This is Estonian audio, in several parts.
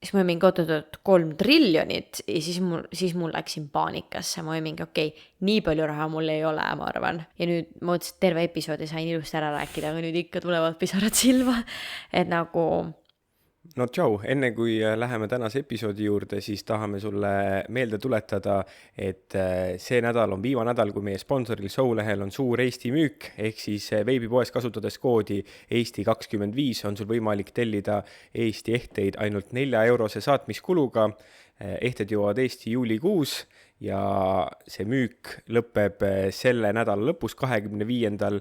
siis ma mingi oot, 3 triljonit ja siis mul läksin paanikasse, ma mingi okei, nii palju raha mul ei ole, ma arvan. Ja nüüd ma mõtlesin, et terve episoodi sain ilusti ära rääkida, aga nüüd ikka tulevad pisarad silma, et nagu... No tšau, enne kui läheme tänase episoodi juurde, siis tahame sulle meelde tuletada, et see nädal on viimane nädal, kui meie sponsoril Soulehel on suur Eesti müük, ehk siis veebipoes kasutades koodi Eesti25 on sul võimalik tellida Eesti ehteid ainult 4-eurose saatmiskuluga. Ehted jõuavad Eesti juulikuus ja see müük lõpeb selle nädala lõpus 25.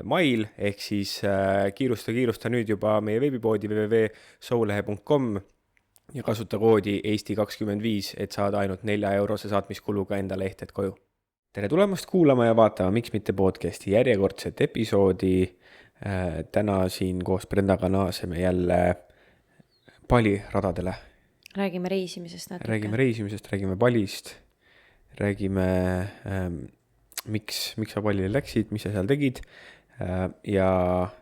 mail, ehk siis kiirusta nüüd juba meie veebipoodi www.soulehe.com ja kasuta koodi Eesti25, et saada ainult 4-eurose saatmiskuluga endale ehted koju. Tere tulemast kuulama ja vaatama Miks mitte podcasti järjekordset episoodi. Täna siin koos Brendaga naaseme jälle paliradadele. Räägime reisimisest natuke. Räägime palist, räägime miks sa pallile läksid, mis sa seal tegid. Ja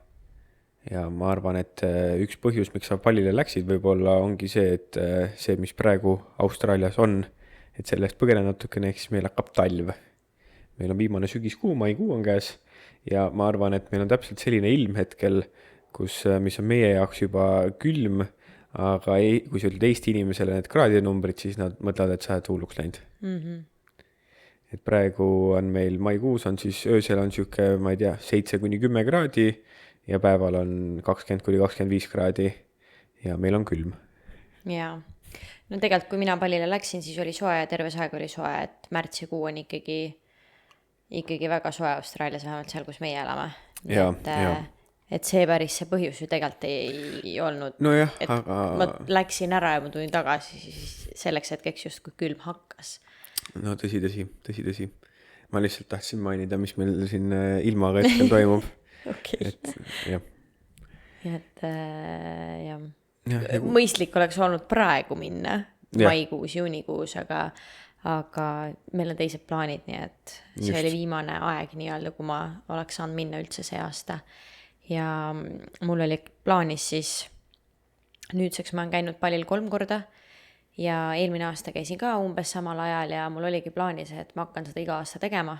ma arvan, et üks põhjus, miks sa pallile läksid, võib-olla ongi see, et see, mis praegu Austraalias on, et sellest põgene natukene, ehk siis meil hakkab talv. Meil on viimane sügiskuu, maikuu on käes ja ma arvan, et meil on täpselt selline ilm hetkel, mis on meie jaoks juba külm, aga kui sa ütled Eesti inimesele need kraadinumbrid, siis nad mõtlevad, et sa oled hulluks läinud. Et praegu on meil maikuus on siis öösel on siuke, ma ei tea, 7-10 kraadi ja päeval on 20-25 kraadi ja meil on külm. Jaa. No tegelikult, kui mina pallile läksin, siis oli soe ja terve aeg oli soe, et märtsikuu on ikkagi väga soe Austraalias, vähemalt seal, kus meie elame. Et see päris see põhjus ju tegelikult ei olnud. No jah, et ma läksin ära ja ma tulin tagasi selleks hetkeks just, kui külm hakkas. No tõsi. Ma lihtsalt tahtsin mainida, mis meil siin ilmaga hetkel toimub. Okei. Jah. Mõistlik oleks olnud praegu minna, maikuus, juunikuus, aga meil on teised plaanid, nii et see oli viimane aeg nii-öelda, kui ma oleks saanud minna üldse see aasta. Ja mul oli plaanis siis, nüüdseks ma olen käinud pallil 3 korda ja eelmine aasta käisin ka umbes samal ajal ja mul oligi plaanis, et ma hakkan seda iga aasta tegema.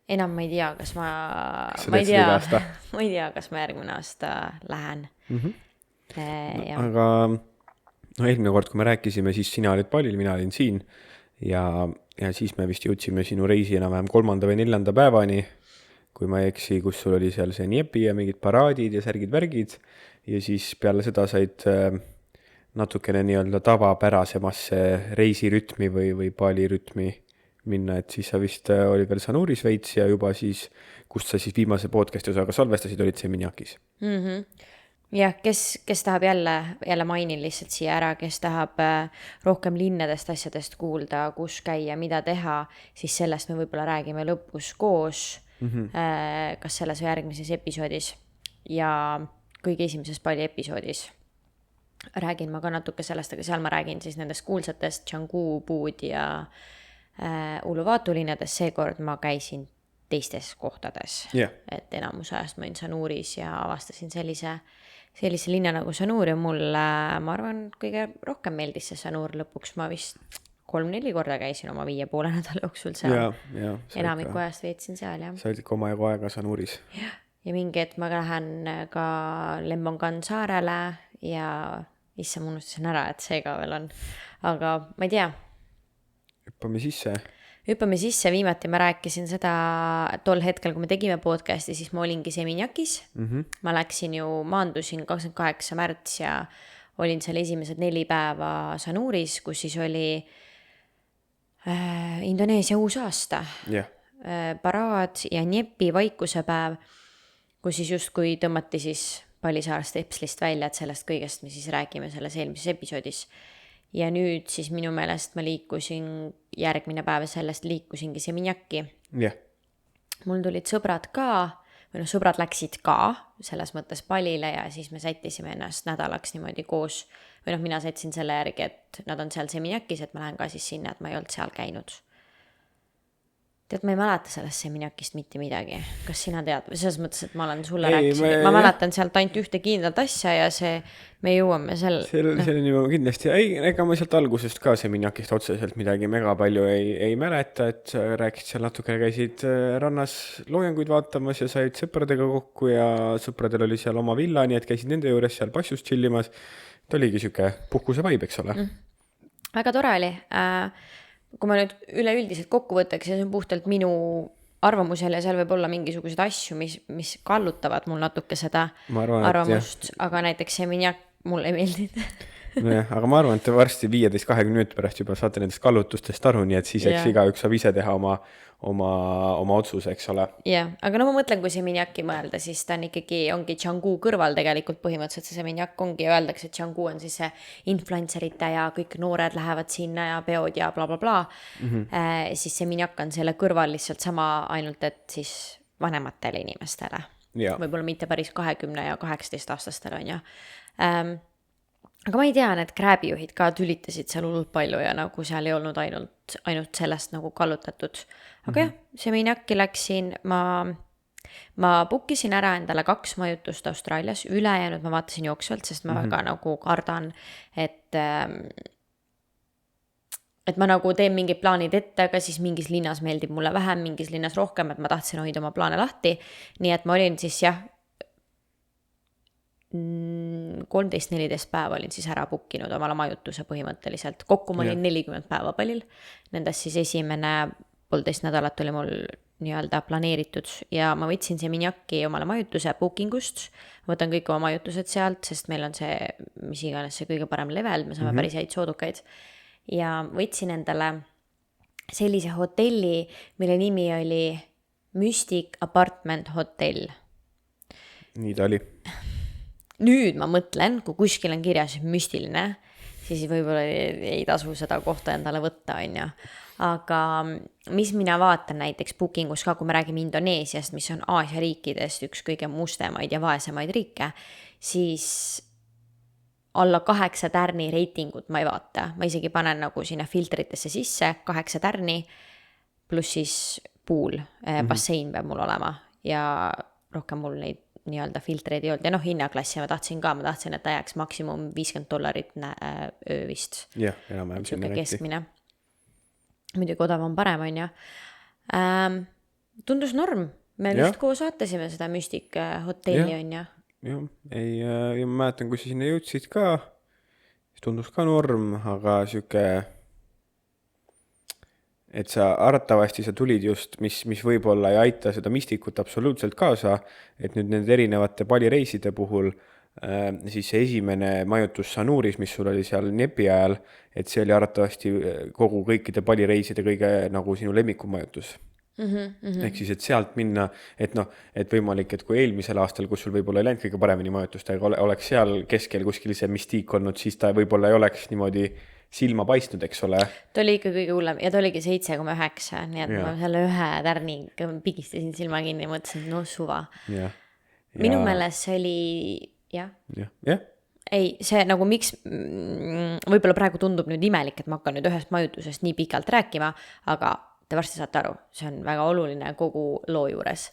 Enam ma ei tea, kas ma ei tea, kas ma järgmine aasta lähen. Aga eelmine kord, kui me rääkisime, siis sina olid pallil, mina olin siin ja siis me vist jõudsime sinu reisi enam-vähem 3. või 4. päevani, kui ma ei eksi, kus sul oli seal see niepi ja mingid paraadid ja särgid-värgid ja siis peale seda said natukene nii-öelda tavapärasemasse reisirütmi või pallirütmi minna, et siis sa vist oli veel Sanuris veits ja juba siis, kust sa siis viimase podcasti osaga salvestasid, olid Seminjakis. Jah, kes tahab jälle mainin lihtsalt siia ära, kes tahab rohkem linnadest asjadest kuulda, kus käia, mida teha, siis sellest me võib-olla räägime lõpus koos, kas selles või järgmises episoodis ja kõige esimeses palli episoodis räägin ma ka natuke sellest, aga seal ma räägin siis nendest kuulsatest Canggu, Puud ja Uluwatu linnades. Seekord ma käisin teistes kohtades, et enamus ajast ma olin Sanuris ja avastasin sellise linna nagu Sanur ja mulle, ma arvan, kõige rohkem meeldis see Sanur. Lõpuks ma vist 3-4 korda käisin oma 5,5 nädala jooksul seal. Enamiku ajast veetsin seal, jah. Sa olid ikka omajagu aega Sanuris. Ja mingi, et ma lähen ka Lembongan saarele ja issa ma unustasin ära, et see ka veel on. Aga ma ei tea. Hüppame sisse. Viimati ma rääkisin seda tol hetkel, kui me tegime podcasti, siis ma olingi Seminjakis. Ma läksin maandusin 28. märts ja olin seal esimesed 4 päeva Sanuris, kus siis oli Indoneesia uus aasta. Paraad ja Njepi vaikusepäev, kus siis justkui tõmmati siis Pallisaarest Epslist välja, et sellest kõigest me siis räägime selles eelmises episoodis. Ja nüüd siis minu meelest ma liikusin järgmine päev sellest liikusingi Seminjakki. Mul tulid sõbrad ka, või sõbrad läksid ka selles mõttes pallile ja siis me sättisime ennast nädalaks niimoodi koos, või mina sätsin selle järgi, et nad on seal Seminjakis, et ma lähen ka siis sinna, et ma ei olnud seal käinud. tead, ma ei mäleta sellest seminjakist mitte midagi. Kas sina tead? Selles mõttes, et ma olen sulle Ei, rääkisin. Ma mäletan sealt ainult ühte kindlat asja ja me jõuame selleni ma kindlasti, ega ma sealt algusest ka seminjakist otseselt midagi mega palju ei mäleta, et sa rääkisid seal natuke, käisid rannas loojanguid vaatamas ja said sõpradega kokku ja sõpradel oli seal oma villa, nii et käisid nende juures seal passus chillimas. Ta oligi siuke puhkuse vibe, eks ole. Väga tore oli. Kui ma nüüd üleüldiselt kokku võtaks ja see on puhtalt minu arvamusel ja seal võib olla mingisugused asju, mis kallutavad mul natuke seda arvamust, aga näiteks see minjak mulle ei meeldinud. Nojah, aga ma arvan, et te varsti 15-20 minuti pärast juba saate nendest kallutustest aru, nii et siis eks igaüks saab ise teha oma otsuse, eks ole. Jah, aga no ma mõtlen, kui see minjaki mõelda, siis ta on ongi Canggu kõrval tegelikult põhimõtteliselt see minjak ongi, öeldakse, et Canggu on siis see influencerite ja kõik noored lähevad sinna ja peod ja bla bla bla. Siis see minjak on selle kõrval lihtsalt sama, ainult et siis vanematele inimestele. Võib-olla mitte päris 20 ja 18 aastastele on ju. Aga ma ei tea, need krääbijuhid ka tülitasid seal hullult palju ja nagu seal ei olnud ainult sellest nagu kallutatud. Aga jah, see minjaki läksin, ma bookisin ära endale 2 majutust Austraalias, ülejäänud ma vaatasin jooksvalt, sest ma väga nagu kardan, et ma nagu teen mingid plaanid ette, aga siis mingis linnas meeldib mulle vähem, mingis linnas rohkem, et ma tahtsin hoida oma plaane lahti. Nii et ma olin siis 13-14 päeva olin siis ära bookinud omale majutuse põhimõtteliselt. Kokku ma olin 40 päeva palil. Nendest siis esimene 1,5 nädalat oli mul nii-öelda planeeritud ja ma võtsin see minjaki omale majutuse bookingust. Ma võtan kõik oma majutused sealt, sest meil on see, mis iganes see kõige parem level, me saame päris häid soodukaid. Ja võtsin endale sellise hotelli, mille nimi oli Mystic Apartment Hotel. Nii ta oli. Nüüd ma mõtlen, kui kuskil on kirjas müstiline, siis võib-olla ei tasu seda kohta endale võtta, on ju. Aga mis mina vaatan näiteks bookingus ka, kui me räägime Indoneesiast, mis on Aasia riikidest üks kõige mustemaid ja vaesemaid riike, siis alla 8 tärni reitingut ma ei vaata. Ma isegi panen nagu sinna filtritesse sisse 8 tärni, pluss siis pool, bassein peab mul olema ja rohkem mul neid nii-öelda filtreid ei olnud. Ja hinnaklassi ma tahtsin, et ta jääks maksimum $50 öö vist. Jah, enam-vähem sinna keskmine. Muidugi odav on parem, on ju. Tundus norm. Me vist koos vaatasime seda Mystic hotelli, on ju. Jah, ma mäletan, kui sa sinna jõudsid ka, tundus ka norm, aga siuke, et sa arvatavasti sa tulid just, mis võib-olla ei aita seda Mystikut absoluutselt kaasa, et nüüd nende erinevate palireiside puhul, siis see esimene majutus Sanuris, mis sul oli seal Nepi ajal, et see oli arvatavasti kogu kõikide palireiside kõige nagu sinu lemmikumajutus. Ehk siis, et sealt minna, et võimalik, et kui eelmisel aastal, kus sul võib-olla ei läinud kõige paremini majutustega, oleks seal keskel kuskil see Mystique olnud, siis ta võib-olla ei oleks niimoodi silma paistnud, eks ole. Ta oli ikka kõige hullem ja ta oligi 7,9, nii et ma selle 1 tärni pigistasin silma kinni ja mõtlesin, suva. Minu meelest see oli, jah. Ei, see nagu miks, võib-olla praegu tundub nüüd imelik, et ma hakkan nüüd ühest majutusest nii pikalt rääkima, aga te varsti saate aru, see on väga oluline kogu loo juures.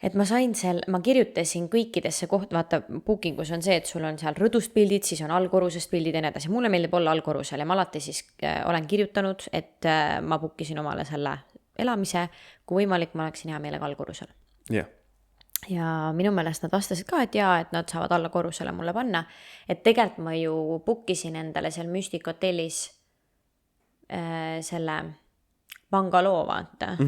Et ma kirjutasin kõikidesse vaata bookingus on see, et sul on seal rõdust pildid, siis on allkorrusest pildid ja nii edasi. Mulle meeldib olla allkorrusel ja ma alati siis olen kirjutanud, et ma bookisin omale selle elamise, kui võimalik, ma oleksin hea meelega allkorrusel. Ja minu meelest nad vastasid ka, et et nad saavad allakorrusele mulle panna. Et tegelikult ma ju bookisin endale seal Mystic hotellis selle bangaloo, vaata.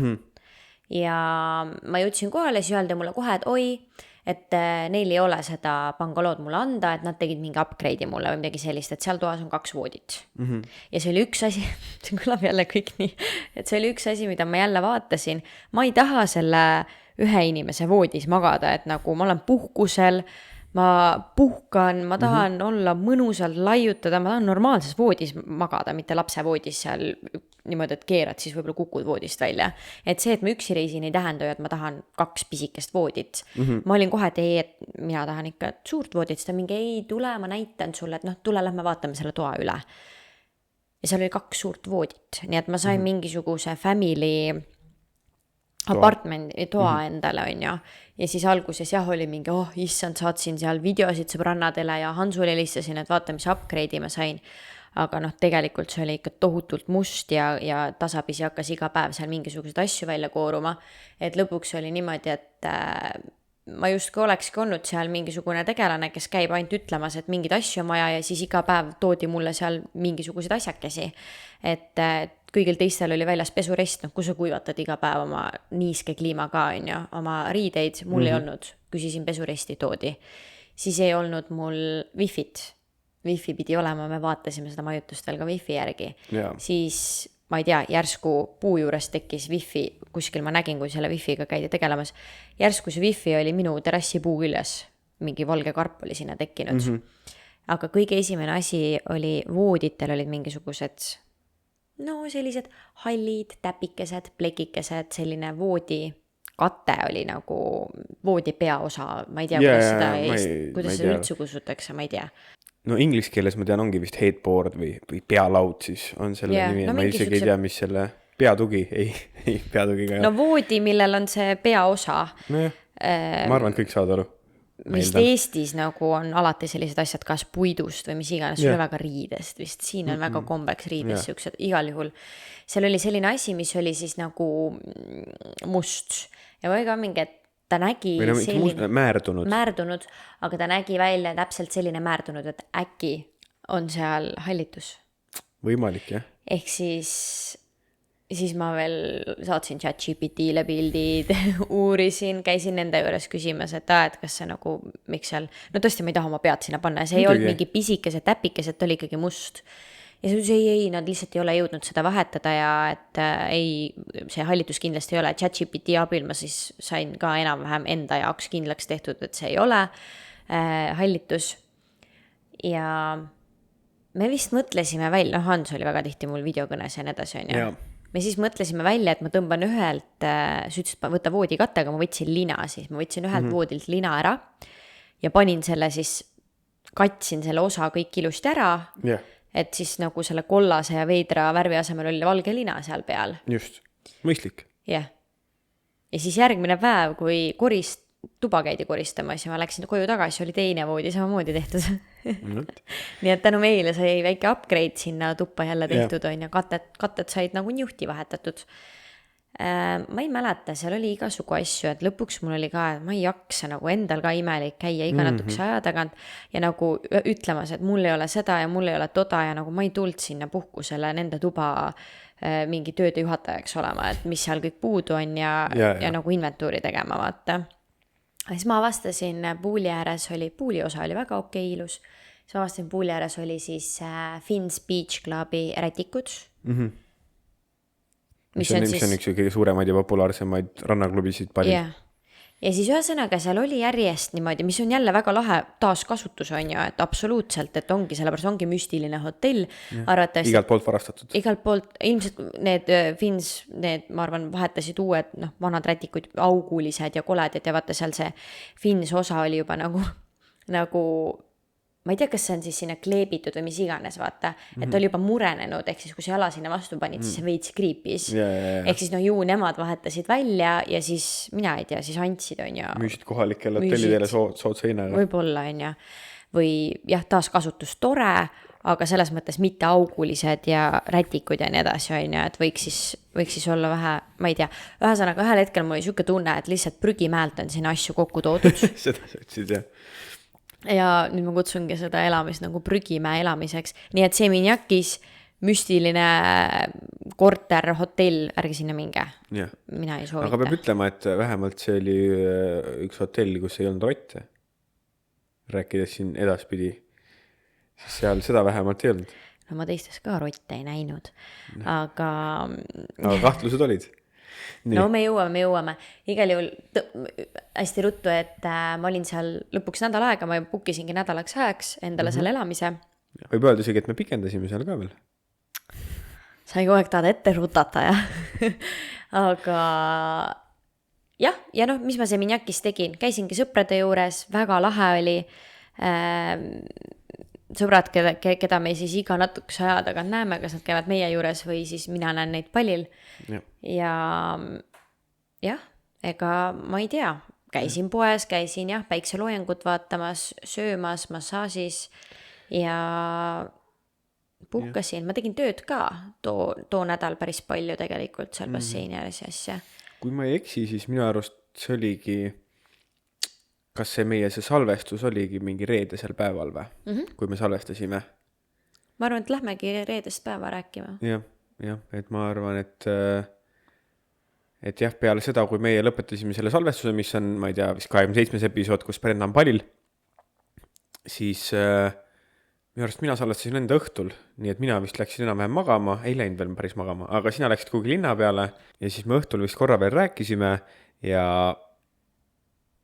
Ja ma jõudsin kohale, siis öeldi mulle kohe, et oi, et neil ei ole seda bangalood mulle anda, et nad tegid mingi upgrade'i mulle või midagi sellist, et seal toas on 2 voodit. Ja see oli üks asi, see kõlab jälle kõik nii, et see oli üks asi, mida ma jälle vaatasin. Ma ei taha selle ühe inimese voodis magada, et nagu ma olen puhkusel, ma puhkan, ma tahan olla mõnusalt laiutada, ma tahan normaalses voodis magada, mitte lapse voodis seal niimoodi, et keerad, siis võib-olla kukud voodist välja. Et see, et ma üksi reisin, ei tähenda ju, et ma tahan 2 pisikest voodit. Ma olin kohe, et ei, et mina tahan ikka suurt voodit, siis ta mingi, ei tule, ma näitan sulle, et tule, lähme vaatame selle toa üle. Ja seal oli 2 suurt voodit, nii et ma sain mingisuguse family apartmendi toa endale, on ju. Ja siis alguses jah, oli mingi, issand, saatsin seal videosid sõbrannadele ja Hansule helistasin, et vaata, mis upgrade'i ma sain. Aga noh, tegelikult see oli ikka tohutult must ja tasapisi hakkas iga päev seal mingisuguseid asju välja kooruma. Et lõpuks oli niimoodi, et ma justkui olekski olnud seal mingisugune tegelane, kes käib ainult ütlemas, et mingid asju on vaja ja siis iga päev toodi mulle seal mingisugused asjakesi. Et kõigil teistel oli väljas pesurest, kus sa kuivatad iga päev oma niiske kliima ka, on ju, oma riideid, mul ei olnud, küsisin pesuresti toodi. Siis ei olnud mul Wi-Fit. Wi-Fi pidi olema, me vaatasime seda majutust veel ka Wi-Fi järgi. Siis ma ei tea, järsku puu juures tekkis Wi-Fi, kuskil ma nägin, kui selle Wi-Figa käidi tegelemas. Järsku see Wi-Fi oli minu terrassi puu küljes, mingi valge karp oli sinna tekkinud. Aga kõige esimene asi oli, vooditel olid mingisugused, no sellised hallid, täpikesed, plekikesed, selline voodi kate oli nagu voodi peaosa, ma ei tea, kuidas seda üldse kusutakse, ma ei tea. No inglise keeles ma tean, ongi vist headboard või pealaud siis on selle nimi. Ma isegi ei tea, mis selle peatugi, ei peatugi ka. No voodi, millel on see peaosa. No jah, ma arvan, et kõik saavad aru. Vist Eestis nagu on alati sellised asjad kas puidust või mis iganes, sul on väga riidest, vist siin on väga kombeks riidest, siuksed, igal juhul. Seal oli selline asi, mis oli siis nagu must ja või ka mingi, et ta nägi selline määrdunud, aga ta nägi välja täpselt selline määrdunud, et äkki on seal hallitus. Võimalik, jah. Ehk siis ma veel saatsin ChatGPT-le pildid, uurisin, käisin nende juures küsimas, et kas see nagu, miks seal, no tõesti ma ei taha oma pead sinna panna, see ei olnud mingi pisikesed täpikesed, ta oli ikkagi must. Ja see ei, nad lihtsalt ei ole jõudnud seda vahetada ja et see hallitus kindlasti ei ole. ChatGPT abil ma siis sain ka enam-vähem enda jaoks kindlaks tehtud, et see ei ole hallitus. Ja me vist mõtlesime välja, Hans oli väga tihti mul videokõnes ja nii edasi, on ju. Me siis mõtlesime välja, et ma tõmban ühelt, sa ütlesid, et võtta voodikattega, ma võtsin lina siis, ma võtsin ühelt voodilt lina ära ja panin selle siis, katsin selle osa kõik ilusti ära. Et siis nagu selle kollase ja veidra värvi asemel oli valge lina seal peal. Just, mõistlik. Jah. Ja siis järgmine päev, kui tuba käidi koristamas ja ma läksin koju tagasi, oli teine voodi samamoodi tehtud. Nii et tänu meile sai väike upgrade sinna tuppa jälle tehtud on ja katted said nagu njuhti vahetatud. Ma ei mäleta, seal oli igasugu asju, et lõpuks mul oli ka, et ma ei jaksa nagu endal ka imelik käia iga natukese aja tagant ja nagu ütlemas, et mul ei ole seda ja mul ei ole toda ja nagu ma ei tulnud sinna puhkusele nende tuba mingi tööde juhatajaks olema, et mis seal kõik puudu on ja nagu inventuuri tegema, vaata. Siis ma avastasin puuli ääres oli, puuli osa oli väga okei ilus, siis ma avastasin puuli ääres oli siis Finn's Beach Clubi rätikud. Mis on üks kõige suuremaid ja populaarsemaid rannaklubisid palju. Ja siis ühesõnaga seal oli järjest niimoodi, mis on jälle väga lahe taaskasutus on ju, et absoluutselt, et ongi, sellepärast ongi müstiline hotell. Igalt poolt varastatud. Igalt poolt, ilmselt need Finns, ma arvan, vahetasid uued, vanad rätikud, augulised ja koledad ja vaata seal see Finns osa oli juba nagu ma ei tea, kas see on siis sinna kleebitud või mis iganes, vaata, et oli juba murenenud, ehk siis kui see jala sinna vastu panid, siis see veits kriipis. Ehk siis ju nemad vahetasid välja ja siis, mina ei tea, siis andsid, on ju. Müüsid kohalikele hotellidele soodsa hinnaga. Võib-olla, on ju. Või jah, taaskasutus tore, aga selles mõttes mitte augulised ja rätikud ja nii edasi, on ju, et võiks siis olla vähe, ma ei tea, ühesõnaga ühel hetkel mul oli siuke tunne, et lihtsalt prügimäelt on sinna asju kokku toodud. Seda sa ütlesid, jah. Ja nüüd ma kutsungi seda elamist nagu prügimäe elamiseks. Nii et Seminjakis müstiline korter, hotell, ärge sinna minge. Mina ei soovita. Aga peab ütlema, et vähemalt see oli üks hotell, kus ei olnud rotte. Rääkides siin edaspidi. Siis seal seda vähemalt ei olnud. No ma teistes ka rotte ei näinud. Aga kahtlused olid. Nii. No me jõuame. Igal juhul hästi ruttu, et ma olin seal lõpuks nädal aega, ma bookisingi nädalaks ajaks endale selle elamise. Võib öelda isegi, et me pikendasime seal ka veel. Sai kogu aeg tahad ette rutata, jah. Aga jah, ja mis ma Seminjakis tegin? Käisingi sõprade juures, väga lahe oli. Sõbrad, keda me siis iga natukese aja tagant näeme, kas nad käivad meie juures või siis mina näen neid palil. Ja jah, ega ma ei tea, käisin poes, käisin jah, päikseloojangut vaatamas, söömas, massaažis ja puhkasin, ma tegin tööd ka too nädal päris palju tegelikult seal basseini ääres ja asja. Kui ma ei eksi, siis minu arust see oligi, kas see salvestus oligi mingi reedesel päeval või? Kui me salvestasime. Ma arvan, et lähmegi reedest päeva rääkima. Jah, et ma arvan, et jah, peale seda, kui meie lõpetasime selle salvestuse, mis on, ma ei tea, vist 27. episood, kus Brenna on palil, siis minu arust mina salvestasin enda õhtul, nii et mina vist läksin enam-vähem magama, ei läinud veel päris magama, aga sina läksid kuhugi linna peale ja siis me õhtul vist korra veel rääkisime ja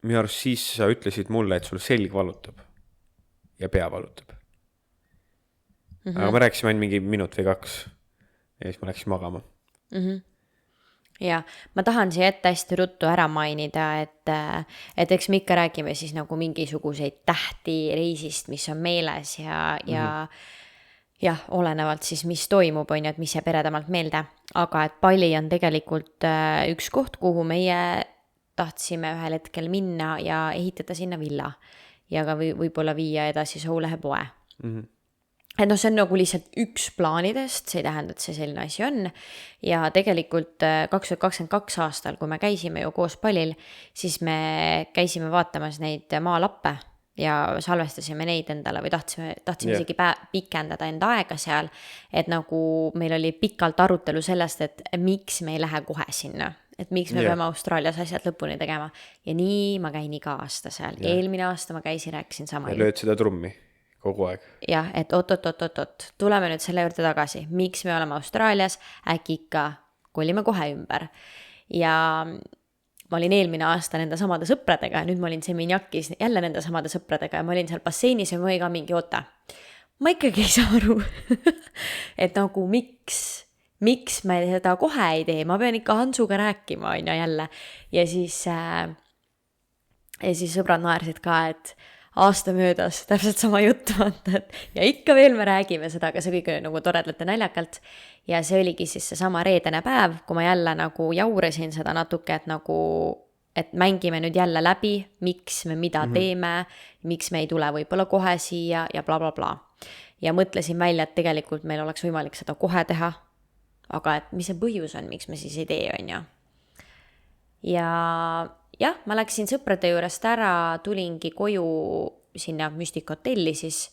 minu arust siis sa ütlesid mulle, et sul selg valutab ja pea valutab. Aga me rääkisime ainult mingi minut või 2 ja siis ma läksin magama. Ja ma tahan siia ette hästi ruttu ära mainida, et eks me ikka räägime siis nagu mingisuguseid tähti reisist, mis on meeles ja jah, olenevalt siis, mis toimub, on ju, et mis jääb eredamalt meelde. Aga et Pali on tegelikult üks koht, kuhu meie tahtsime ühel hetkel minna ja ehitada sinna villa ja ka võib-olla viia edasi Soulehe poe. Et see on nagu lihtsalt üks plaanidest, see ei tähenda, et see selline asi on. Ja tegelikult 2022 aastal, kui me käisime ju koos Palil, siis me käisime vaatamas neid maalappe ja salvestasime neid endale või tahtsime isegi pikendada enda aega seal, et nagu meil oli pikalt arutelu sellest, et miks me ei lähe kohe sinna, et miks me peame Austraalias asjad lõpuni tegema. Ja nii ma käin iga aasta seal. Eelmine aasta ma käisin, rääkisin sama. Ja lööd seda trummi kogu aeg. Jah, et oot, tuleme nüüd selle juurde tagasi. Miks me oleme Austraalias, äkki ikka kolime kohe ümber. Ja ma olin eelmine aasta nende samade sõpradega ja nüüd ma olin Seminjakis jälle nende samade sõpradega ja ma olin seal basseinis ja ma olin ka mingi oota. Ma ikkagi ei saa aru, et nagu miks me seda kohe ei tee, ma pean ikka Hansuga rääkima, on ju jälle. Ja siis sõbrad naersid ka, et aasta möödas täpselt sama juttu vaata, ja ikka veel me räägime seda, aga see kõik oli nagu toredalt ja naljakalt. Ja see oligi siis see sama reedene päev, kui ma jälle nagu jauresin seda natuke, et mängime nüüd jälle läbi, miks me mida teeme, miks me ei tule võib-olla kohe siia ja bla bla bla. Ja mõtlesin välja, et tegelikult meil oleks võimalik seda kohe teha, aga et mis see põhjus on, miks me siis ei tee, on ju. Ja jah, ma läksin sõprade juurest ära, tulingi koju sinna Mystic Hotelli siis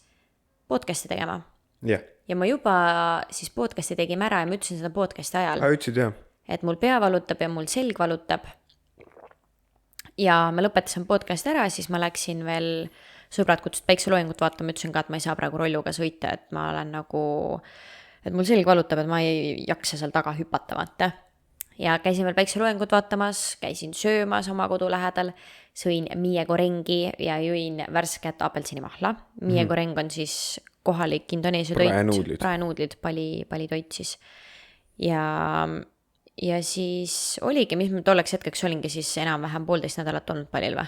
podcasti tegema. Yeah. Ja ma juba siis podcasti tegime ära ja ma ütlesin seda podcasti ajal. Ütlesid jah. Et mul pea valutab ja mul selg valutab. Ja ma lõpetasin podcasti ära, siis ma läksin veel, sõbrad kutsusid päikseloojangut vaatama, ütlesin ka, et ma ei saa praegu rolluga sõita, et ma olen nagu, et mul selg valutab, et ma ei jaksa seal taga hüpata vaata. Ja käisin veel päikseloojangut vaatamas, käisin söömas oma kodu lähedal, sõin Mie Gorengi ja jõin värsket apelsinimahla. Mie Goreng on siis kohalik Indoneesia toit, praenuudlid, pali toit siis. Ja siis oligi, mis ma tolleks hetkeks olingi siis enam-vähem 1,5 nädalat olnud Palil või?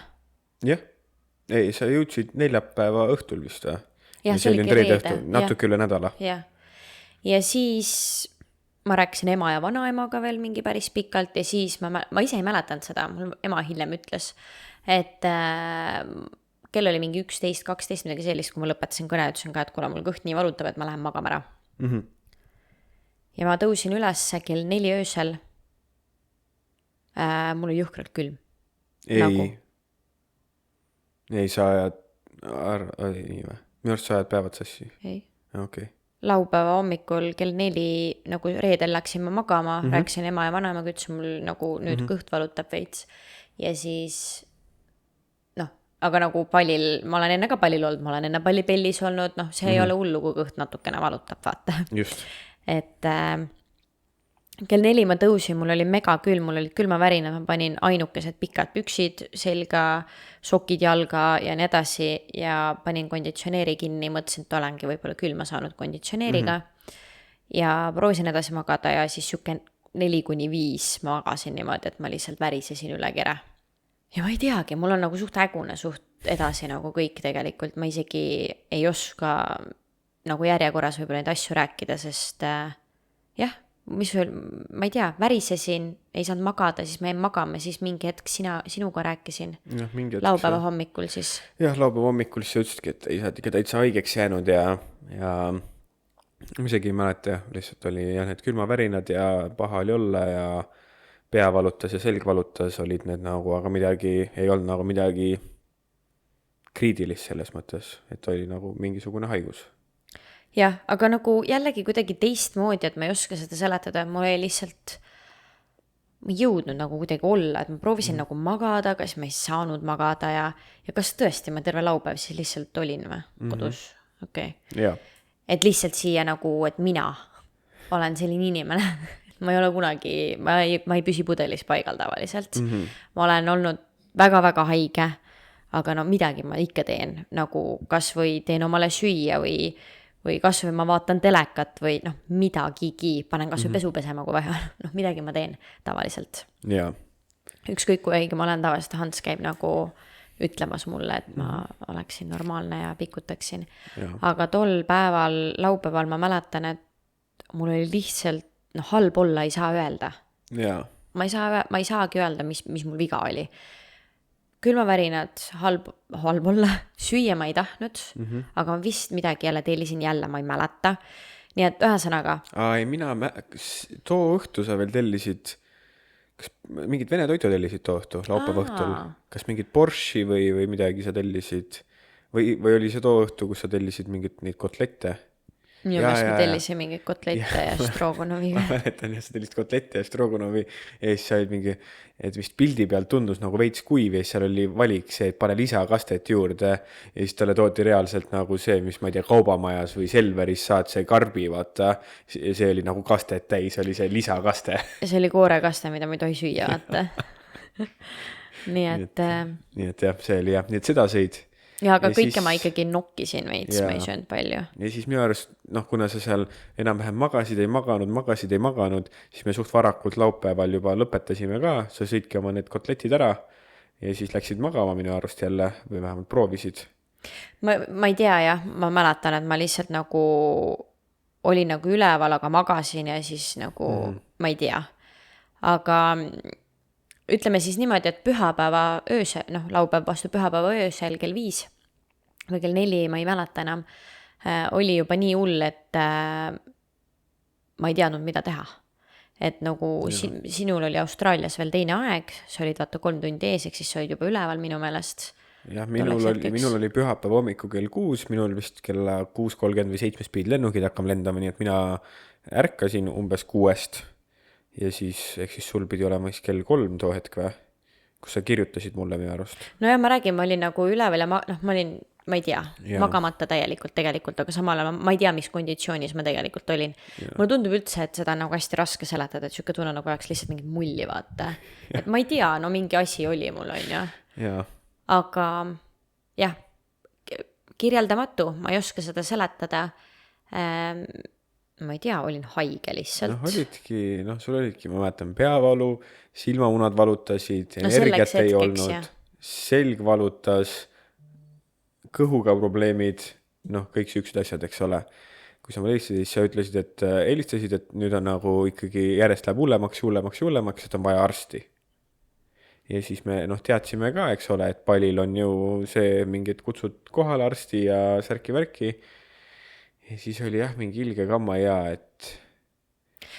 Jah, ei, sa jõudsid neljapäeva õhtul vist või? Ja see oligi reede. Natuke üle nädala. Ja siis ma rääkisin ema ja vanaemaga veel mingi päris pikalt ja siis ma ise ei mäletanud seda, mul ema hiljem ütles, et kell oli mingi 11-12 midagi sellist, kui ma lõpetasin kõne, ütlesin ka, et kuna mul kõht nii valutab, et ma lähen magama ära. Ja ma tõusin üles kell 4 öösel. Mul oli juhkralt külm. Ei, sa ajad, nii või? Minu arust sa ajad päevad sassi? Ei. Okay. Laupäeva hommikul kell 4, nagu reedel läksin ma magama, rääkisin ema ja vanaemaga, ütlesin mul nagu nüüd kõht valutab veits. Ja siis, aga nagu Palil, ma olen enne ka Palil olnud, ma olen enne Palipellis olnud, see ei ole hullu, kui kõht natukene valutab, vaata. Just. Et kell 4 ma tõusin, mul oli mega külm, mul olid külmavärinad, ma panin ainukesed pikad püksid selga, sokid jalga ja nii edasi ja panin konditsioneeri kinni, mõtlesin, et olengi võib-olla külma saanud konditsioneeriga ja proovisin edasi magada ja siis 4-5 magasin niimoodi, et ma lihtsalt värisesin üle kere. Ja ma ei teagi, mul on nagu suht ägune suht edasi nagu kõik tegelikult, ma isegi ei oska nagu järjekorras võib-olla neid asju rääkida, sest jah, mis veel, ma ei tea, värisesin, ei saanud magada, siis me jäin magama, siis mingi hetk sinuga rääkisin jah, mingi hetk laupäeva hommikul siis. jah, laupäeva hommikul siis sa ütlesidki, et ei sa oled ikka täitsa haigeks jäänud ja ma isegi ei mäleta, lihtsalt oli jah, need külmavärinad ja paha oli olla ja pea valutas ja selg valutas, olid need nagu, aga midagi, ei olnud nagu midagi kriidilist selles mõttes, et oli nagu mingisugune haigus. Jah, aga nagu jällegi kuidagi teistmoodi, et ma ei oska seda seletada, mul oli lihtsalt, ma ei jõudnud nagu kuidagi olla, et ma proovisin nagu magada, kas ma ei saanud magada ja kas tõesti ma terve laupäev siis lihtsalt olin või kodus, okei. Jaa. Et lihtsalt siia nagu, et mina olen selline inimene, ma ei ole kunagi, ma ei püsi pudelis paigal tavaliselt. Ma olen olnud väga-väga haige, aga no midagi ma ikka teen, nagu kas või teen omale süüa või kas või ma vaatan telekat või noh, midagigi, panen kas või pesu pesema, kui vaja, noh midagi ma teen tavaliselt. Jaa. Ükskõik kui õige ma olen, tavaliselt Hans käib nagu ütlemas mulle, et ma oleksin normaalne ja pikutaksin. Aga tol päeval, laupäeval ma mäletan, et mul oli lihtsalt, halb olla ei saa öelda. Jaa. Ma ei saagi öelda, mis mul viga oli. Külmavärinad, halb olla, süüa ma ei tahtnud, aga ma vist midagi jälle tellisin jälle, ma ei mäleta. Nii et ühesõnaga. Too õhtu sa veel tellisid, kas mingid vene toitu tellisid too õhtu, laupäeva õhtul? Kas mingid Borschi või midagi sa tellisid? Või oli see too õhtu, kus sa tellisid mingit neid kotlette? Minu meelest ma tellisin mingit kotlette ja stroganovi. Ma mäletan jah, sa tellisid kotlette ja stroganovi ja siis sa olid mingi, et vist pildi peal tundus nagu veits kuiv ja siis seal oli valik see, et pane lisakastet juurde ja siis talle tooti reaalselt nagu see, mis ma ei tea, kaubamajas või Selveris saad see karbi, vaata, see oli nagu kastet täis, oli see lisakaste. See oli koorekaste, mida ma ei tohi süüa, vaata. Nii et jah, see oli jah, nii et seda sõid. Ja aga kõike siis ma ikkagi nokkisin veits, ma ei söönud palju. Ja siis minu arust, kuna sa seal enam-vähem magasid, ei maganud, siis me suht varakult laupäeval juba lõpetasime ka, sa sõidki oma need kotletid ära ja siis läksid magama minu arust jälle või vähemalt proovisid. Ma ei tea jah, ma mäletan, et ma lihtsalt nagu olin nagu üleval, aga magasin ja siis nagu, ma ei tea. Aga ütleme siis niimoodi, et pühapäeva öösel, laupäev vastu pühapäeva öösel kell 5 või kell 4, ma ei mäleta enam, oli juba nii hull, et ma ei teadnud, mida teha. Et nagu sinul oli Austraalias veel teine aeg, sa olid vaata 3 tundi ees, siis sa olid juba üleval minu meelest. Jah, minul oli pühapäeva hommiku kell 6, minul vist kella 6:30 või 7 pidid lennukid hakkama lendama, nii et mina ärkasin umbes 6 ja siis, ehk siis sul pidi olema siis kell 3 too hetk või, kus sa kirjutasid mulle minu arust. No jah, ma räägin, ma olin nagu üleval ja ma olin, ma ei tea, magamata täielikult, aga samal ajal ma ei tea, mis konditsioonis ma tegelikult olin. Mulle tundub üldse, et seda nagu hästi raske seletada, et siuke tunne nagu oleks lihtsalt mingit mulli, vaata. Et ma ei tea, mingi asi oli mul, on ju. Jaa. Aga jah, kirjeldamatu, ma ei oska seda seletada. Ma ei tea, olin haige lihtsalt. Sul olidki, ma mäletan, peavalu, silmamunad valutasid, energiat ei olnud, selg valutas, kõhuga probleemid, kõik siuksed asjad, eks ole. Kui sa helistasid, siis sa ütlesid, et nüüd on nagu ikkagi järjest läheb hullemaks, et on vaja arsti. Ja siis me teadsime ka, eks ole, et Palil on ju see mingid kutsud kohal arsti ja särki-värki. Ja siis oli jah, mingi ilge kamma ja et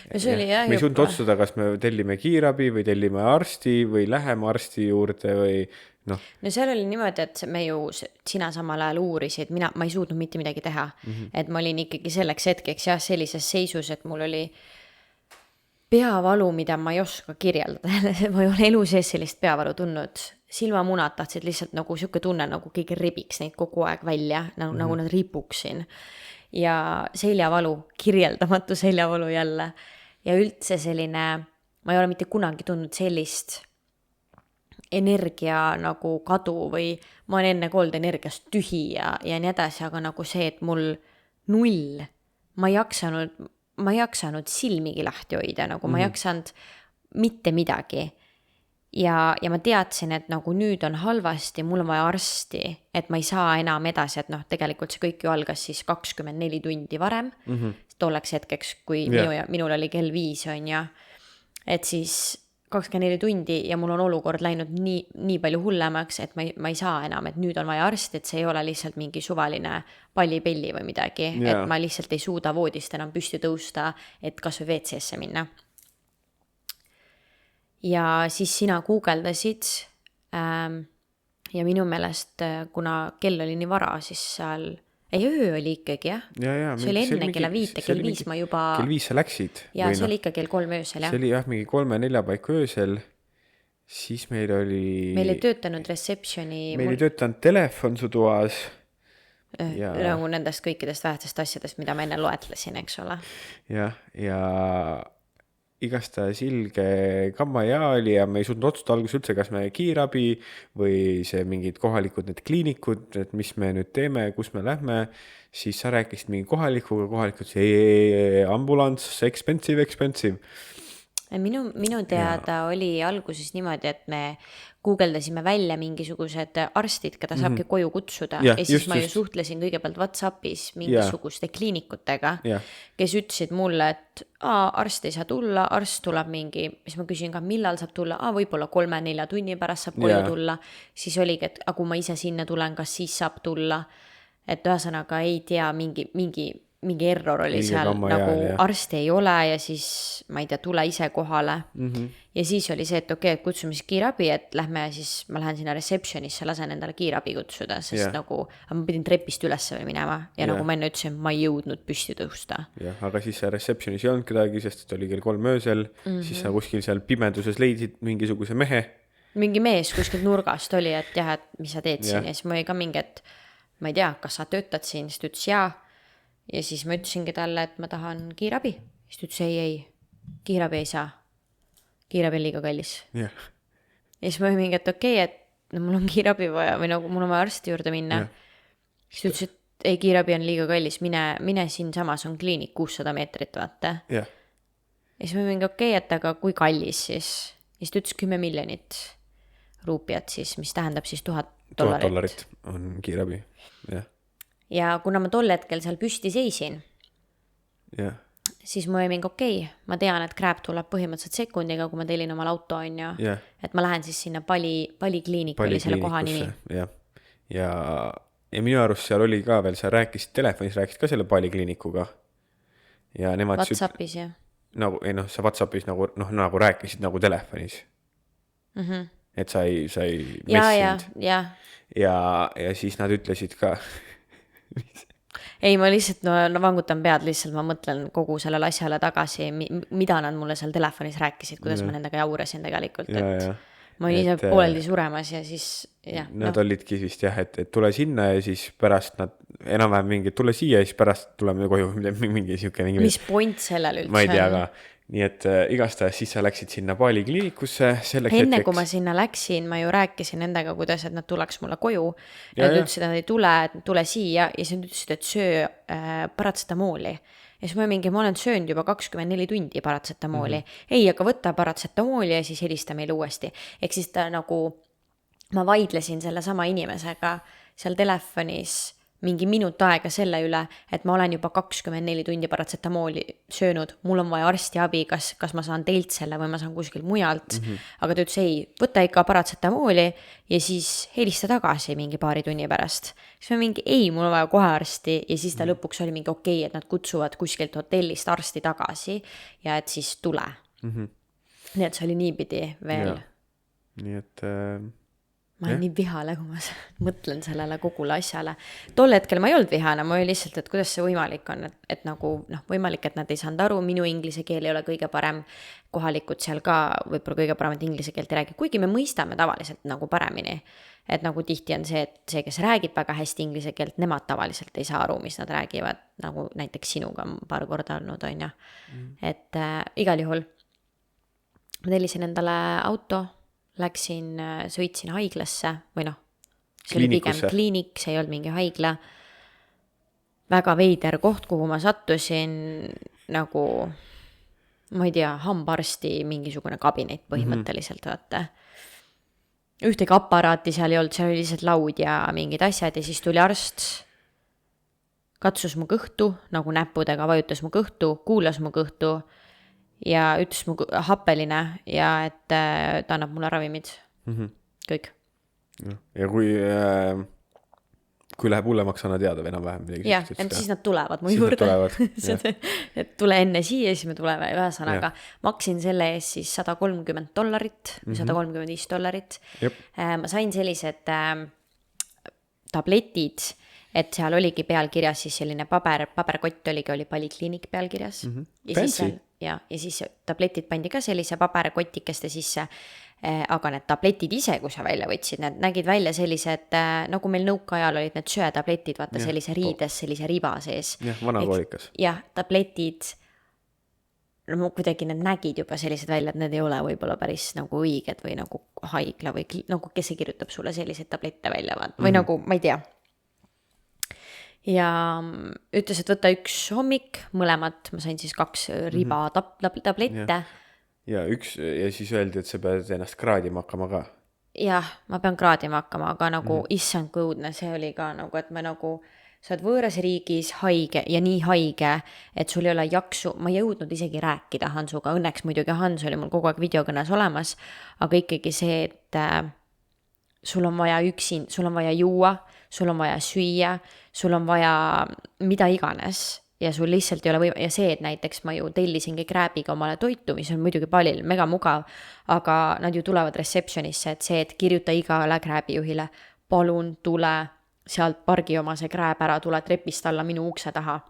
me ei suutnud otsustada, kas me tellime kiirabi või tellime arsti või läheme arsti juurde või No seal oli niimoodi, et sina samal ajal uurisid, ma ei suutnud mitte midagi teha. Et ma olin ikkagi selleks hetkeks sellises seisus, et mul oli peavalu, mida ma ei oska kirjeldada. Ma ei ole elu sees sellist peavalu tundnud. Silmamunad tahtsid lihtsalt nagu siuke tunne, nagu keegi ribiks neid kogu aeg välja, nagu nad ripuksin. Ja seljavalu, kirjeldamatu seljavalu jälle. Ja üldse selline, ma ei ole mitte kunagi tundnud sellist energia nagu kadu või ma olen enne olnud energiast tühi ja nii edasi, aga nagu see, et mul 0, ma ei jaksanud silmigi lahti hoida, nagu ma ei jaksanud mitte midagi. ja ma teadsin, et nagu nüüd on halvasti, mul on vaja arsti, et ma ei saa enam edasi, et noh, tegelikult see kõik ju algas siis 24 tundi varem, tolleks hetkeks, kui minul oli kell 5, on ju, et siis 24 tundi ja mul on olukord läinud nii palju hullemaks, et ma ei saa enam, et nüüd on vaja arsti, et see ei ole lihtsalt mingi suvaline pallipelli või midagi, et ma lihtsalt ei suuda voodist enam püsti tõusta, et kas või WC-sse minna. Ja siis sina guugeldasid ja minu meelest, kuna kell oli nii vara, siis seal, öö oli ikkagi, jah? See oli enne kella 5, kell 5 ma juba... Kell 5 sa läksid. Ja see oli ikka kell 3 öösel, jah? See oli jah, mingi 3-4 paiku öösel, siis meil oli... Meil ei töötanud receptioni... Meil ei töötanud telefon su toas. Nagu nendest kõikidest vähestest asjadest, mida ma enne loetlesin, eks ole. Ja igastahes ilge kamma oli ja me ei suutnud otsustada alguses üldse, kas me kiirabi või see mingid kohalikud need kliinikud, et mis me nüüd teeme, kus me lähme, siis sa rääkisid mingi kohalikuga, kohalikud see ambulants, expensive. Minu teada oli alguses niimoodi, et me guugeldasime välja mingisugused arstid, keda saabki koju kutsuda ja siis ma ju suhtlesin kõigepealt WhatsAppis mingisuguste kliinikutega, kes ütlesid mulle, et arst ei saa tulla, arst tuleb mingi, siis ma küsin ka, millal saab tulla, võib-olla 3-4 tunni pärast saab koju tulla, siis oligi, et kui ma ise sinna tulen, kas siis saab tulla, et ühesõnaga ei tea, mingi error oli seal, nagu arsti ei ole ja siis ma ei tea, tule ise kohale ja siis oli see, et okei, et kutsume siis kiirabi, et lähme siis, ma lähen sinna receptionisse, lasen endale kiirabi kutsuda, sest nagu ma pidin trepist üles veel minema ja nagu ma enne ütlesin, ma ei jõudnud püsti tõusta. Aga siis receptionis ei olnud kedagi, sest et oli kell 3 öösel, siis sa kuskil seal pimeduses leidsid mingisuguse mehe. Mingi mees kuskil nurgast oli, et jah, et mis sa teed siin ja siis ma oli ka mingi, et ma ei tea, kas sa töötad siin, siis ta ütles jaa. Ja siis ma ütlesingi talle, et ma tahan kiirabi. Siis ta ütles ei, kiirabi ei saa. Kiirabi on liiga kallis. Ja siis ma olin mingi, et okei, et mul on kiirabi vaja või nagu mul on vaja arsti juurde minna. Siis ta ütles, et ei, kiirabi on liiga kallis, mine siin samas on kliinik 600 meetrit, vaata. Ja siis ma olin mingi okei, et aga kui kallis siis? Siis ta ütles 10 miljonit ruupiat siis, mis tähendab siis $1000. $1000 on kiirabi, jah. Ja kuna ma tol hetkel seal püsti seisin, siis ma olin mingi okei, ma tean, et Grab tuleb põhimõtteliselt sekundiga, kui ma telin omal auto, on ju, et ma lähen siis sinna Palikliinik oli selle koha nimi. Ja minu arust seal oli ka veel, sa rääkisid telefonis, rääkisid ka selle Palikliinikuga. Ja nemad WhatsAppis, jah. Nagu, sa WhatsAppis nagu rääkisid nagu telefonis. Et sa ei messinud. Ja siis nad ütlesid ka... Ei, ma lihtsalt vangutan pead lihtsalt, ma mõtlen kogu sellele asjale tagasi, mida nad mulle seal telefonis rääkisid, kuidas ma nendega jaurasin tegelikult, et ma olin ise pooleldi suremas ja siis nad olidki vist et tule sinna ja siis pärast nad enam-vähem mingi, tule siia ja siis pärast tuleme koju mingi siuke mis point sellel üldse ma ei tea ka. Nii et igastahes siis sa läksid sinna Palikliinikusse selleks enne hetkeks. Kui ma sinna läksin, ma ju rääkisin nendega, kuidas et nad tuleks mulle koju. Nad ütlesid, et nad ei tule siia ja siis nad ütlesid, et söö paratsetamooli. Ja siis ma olen söönud juba 24 tundi paratsetamooli. Ei, aga võtta paratsetamooli ja siis helista meile uuesti. Ehk siis ta nagu, ma vaidlesin selle sama inimesega seal telefonis mingi minut aega selle üle, et ma olen juba 24 tundi paratsetamooli söönud, mul on vaja arstiabi, kas ma saan teilt selle või ma saan kuskil mujalt, aga ta ütles ei, võta ikka paratsetamooli ja siis helista tagasi mingi paari tunni pärast. Siis ma mingi ei, mul on vaja kohe arsti ja siis ta lõpuks oli mingi okei, et nad kutsuvad kuskilt hotellist arsti tagasi ja et siis tule. Nii et see oli niipidi veel. Nii et... Ma olen nii vihale, kui ma mõtlen sellele kogule asjale. Tol hetkel ma ei olnud vihane, ma oli lihtsalt, et kuidas see võimalik on, et nagu võimalik, et nad ei saanud aru, minu inglise keel ei ole kõige parem, kohalikud seal ka võib-olla kõige paremat inglise keelt ei räägi, kuigi me mõistame tavaliselt nagu paremini, et nagu tihti on see, et see, kes räägib väga hästi inglise keelt, nemad tavaliselt ei saa aru, mis nad räägivad, nagu näiteks sinuga paar korda olnud, on ja. Et igal juhul ma tellisin endale auto, läksin, sõitsin haiglasse või see oli pigem kliinik, see ei olnud mingi haigla. Väga veider koht, kuhu ma sattusin nagu, ma ei tea, hambaarsti mingisugune kabinet põhimõtteliselt, vaata. ühtegi aparaati seal ei olnud, seal oli lihtsalt laud ja mingid asjad ja siis tuli arst, katsus mu kõhtu, nagu näppudega vajutas mu kõhtu, kuulas mu kõhtu ja ütles mu happeline ja et ta annab mulle ravimid. Kõik. Ja kui läheb hullemaks, anna teada või enam-vähem midagi. Jah, siis nad tulevad mu juurde. Et tule enne siia, siis me tuleme. Ühesõnaga, maksin selle eest siis $130 või $135. Ma sain sellised tabletid, et seal oligi pealkirjas siis selline paberkott oli Polikliinik pealkirjas. Ja siis tabletid pandi ka sellise paberkotikeste sisse, aga need tabletid ise, kui sa välja võtsid, need nägid välja sellised, nagu meil nõukaajal olid need söetabletid, vaata sellise riides, sellise riba sees. Jah, vanakoolikas. Jah, tabletid, no kuidagi need nägid juba sellised välja, et need ei ole võib-olla päris nagu õiged või nagu haigla või nagu kes see kirjutab sulle selliseid tablette välja või nagu, ma ei tea. Ja ütles, et võtta üks hommik, mõlemad, ma sain siis 2 riba tablette. Ja siis öeldi, et sa pead ennast kraadima hakkama ka. Jah, ma pean kraadima hakkama, aga nagu issand kui õudne, see oli ka nagu, et me nagu, sa oled võõras riigis haige ja nii haige, et sul ei ole jaksu, ma ei jõudnud isegi rääkida Hansuga, õnneks muidugi Hans oli mul kogu aeg videokõnes olemas, aga ikkagi see, et sul on vaja sul on vaja juua, sul on vaja süüa, sul on vaja mida iganes ja sul lihtsalt ei ole ja see, et näiteks ma ju tellisingi krääbiga omale toitu, mis on muidugi palil mega mugav, aga nad ju tulevad receptionisse, et see, et kirjuta igale krääbijuhile, palun tule sealt pargi oma see krääb ära, tule trepist alla minu ukse taha.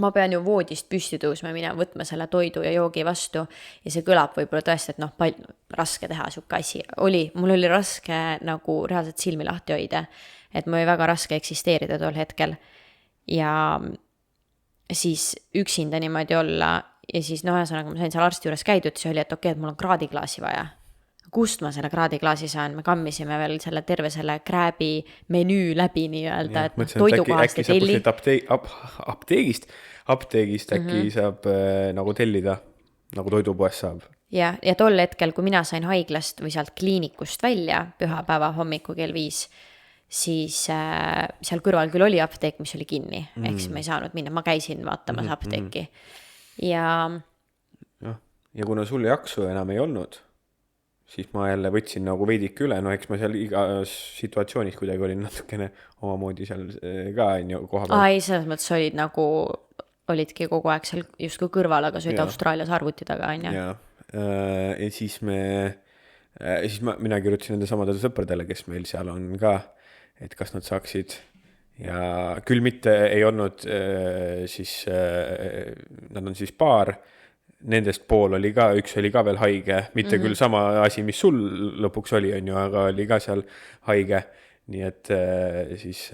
Ma pean ju voodist püsti tõusma, minema võtma selle toidu ja joogi vastu ja see kõlab võib-olla tõesti, et raske teha siuke asi. Mul oli raske nagu reaalselt silmi lahti hoida, et mul oli väga raske eksisteerida tol hetkel ja siis üksinda niimoodi olla ja siis ühesõnaga ma sain seal arsti juures käidud, siis oli, et okei, et mul on kraadiklaasi vaja. Kust ma selle kraadiklaasi saan? Me kammisime veel selle terve selle krääbi menüü läbi nii-öelda, et toidukohast ja telli. Apteegist äkki saab nagu tellida, nagu toidupoest saab. Ja tol hetkel, kui mina sain haiglast või sealt kliinikust välja pühapäeva hommiku kell 5, siis seal kõrval küll oli apteek, mis oli kinni, ehk siis ma ei saanud minna, ma käisin vaatamas apteeki. Ja kuna sul jaksu enam ei olnud, siis ma jälle võtsin nagu veidik üle, eks ma seal igas situatsioonis kuidagi olin natukene omamoodi seal ka koha peal. Ei, selles mõttes olidki kogu aeg seal justkui kõrval, aga sa olid Austraalias arvuti taga, on ju. Ja siis mina kirjutasin nende samadele sõpradele, kes meil seal on ka, et kas nad saaksid ja küll mitte ei olnud siis nad on siis paar, nendest pool oli ka, üks oli ka veel haige, mitte küll sama asi, mis sul lõpuks oli, on ju, aga oli ka seal haige, nii et siis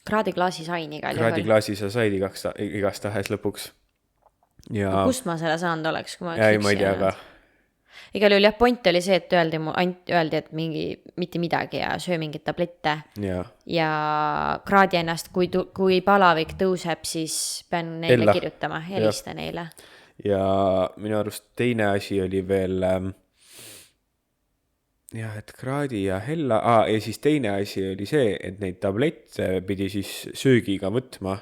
kraadiklaasi sain igal juhul. Kraadiklaasi sa said igast tahes lõpuks. Ja kust ma selle saanud oleks, kui ma ei tea ka. Igal juhul point oli see, et öeldi, et mitte midagi ja söö mingit tablette ja kraadi ennast, kui palavik tõuseb, siis pean neile kirjutama, helista neile. Ja minu arust teine asi oli veel et kraadi ja hella, ja siis teine asi oli see, et neid tablette pidi siis söögiga võtma,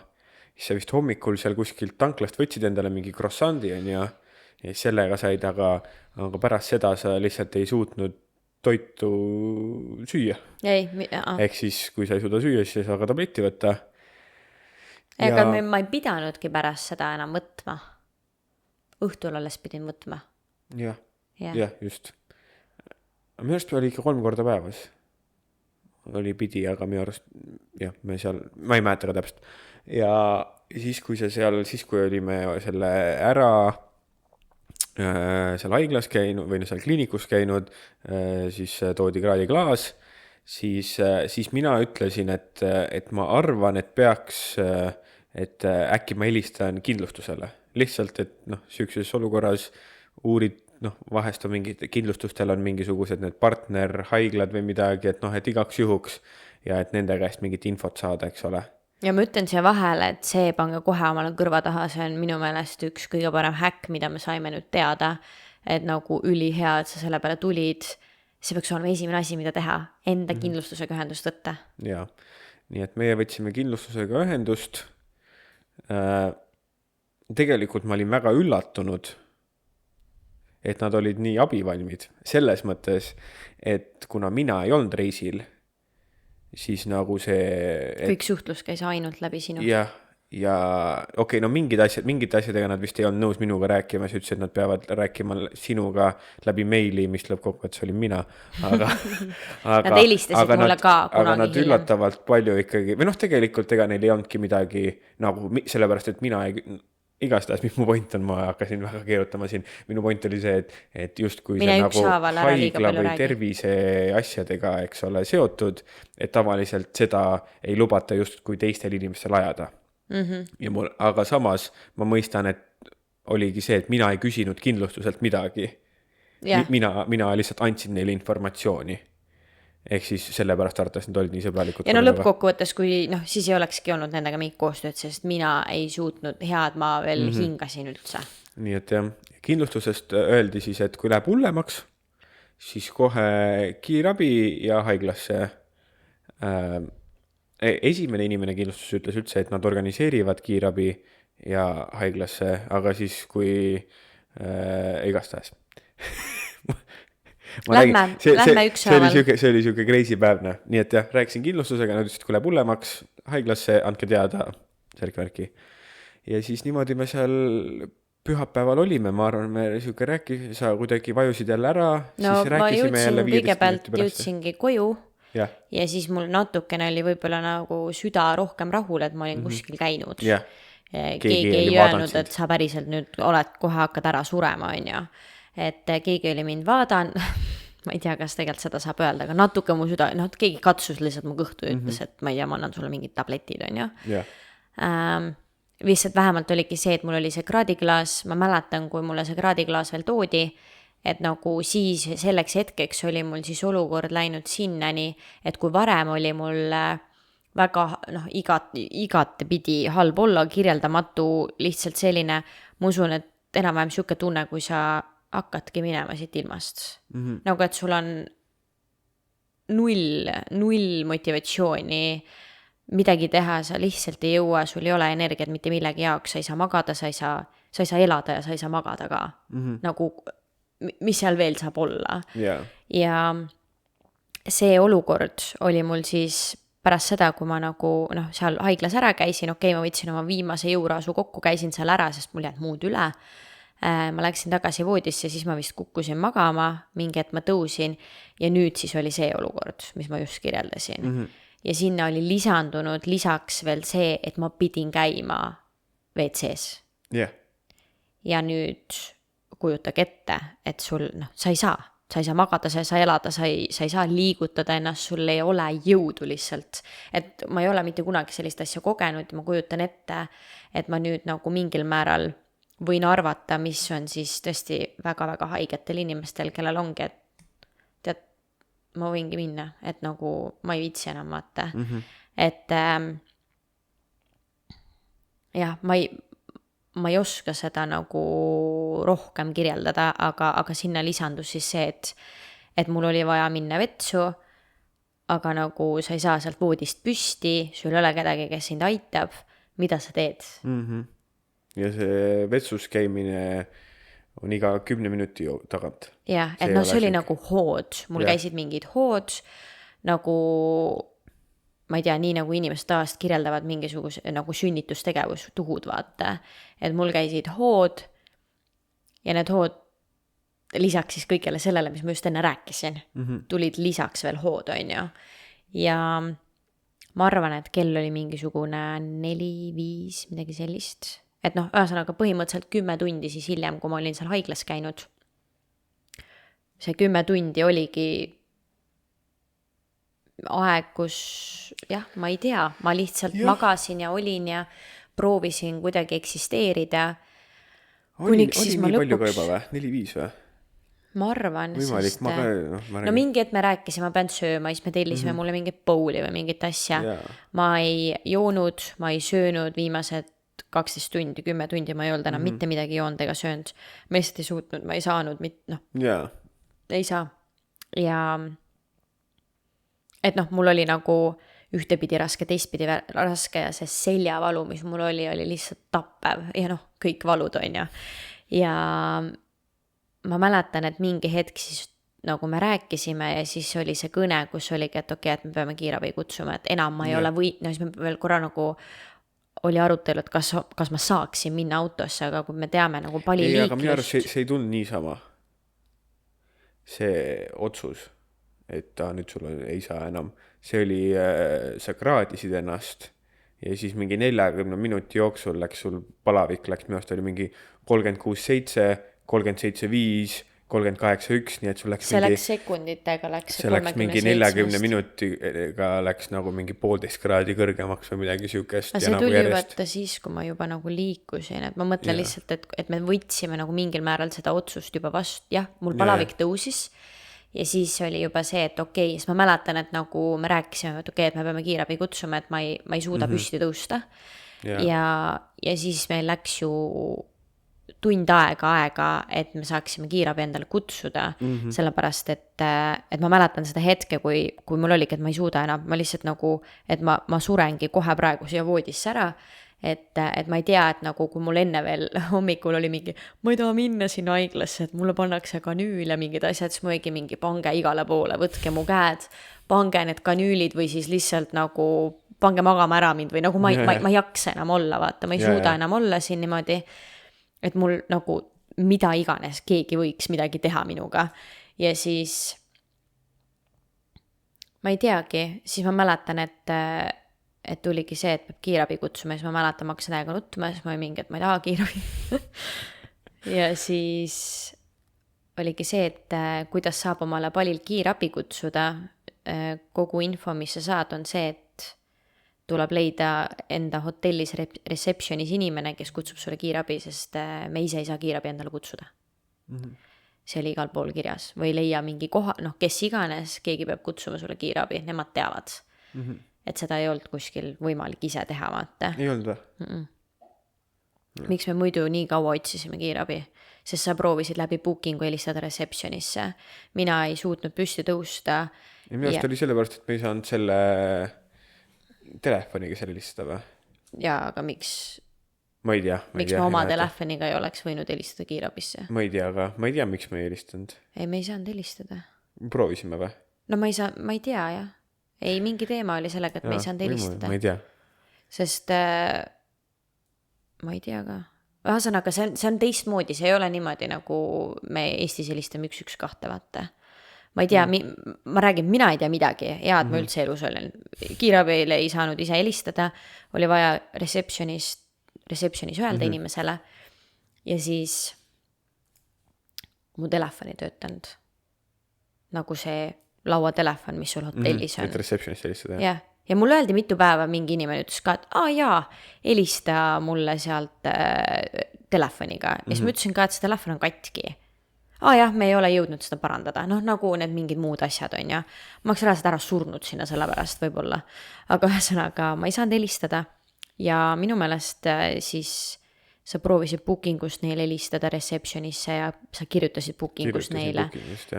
siis sa vist hommikul seal kuskilt tanklast võtsid endale mingi croissandi ja sellega said, aga pärast seda sa lihtsalt ei suutnud toitu süüa. Ehk siis, kui sa ei suuda süüa, siis ei saa ka tabletti võtta. Aga ma ei pidanudki pärast seda enam võtma. Õhtul alles pidin võtma. Jah, just. Minu arust oli ikka 3 korda päevas. Oli pidi, aga minu arust, ma ei mäleta ka täpselt. Ja siis, kui olime selle ära seal haiglas käinud või seal kliinikus käinud, siis toodi kraadiklaas, siis mina ütlesin, et ma arvan, et peaks, et äkki ma helistan kindlustusele. Lihtsalt, et süükeses olukorras uurid, vahest on mingid kindlustustel on mingisugused need partnerhaiglad või midagi, et igaks juhuks ja et nende käest mingit infot saada, eks ole. Ja ma ütlen siia vahele, et see pange kohe omale kõrva taha, see on minu meelest üks kõige parem häkk, mida me saime nüüd teada, et nagu ülihea, et sa selle peale tulid, see peaks olema esimene asi, mida teha, enda kindlustusega ühendust võtta. Jaa, nii et meie võtsime kindlustusega ühendust. Tegelikult ma olin väga üllatunud, et nad olid nii abivalmid. Selles mõttes, et kuna mina ei olnud reisil, siis nagu see... Kõik suhtlus käis ainult läbi sinu. Jah, ja okei, no mingid asjadega nad vist ei olnud nõus minuga rääkima, siis ütles, et nad peavad rääkima sinuga läbi meili, mis lõppkokkuvõttes olin mina. Nad helistasid mulle ka kunagi aga nad üllatavalt palju ikkagi, või noh, tegelikult ega neil ei olnudki midagi nagu, sellepärast, et mina igastahes, mis mu point on, ma hakkasin väga keerutama siin. Minu point oli see, et justkui see nagu haigla või tervise asjadega, eks ole, seotud, et tavaliselt seda ei lubata justkui teistel inimestel ajada. Ja aga samas ma mõistan, et oligi see, et mina ei küsinud kindlustuselt midagi. Mina lihtsalt andsin neile informatsiooni. Ehk siis sellepärast arvates nad olid nii sõbralikud. Ja no lõppkokkuvõttes, kui siis ei olekski olnud nendega mingit koostööd, sest mina ei suutnud head, ma veel hingasin üldse. Nii et jah, kindlustusest öeldi siis, et kui läheb hullemaks, siis kohe kiirabi ja haiglasse. Esimene inimene kindlustus ütles üldse, et nad organiseerivad kiirabi ja haiglasse, aga siis kui igastahes. Lähme ükshaaval. See oli siuke crazy päevne. Nii et jah, rääkisin kindlustusega, nad ütlesid, kui läheb hullemaks haiglasse, andke teada särk-värki. Ja siis niimoodi me seal pühapäeval olime, ma arvan, me siuke sa kuidagi vajusid jälle ära. No ma kõigepealt jõudsingi koju. Ja siis mul natukene oli võib-olla nagu süda rohkem rahul, et ma olin kuskil käinud. Keegi ei öelnud, et sa päriselt nüüd oled kohe hakkad ära surema, on ju. Et keegi oli mind vaadan, ma ei tea, kas tegelikult seda saab öelda, aga natuke mu süda, keegi katsus lihtsalt mu kõhtu ja ütles, et ma ei tea, ma annan sulle mingid tabletid, on ju. Lihtsalt vähemalt oligi see, et mul oli see kraadiklaas, ma mäletan, kui mulle see kraadiklaas veel toodi, et nagu siis selleks hetkeks oli mul siis olukord läinud sinnani, et kui varem oli mul väga igate pidi halb olla, kirjeldamatu, lihtsalt selline, ma usun, et enam-vähem siuke tunne, kui sa hakkadki minema siit ilmast. Nagu, et sul on null motivatsiooni midagi teha, sa lihtsalt ei jõua, sul ei ole energiat mitte millegi jaoks, sa ei saa magada, sa ei saa elada ja sa ei saa magada ka. Nagu mis seal veel saab olla. Ja see olukord oli mul siis pärast seda, kui ma nagu seal haiglas ära käisin, ma võtsin oma viimase jõuraasu kokku, käisin seal ära, sest mul jäänud muud üle. Ma läksin tagasi voodisse, siis ma vist kukkusin magama, mingi hetk ma tõusin ja nüüd siis oli see olukord, mis ma just kirjeldasin. Ja sinna oli lisandunud lisaks veel see, et ma pidin käima WC-s. Ja nüüd kujutage ette, et sul, sa ei saa magada, sa ei saa elada, sa ei saa liigutada ennast, sul ei ole jõudu lihtsalt. Et ma ei ole mitte kunagi sellist asja kogenud ja ma kujutan ette, et ma nüüd nagu mingil määral võin arvata, mis on siis tõesti väga-väga haigetel inimestel, kellel ongi, et tead, ma võingi minna, et nagu ma ei viitsi enam vaata. Et jah, ma ei oska seda nagu rohkem kirjeldada, aga sinna lisandus siis see, et mul oli vaja minna vetsu, aga nagu sa ei saa sealt voodist püsti, sul ei ole kedagi, kes sind aitab, mida sa teed? Ja see vetsus käimine on iga 10 minuti tagant. Jah, et see oli nagu hood, mul käisid mingid hood, nagu ma ei tea, nii nagu inimesed tavaliselt kirjeldavad mingisuguse nagu sünnitustegevus, tuhud vaata, et mul käisid hood ja need hood lisaks siis kõigele sellele, mis ma just enne rääkisin, tulid lisaks veel hood, on ju. Ja ma arvan, et kell oli mingisugune 4-5, midagi sellist. Et ühesõnaga põhimõtteliselt 10 tundi siis hiljem, kui ma olin seal haiglas käinud. See 10 tundi oligi aeg, kus jah, ma ei tea, ma lihtsalt magasin ja olin ja proovisin kuidagi eksisteerida. Oli nii palju ka juba või? 4-5 või? Ma arvan, sest mingi hetk me rääkisime, ma pean sööma, siis me tellisime mulle mingit bowli või mingit asja. Ma ei joonud, ma ei söönud viimased 12 tundi, 10 tundi, ma ei olnud enam mitte midagi joonud ega söönud. Ma lihtsalt ei suutnud, ma ei saanud, ei saa. ja et noh, mul oli nagu ühtepidi raske, teistpidi raske ja see seljavalu, mis mul oli lihtsalt tappev ja noh, kõik valud on ju. Ja ma mäletan, et mingi hetk siis nagu me rääkisime ja siis oli see kõne, kus oligi, et okei, et me peame kiirabi kutsuma, et enam ma ei ole no siis me veel korra nagu oli arutelu, et kas ma saaksin minna autosse, aga kui me teame nagu palju ei, liiklust. aga minu arust see ei tulnud niisama. See otsus, et ta nüüd sul ei saa enam. See oli, sa kraadisid ennast ja siis mingi 40 minuti jooksul läks sul palavik, läks minu arust oli mingi 36,7, 37,5, 38,1, nii et sul läks see läks sekunditega, see läks mingi 40 minutiga läks nagu mingi 1,5 kraadi kõrgemaks või midagi siukest. aga see nagu tuli vaata siis, kui ma juba nagu liikusin, et ma mõtlen lihtsalt, et me võtsime nagu mingil määral seda otsust juba vastu, jah, mul palavik tõusis ja siis oli juba see, et okei, siis ma mäletan, et nagu me rääkisime, et okei, et me peame kiirabi kutsuma, et ma ei suuda püsti tõusta ja siis meil läks ju tund aega, et me saaksime kiirabi endale kutsuda, sellepärast, et ma mäletan seda hetke, kui mul oligi, et ma ei suuda enam, ma lihtsalt nagu, et ma surengi kohe praegu siia voodisse ära, et ma ei tea, et nagu kui mul enne veel hommikul oli mingi, ma ei taha minna sinna haiglasse, et mulle pannakse kanüül ja mingid asjad, siis ma oligi mingi, pange igale poole, võtke mu käed, pange need kanüülid või siis lihtsalt nagu pange magama ära mind või nagu ma ei jaksa enam olla, vaata, ma ei suuda enam olla siin niimoodi, et mul nagu mida iganes keegi võiks midagi teha minuga ja siis ma ei teagi, siis ma mäletan, et tuligi see, et peab kiirabi kutsuma ja siis ma mäletan, ma hakkasin täiega nutma ja siis ma olin mingi, et ma ei taha kiirabi ja siis oligi see, et kuidas saab omale palil kiirabi kutsuda, kogu info, mis sa saad, on see, et tuleb leida enda hotellis receptionis inimene, kes kutsub sulle kiirabi, sest me ise ei saa kiirabi endale kutsuda. See oli igal pool kirjas või leia mingi koha, noh, kes iganes, keegi peab kutsuma sulle kiirabi, nemad teavad. Et seda ei olnud kuskil võimalik ise teha, vaata. Ei olnud või? Miks me muidu nii kaua otsisime kiirabi? Sest sa proovisid läbi bookingu helistada receptionisse. Mina ei suutnud püsti tõusta. Ja minu arust oli sellepärast, et me ei saanud selle telefoniga selle helistada või? Jaa, aga miks? Ma ei tea. Miks me oma telefoniga ei oleks võinud helistada kiirabisse? Ma ei tea, aga ma ei tea, miks me ei helistanud. Ei, me ei saanud helistada. Proovisime või? No ma ei tea, jah. Ei, mingi teema oli sellega, et me ei saanud helistada. Ma ei tea. Sest ma ei tea ka. Ühesõnaga, see on teistmoodi, see ei ole niimoodi, nagu me Eestis helistame 112, vaata. Ma ei tea, ma räägin, mina ei tea midagi, hea, et ma üldse elus olen. Kiirabile ei saanud ise helistada, oli vaja receptionis öelda inimesele ja siis mu telefon ei töötanud. Nagu see lauatelefon, mis sul hotellis on. Et receptionist helistada. Jah. Ja mulle öeldi mitu päeva mingi inimene ütles ka, et jaa, helista mulle sealt telefoniga. Ja siis ma ütlesin ka, et see telefon on katki. Jah, me ei ole jõudnud seda parandada. Noh, nagu need mingid muud asjad on ja ma oleks reaalselt ära surnud sinna selle pärast võib-olla. Aga ühesõnaga, ma ei saanud helistada ja minu meelest siis sa proovisid bookingust neile helistada receptionisse ja sa kirjutasid bookingust neile.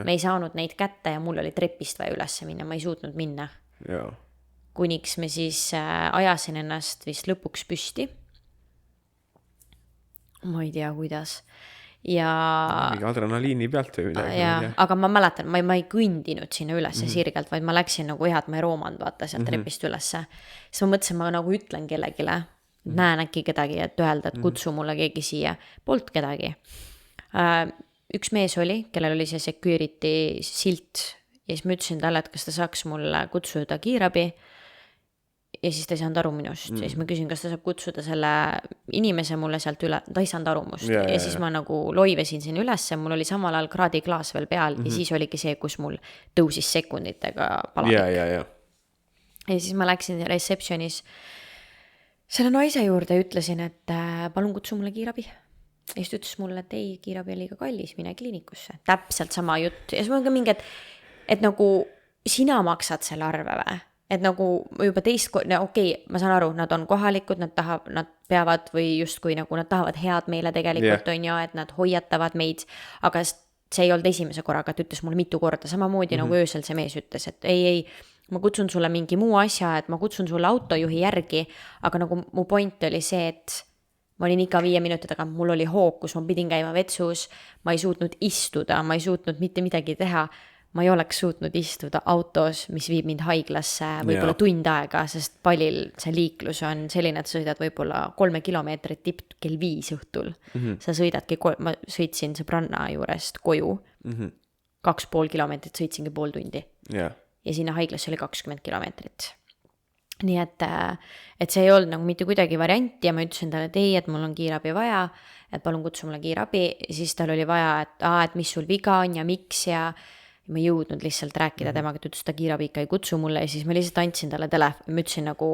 Me ei saanud neid kätte ja mul oli trepist vaja üles minna, ma ei suutnud minna. Jaa. Kuniks me siis ajasin ennast vist lõpuks püsti. Ma ei tea, kuidas. Ja adrenaliini pealt või midagi. Aga ma mäletan, ma ei kõndinud sinna ülesse sirgelt, vaid ma läksin nagu ma ei roomanud vaata sealt trepist ülesse. Siis ma mõtlesin, ma nagu ütlen kellegile, näen äkki kedagi, et öelda, et kutsu mulle keegi siia. Polnud kedagi. Üks mees oli, kellel oli see security silt ja siis ma ütlesin talle, et kas ta saaks mulle kutsuda kiirabi ja siis ta ei saanud aru minust ja siis ma küsin, kas ta saab kutsuda selle inimese mulle sealt üle, ta ei saanud aru must ja siis ma nagu loivesin siin ülesse, mul oli samal ajal kraadiklaas veel peal ja siis oligi see, kus mul tõusis sekunditega palavik. Ja siis ma läksin receptionis selle naise juurde ja ütlesin, et palun kutsu mulle kiirabi. Ja siis ta ütles mulle, et ei, kiirabi on liiga kallis, mine kliinikusse. Täpselt sama jutt. Ja siis mul on ka mingi, et nagu sina maksad selle arve või? Et nagu juba teist, okei, ma saan aru, nad on kohalikud, nad peavad või justkui nagu nad tahavad head meile tegelikult on ja, et nad hoiatavad meid, aga see ei olnud esimese korraga, et ütles mulle mitu korda, samamoodi nagu öösel see mees ütles, et ei, ma kutsun sulle mingi muu asja, et ma kutsun sulle autojuhi järgi, aga nagu mu point oli see, et ma olin ikka 5 minuti tagant, mul oli hookus, ma pidin käima vetsus, ma ei suutnud istuda, ma ei suutnud mitte midagi teha, ma ei oleks suutnud istuda autos, mis viib mind haiglasse võib-olla tund aega, sest Palil see liiklus on selline, et sa sõidad võib-olla 3 kilomeetrit tipp kell 5 õhtul. Sa sõidadki, ma sõitsin sõbranna juurest koju, 2,5 kilomeetrit sõitsingi pool tundi. Ja sinna haiglasse oli 20 kilomeetrit. Nii et see ei olnud nagu mitte kuidagi varianti ja ma ütlesin talle, et ei, et mul on kiirabi vaja, et palun kutsu mulle kiirabi, siis tal oli vaja, et mis sul viga on ja miks ja ma ei jõudnud lihtsalt rääkida temaga, et ütles, ta kiirabi ikka ei kutsu mulle ja siis ma lihtsalt andsin talle telefoni, ma ütlesin nagu,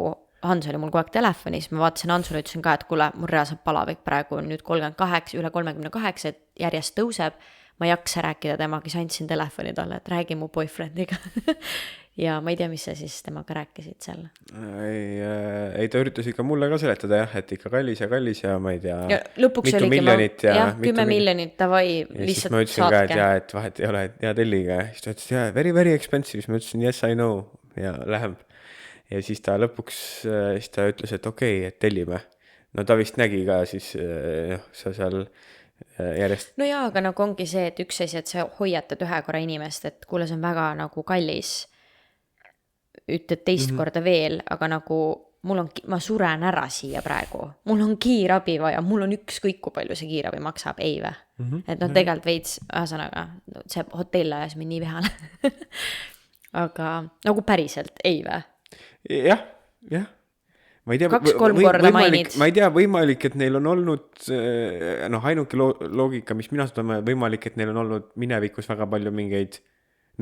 Hans oli mul kogu aeg telefonis, ma vaatasin Hansule, ütlesin ka, et kuule, mul reaalselt palavik praegu on nüüd 38, üle 38, et järjest tõuseb, ma ei jaksa rääkida temaga, siis andsin telefoni talle, et räägi mu boyfriendiga ja ma ei tea, mis sa siis temaga rääkisid seal. Ei, ta üritas ikka mulle ka seletada jah, et ikka kallis ja ma ei tea, ja lõpuks mitu miljonit ja 10 miljonit, davai, ja lihtsalt siis ma ütlesin ka, et jaa, et vahet ei ole, et jaa telliga ja siis ta ütles, jaa, very, very expensive, siis ma ütlesin, yes, I know ja läheb ja siis ta lõpuks siis ta ütles, et okei, et tellime. No ta vist nägi ka siis sa seal järjest. No jaa, aga nagu ongi see, et üks asi, et sa hoiatad ühe korra inimest, et kuule, see on väga nagu kallis, ütled teist korda veel, aga nagu ma suren ära siia praegu, mul on kiirabi vaja, mul on ükskõik kui palju see kiirabi maksab, ei või? Et tegelikult veits, ühesõnaga, see hotell ajas mind nii vihale. Aga nagu päriselt, ei või? Jah. Ma ei tea, 2-3 korda mainid. Ma ei tea, võimalik, et neil on olnud, ainuke loogika, mis mina suudame, võimalik, et neil on olnud minevikus väga palju mingeid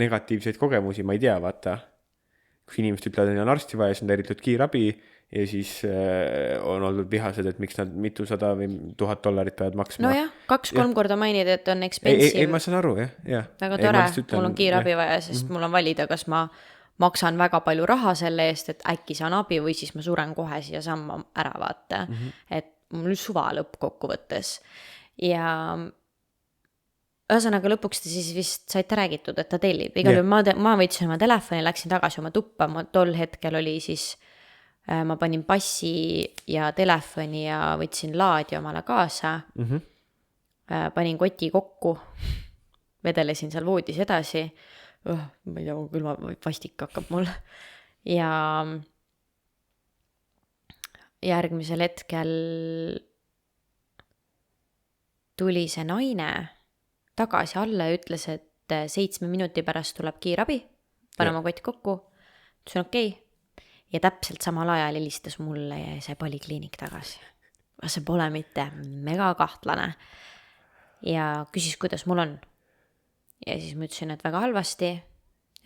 negatiivseid kogemusi, ma ei tea, vaata. Kui inimesed ütlevad, et neil on arsti vaja, siis on eritud kiirabi ja siis on olnud vihased, et miks nad mitusada või $1000 peavad maksma. No jah, 2-3 korda mainid, et on expensive. Ei, ma saan aru, jah. Väga tore, mul on kiirabi vaja, sest mul on valida, kas ma maksan väga palju raha selle eest, et äkki saan abi või siis ma suren kohe siia samma ära vaata. Et mul suva lõppkokkuvõttes. Ja ühesõnaga lõpuks ta siis vist saite räägitud, et ta tellib. Igal juhul ma võtsin oma telefoni, läksin tagasi oma tuppa, tol hetkel oli siis, ma panin passi ja telefoni ja võtsin laadi omale kaasa, panin koti kokku, vedelesin seal voodis edasi, ma ei tea, külma vastik hakkab mul ja järgmisel hetkel tuli see naine tagasi alla ja ütles, et 7 minuti pärast tuleb kiirabi, pane oma kott kokku, ütlesin okei. Ja täpselt samal ajal helistas mulle ja see polikliinik tagasi. See pole mitte mega kahtlane. Ja küsis, kuidas mul on. Ja siis ma ütlesin, et väga halvasti,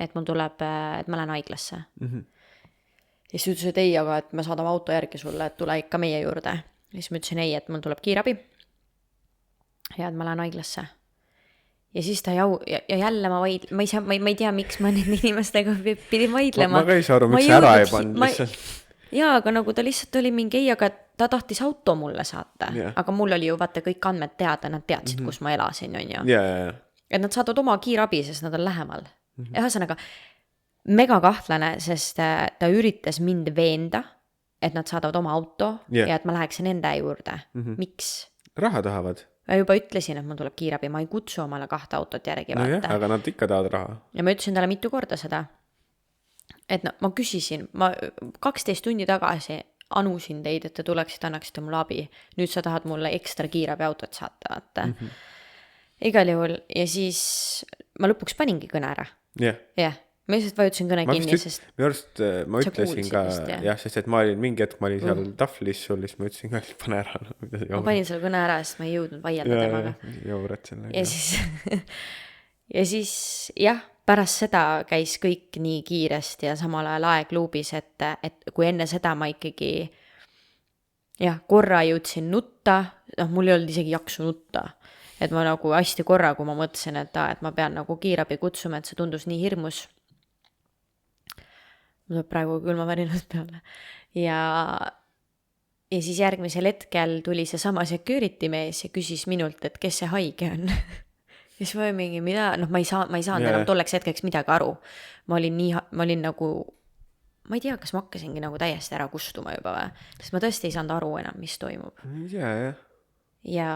et mul tuleb, et ma lähen haiglasse. Ja siis ütles, et ei, aga et me saadame auto järgi sulle, et tule ikka meie juurde. Ja siis ma ütlesin ei, et mul tuleb kiirabi ja et ma lähen haiglasse. Ja siis ta ja jälle ma ei tea, miks ma nende inimestega pidin vaidlema. Ma ka ei saa aru, miks ära ei pannud lihtsalt. Jaa, aga nagu ta lihtsalt oli mingi ei, aga ta tahtis auto mulle saata. Aga mul oli ju vaata kõik andmed teada, nad teadsid, kus ma elasin, on ju. Et nad saadavad oma kiirabi, sest nad on lähemal. Ühesõnaga, mega kahtlane, sest ta üritas mind veenda, et nad saadavad oma auto ja et ma läheksin enda juurde. Miks? Raha tahavad. Ma juba ütlesin, et mul tuleb kiirabi, ma ei kutsu omale 2 autot järgi vaata. No aga nad ikka tahavad raha. Ja ma ütlesin talle mitu korda seda, et ma küsisin, ma 12 tundi tagasi anusin teid, et te tuleksid, annaksite mulle abi. Nüüd sa tahad mulle ekstra kiirabi autot saata, vaata. Igal juhul ja siis ma lõpuks paningi kõne ära. Jah, ma lihtsalt vajutasin kõne kinni, sest ma ütlesin ka, jah, sest et mingi hetk ma olin seal tahvlis sul, siis ma ütlesin ka, et pane ära. Ma panin seal kõne ära, sest ma ei jõudnud vaielda temaga. Ja siis jah, pärast seda käis kõik nii kiiresti ja samal ajal aeg luubis, et kui enne seda ma ikkagi korra jõudsin nutta, mul ei olnud isegi jaksu nutta. Et ma nagu hästi korra, kui ma mõtlesin, et ma pean nagu kiirabi kutsuma, et see tundus nii hirmus. Mul tuleb praegu külmavärinad peale. Ja siis järgmisel hetkel tuli see sama security mees ja küsis minult, et kes see haige on. siis ma olin mingi, mida, noh, ma ei saanud Jaa. enam tolleks hetkeks midagi aru. Ma olin nagu, ma ei tea, kas ma hakkasingi nagu täiesti ära kustuma juba või, sest ma tõesti ei saanud aru enam, mis toimub. Jah. Ja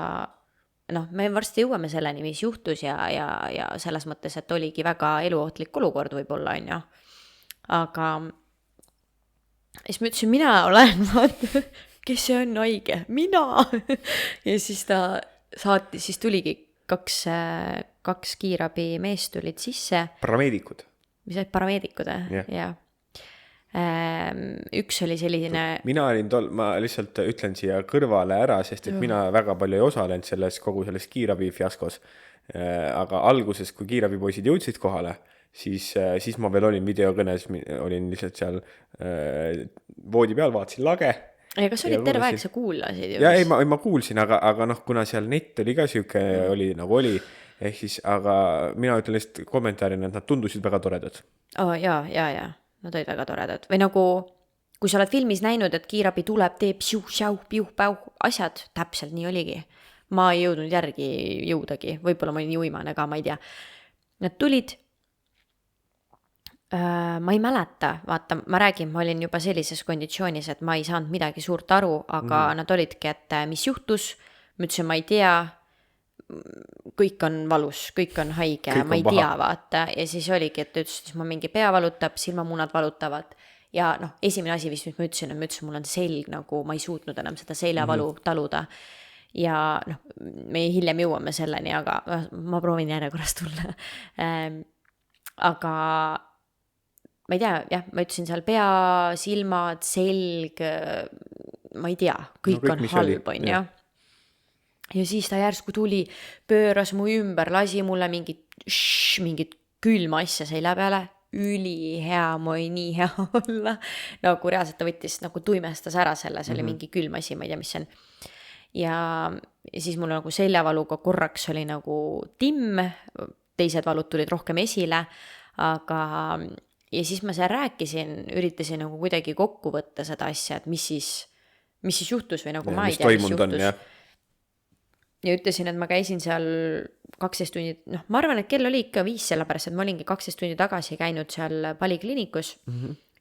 noh, me varsti jõuame selleni, mis juhtus ja selles mõttes, et oligi väga eluohtlik olukord võib-olla, on ju. Aga siis ma ütlesin, mina olen, vaata, kes see on haige? Mina! Ja siis ta saatis, siis tuligi kaks kiirabi meest tulid sisse. Parameedikud. Mis olid parameedikud, jah. Üks oli selline... Mina olin ma lihtsalt ütlen siia kõrvale ära, sest et mina väga palju ei osalenud kogu selles kiirabi fiaskos. Aga alguses, kui kiirabipoisid jõudsid kohale, siis ma veel olin videokõnes, olin lihtsalt seal voodi peal, vaatasin lage. Ja kas olid terve aeg, sa kuulasid? Ja ei, ma kuulsin, aga noh, kuna seal net oli ka siuke, oli nagu oli, ehk siis, aga mina ütlen lihtsalt kommentaarina, et nad tundusid väga toredad. Jaa. Nad olid väga toredad. Või nagu, kui sa oled filmis näinud, et kiirabi tuleb, teeb piuh-päuh, asjad, täpselt nii oligi. Ma ei jõudnud järgi jõudagi. Võib-olla ma olin juimane ka, ma ei tea. Nad tulid, ma ei mäleta, vaata, ma räägin, ma olin juba sellises konditsioonis, et ma ei saanud midagi suurt aru, aga nad olidki, et mis juhtus, ma ütlesin, ma ei tea, kõik on valus, kõik on haige, ma ei tea, vaata. Ja siis oligi, et ütlesin, et ma mingi pea valutab, silmamunad valutavad. Ja noh, esimene asi vist, mis ma ütlesin, mul on selg nagu, ma ei suutnud enam seda seljavalu taluda. Ja noh, me hiljem jõuame selleni, aga ma proovin järjekorrast tulla. Aga ma ei tea, jah, ma ütlesin seal pea, silmad, selg, ma ei tea, kõik on halb, on ju. Ja siis ta järsku tuli, pööras mu ümber, lasi mulle mingit külma asja selja peale, ülihea, ma oli nii hea olla. Nagu reaalselt ta võttis, nagu tuimestas ära selle, see oli mingi külm asi, ma ei tea, mis see on. Ja siis mul nagu seljavaluga korraks oli nagu timm, teised valud tulid rohkem esile, aga ja siis ma seal rääkisin, üritasin nagu kuidagi kokku võtta seda asja, et mis siis juhtus või nagu ma ei tea, mis juhtus. Ja ütlesin, et ma käisin seal 12 tundi, noh, ma arvan, et kell oli ikka 5, sellepärast, et ma olingi 12 tundi tagasi käinud seal palikliinikus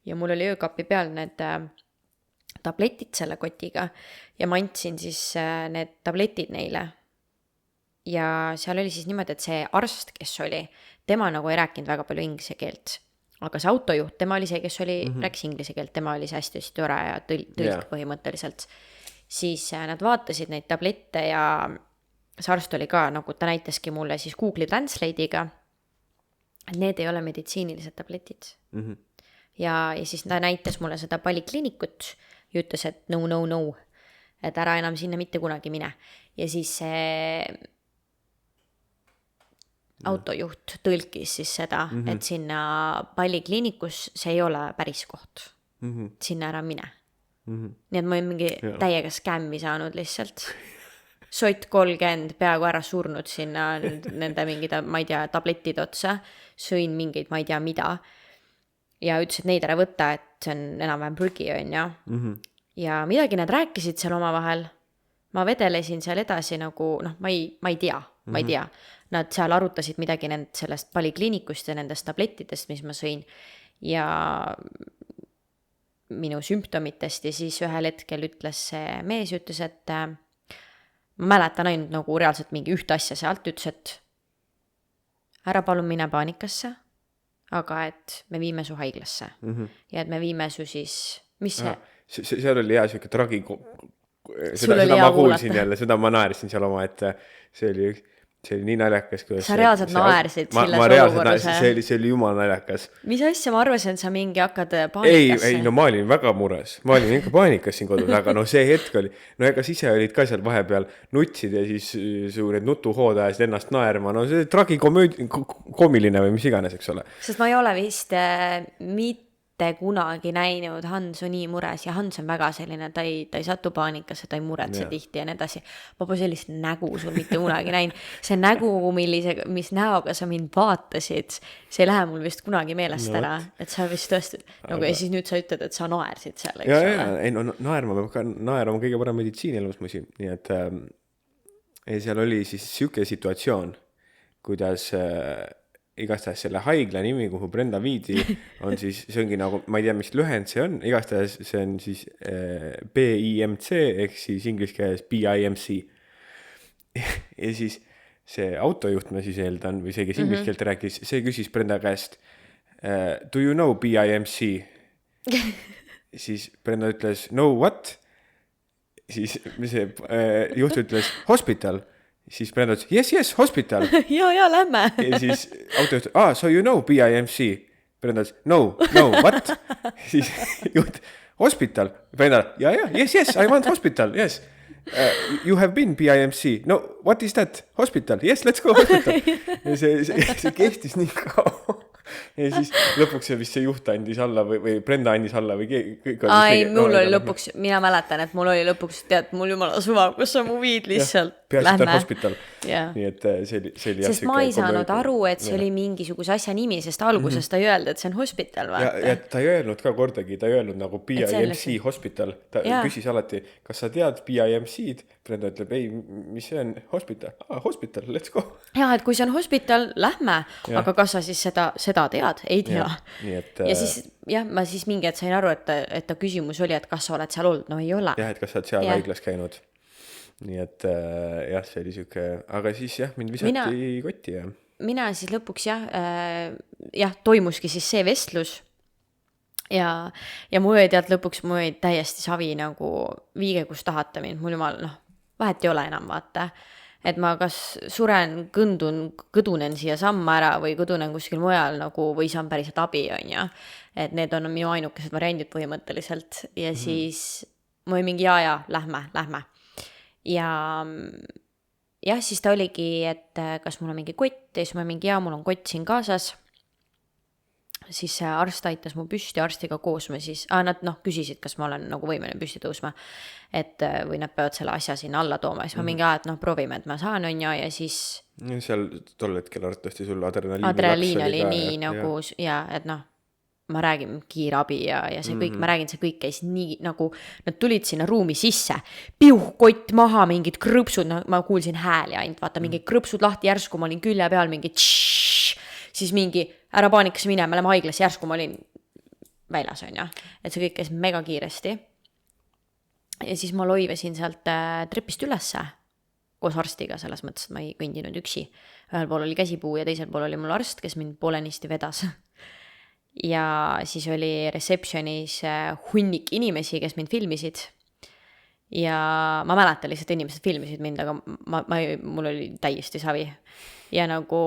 ja mul oli öökapi peal need tabletid selle kotiga ja ma andsin siis need tabletid neile. Ja seal oli siis niimoodi, et see arst, kes oli, tema nagu ei rääkinud väga palju inglise keelt, aga see autojuht, tema oli see, kes oli, rääkis inglise keelt, tema oli see hästi tore ja tõlk põhimõtteliselt. Siis nad vaatasid neid tablette ja see arst oli ka, nagu ta näitaski mulle siis Google Translate'iga, et need ei ole meditsiinilised tabletid. Ja siis ta näitas mulle seda palikliinikut ja ütles, et no, et ära enam sinna mitte kunagi mine. Ja siis see autojuht tõlkis siis seda, et sinna palikliinikus see ei ole päris koht. Sinna ära mine. Nii et ma olen mingi täiega skämmi saanud lihtsalt. Sott 30, peaaegu ära surnud sinna nende mingid, ma ei tea, tabletid otsa, sõin mingeid, ma ei tea mida. Ja ütles, et neid ära võtta, et see on enam-vähem prügi, on ju. Ja midagi nad rääkisid seal omavahel. Ma vedelesin seal edasi nagu, noh, ma ei tea. Nad seal arutasid midagi sellest palikliinikust ja nendest tablettidest, mis ma sõin. Ja minu sümptomitest ja siis ühel hetkel ütles see mees, ütles, et ma mäletan ainult nagu reaalselt mingi ühte asja sealt, ütles, et ära palun mine paanikasse, aga et me viime su haiglasse ja et me viime su siis, mis see? Seal oli hea siuke tragi, seda ma kuulsin jälle, seda ma naersin seal oma, et see oli nii naljakas. Sa reaalselt naersid selles olukorras. See oli jumal naljakas. Mis asja ma arvasin, et sa mingi hakkad paanikasse? Ei, no ma olin väga mures. Ma olin ikka paanikas siin kodus, aga no see hetk oli, no ega ise olid ka seal vahepeal nutsid ja siis su need nutuhood ajasid ennast naerma. No see tragikomiline või mis iganes, eks ole. Sest ma ei ole vist mitte kunagi näinud Hans on nii mures ja Hans on väga selline, ta ei satu paanikasse, ta ei muretse tihti ja nii edasi. Ma pole sellist nägu sul mitte kunagi näinud. See nägu, mis näoga sa mind vaatasid, see ei lähe mul vist kunagi meelest ära, et sa vist tõesti, nagu ja siis nüüd sa ütled, et sa naersid seal, eks ole. Ei, no naerma on kõige parem meditsiin elus musi, nii et seal oli siis siuke situatsioon, kuidas igastahes selle haigla nimi, kuhu Brenda viidi, on siis, see ongi nagu, ma ei tea, mis lühend see on, igastahes see on siis BIMC ehk siis inglise keeles BIMC. Ja siis see autojuht, ma siis eeldan, või see, kes inglise keelt rääkis, see küsis Brenda käest, do you know BIMC? Siis Brenda ütles, no what? Siis see juht ütles, hospital. Siis Brenda ütles, yes, hospital. ja, lähme. Ja siis autojuht, so you know BIMC? Brenda ütles, no, what? Siis juht, hospital. Brenda, yes, I want hospital, yes. You have been BIMC. No, what is that? Hospital. Yes, let's go hospital. Ja see kestis nii kaua. Ja siis lõpuks see vist see juht andis alla või Brenda andis alla või kõik mul oli lõpuks, mina mäletan, et mul oli lõpuks, tead, mul jumala suva, kus sa mu viid lihtsalt. Peaasi, et on hospital. Yeah. Nii et see oli sest ma ei saanud aru, et see oli mingisuguse asja nimi, sest alguses ta ei öelnud, et see on hospital. Ja ta ei öelnud ka kordagi, ta ei öelnud nagu BIMC hospital. Ta küsis alati, kas sa tead BIMC-d? Brenda ütleb, ei, mis see on? Hospital. Hospital, let's go. Ja, et kui see on hospital, lähme. Aga kas sa siis seda tead? Ei tea. Ja siis, ma siis mingi hetk sain aru, et ta küsimus oli, et kas sa oled seal olnud? No ei ole. Jah, et kas sa oled seal haiglas käinud. Nii et see oli siuke, aga siis mind visati kotti. Mina siis lõpuks toimuski siis see vestlus ja mul oli lõpuks mul oli täiesti savi nagu viige, kus tahate mind, mul jumal, vahet ei ole enam, vaata. Et ma kas suren, kõdunen siia samma ära või kõdunen kuskil mujal nagu, või saan päriselt abi, on ja. Et need on minu ainukesed variandid põhimõtteliselt. Ja siis mul oli mingi lähme. Ja siis ta oligi, et kas mul on mingi kott, ja siis ma mingi, mul on kott siin kaasas. Siis see arst aitas mu püsti, arstiga koos me siis, nad küsisid, kas ma olen nagu võimeline püsti tõusma, et või nad peavad selle asja sinna alla tooma, siis ma mingi, et proovime, et ma saan, on ja siis seal tol hetkel arvatavasti sul adrenaliin oli nii nagu, et ma räägin kiirabi ja see kõik, ma räägin, see kõik käis nii nagu, nad tulid sinna ruumi sisse, kott maha, mingid krõpsud, ma kuulsin hääli ainult, vaata, mingid krõpsud lahti, järsku ma olin külje peal, mingi siis mingi ära paanikasse minema, lähme haiglasse, järsku ma olin väljas, on ja. Et see kõik käis mega kiiresti. Ja siis ma loivesin sealt trepist ülesse koos arstiga, selles mõttes, et ma ei kõndinud üksi. Ühel pool oli käsipuu ja teisel pool oli mul arst, kes mind poolenisti vedas. Ja siis oli receptionis hunnik inimesi, kes mind filmisid. Ja ma mäletan lihtsalt, inimesed filmisid mind, aga mul oli täiesti savi. Ja nagu